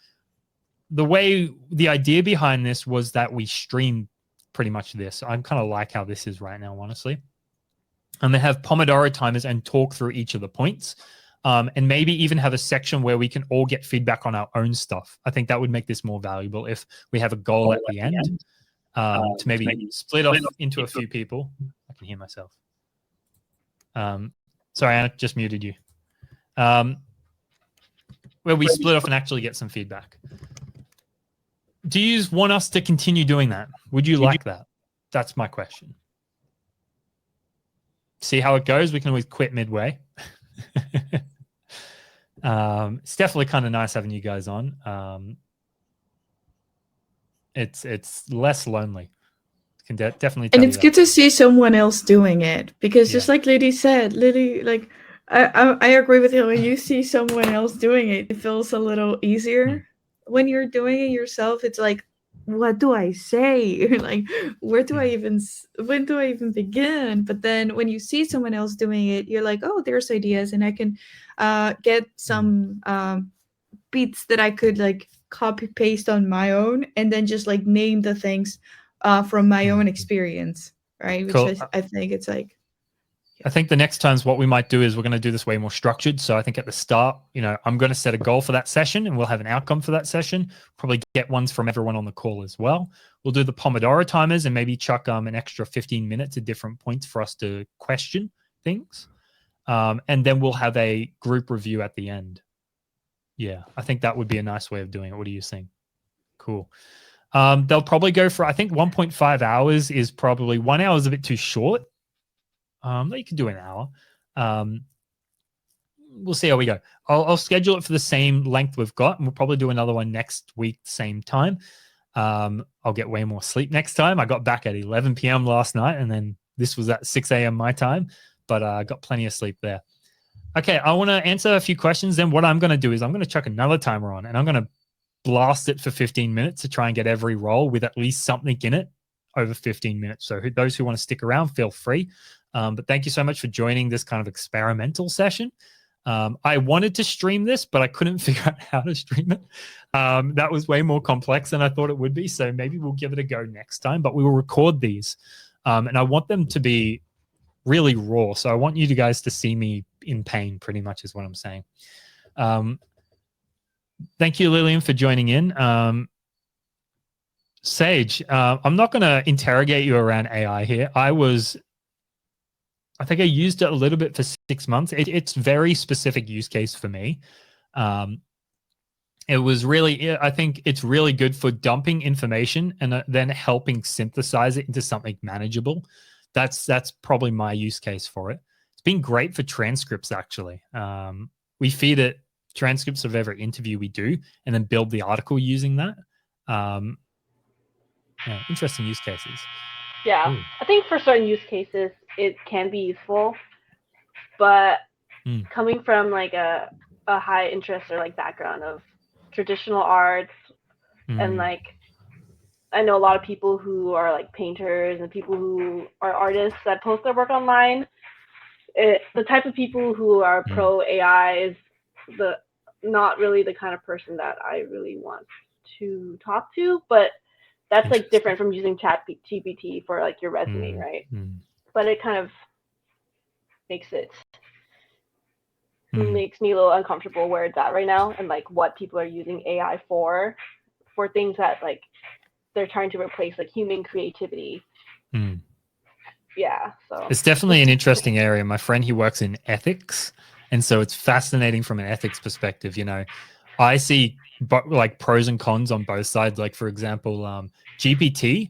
the idea behind this was that we stream pretty much this. I kind of like how this is right now, honestly. And they have Pomodoro timers and talk through each of the points. And maybe even have a section where we can all get feedback on our own stuff. I think that would make this more valuable if we have a goal at the end to maybe split off into a few people. I can hear myself. Sorry, I just muted you. Where we split off and actually get some feedback. Do you want us to continue doing that? Would you like that? That's my question. See how it goes. We can always quit midway. It's definitely kind of nice having you guys on. It's less lonely. Can definitely tell and it's good to see someone else doing it, because just like Lily said, like I agree with you. When you see someone else doing it, it feels a little easier. When you're doing it yourself, it's like, what do I say? Like, when do I even begin? But then when you see someone else doing it, you're like, oh, there's ideas, and I can get some beats that I could like copy paste on my own, and then just like name the things from my own experience, right? Which Cool. I think it's like, I think the next times what we might do is we're going to do this way more structured. So I think at the start, I'm going to set a goal for that session, and we'll have an outcome for that session. Probably get ones from everyone on the call as well. We'll do the Pomodoro timers and maybe chuck an extra 15 minutes at different points for us to question things. And then we'll have a group review at the end. Yeah, I think that would be a nice way of doing it. What do you think? Cool. They'll probably go for, I think 1.5 hours is probably 1 hour is a bit too short. You can do an hour. We'll see how we go. I'll schedule it for the same length we've got, and we'll probably do another one next week, same time. I'll get way more sleep next time. I got back at 11 p.m. last night, and then this was at 6 a.m. my time, but I got plenty of sleep there. Okay, I want to answer a few questions. Then what I'm going to do is I'm going to chuck another timer on, and I'm going to blast it for 15 minutes to try and get every role with at least something in it over 15 minutes. So those who want to stick around, feel free. But thank you so much for joining this kind of experimental session. I wanted to stream this, but I couldn't figure out how to stream it. That was way more complex than I thought it would be. So maybe we'll give it a go next time, but we will record these. And I want them to be really raw. So I want you guys to see me in pain, pretty much is what I'm saying. Thank you, Lillian, for joining in. Sage, I'm not going to interrogate you around AI here. I think I used it a little bit for 6 months. It's very specific use case for me. It was really, I think it's really good for dumping information and then helping synthesize it into something manageable. That's probably my use case for it. It's been great for transcripts, actually. We feed it transcripts of every interview we do and then build the article using that. Yeah, interesting use cases. Yeah, Ooh. I think for certain use cases, it can be useful, but coming from like a high interest or like background of traditional arts, and like I know a lot of people who are like painters and people who are artists that post their work online. The type of people who are pro AI is not really the kind of person that I really want to talk to, but that's like different from using ChatGPT for like your resume, right? But it kind of makes me a little uncomfortable where it's at right now, and like what people are using AI for things that like they're trying to replace like human creativity. Yeah, so it's definitely an interesting area. My friend, he works in ethics, and so it's fascinating from an ethics perspective. I see like pros and cons on both sides. Like, for example, GPT,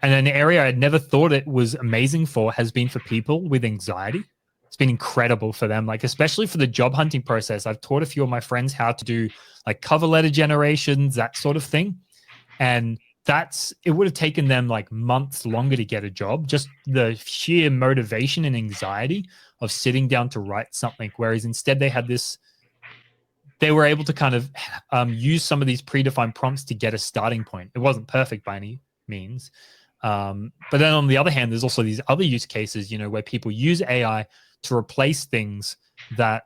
and an area I'd never thought it was amazing for has been for people with anxiety. It's been incredible for them, like especially for the job hunting process. I've taught a few of my friends how to do like cover letter generations, that sort of thing. And it would have taken them like months longer to get a job, just the sheer motivation and anxiety of sitting down to write something. Whereas instead they were able to kind of use some of these predefined prompts to get a starting point. It wasn't perfect by any means. But then on the other hand, there's also these other use cases, where people use AI to replace things that,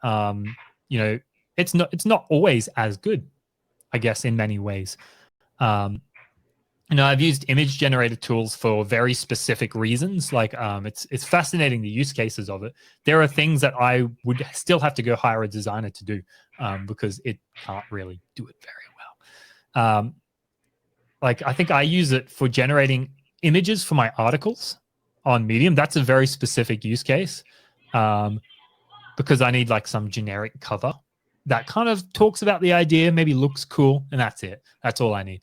it's not always as good, I guess, in many ways. I've used image generated tools for very specific reasons. Like it's fascinating, the use cases of it. There are things that I would still have to go hire a designer to do because it can't really do it very well. Like I think I use it for generating images for my articles on Medium. That's a very specific use case because I need like some generic cover that kind of talks about the idea, maybe looks cool, and that's it. That's all I need.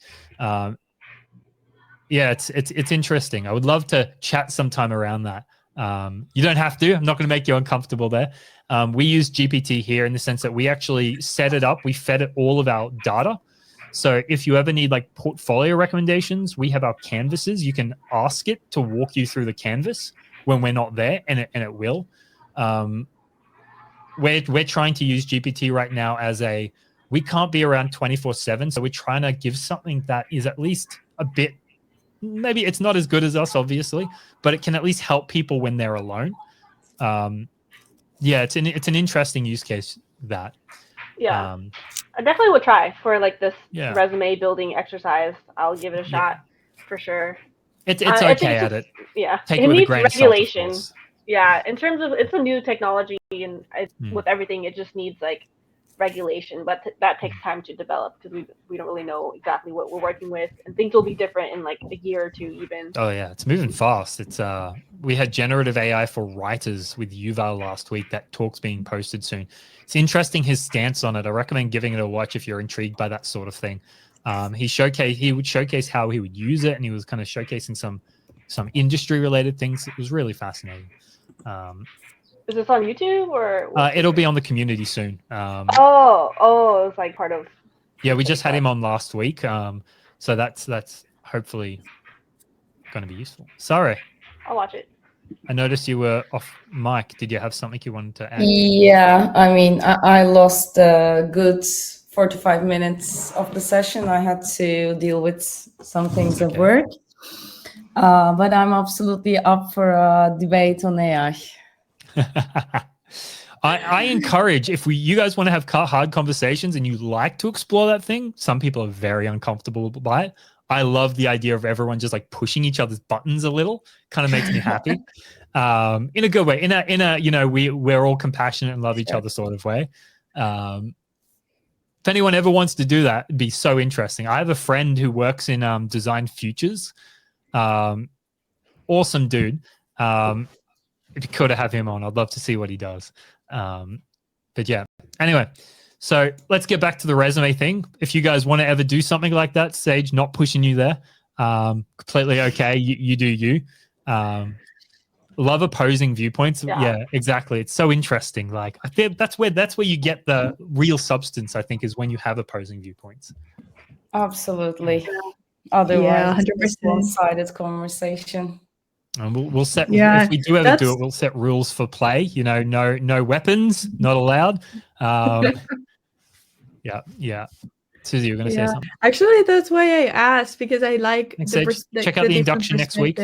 Yeah, it's interesting. I would love to chat sometime around that. You don't have to. I'm not going to make you uncomfortable there. We use GPT here in the sense that we actually set it up. We fed it all of our data. So if you ever need like portfolio recommendations, we have our canvases. You can ask it to walk you through the canvas when we're not there, and it will. We're trying to use GPT right now as we can't be around 24/7, so we're trying to give something that is at least a bit. Maybe it's not as good as us, obviously, but it can at least help people when they're alone. Yeah, it's an interesting use case that. Yeah, I definitely would try for like this resume building exercise. I'll give it a shot for sure. It's okay at it. Yeah, take it it with needs a grain regulation. Of salt, of yeah, in terms of it's a new technology and with everything, it just needs like regulation, but that takes time to develop because we don't really know exactly what we're working with, and things will be different in like a year or two even. Oh yeah, it's moving fast. It's we had generative AI for writers with Yuval last week. That talk's being posted soon. It's interesting his stance on it. I recommend giving it a watch if you're intrigued by that sort of thing. He would showcase how he would use it, and he was kind of showcasing some industry related things. It was really fascinating. Is this on YouTube or? It'll be on the community soon. It's like part of. Yeah, we just had him on last week. So that's hopefully going to be useful. Sorry. I'll watch it. I noticed you were off mic. Did you have something you wanted to add? Yeah, I mean, I lost a good 45 minutes of the session. I had to deal with some things at work. But I'm absolutely up for a debate on AI. I encourage, if you guys want to have hard conversations and you like to explore that thing, some people are very uncomfortable by it. I love the idea of everyone just like pushing each other's buttons a little. Kind of makes me happy. In a good way, in a we're all compassionate and love each other sort of way. If anyone ever wants to do that, it'd be so interesting. I have a friend who works in design futures. Awesome dude. It'd be cool to have him on. I'd love to see what he does. But yeah, anyway, so let's get back to the resume thing. If you guys want to ever do something like that, Sage, not pushing you there. Completely okay. You do you. Love opposing viewpoints. Yeah, exactly. It's so interesting. Like I think that's where you get the real substance, I think, is when you have opposing viewpoints. Absolutely. Otherwise, 100%. it's a one-sided conversation. And we'll set if we do ever do it, we'll set rules for play. No weapons, not allowed. Yeah. Susie, you're going to say something. Actually, that's why I asked, because I like check out the induction next week.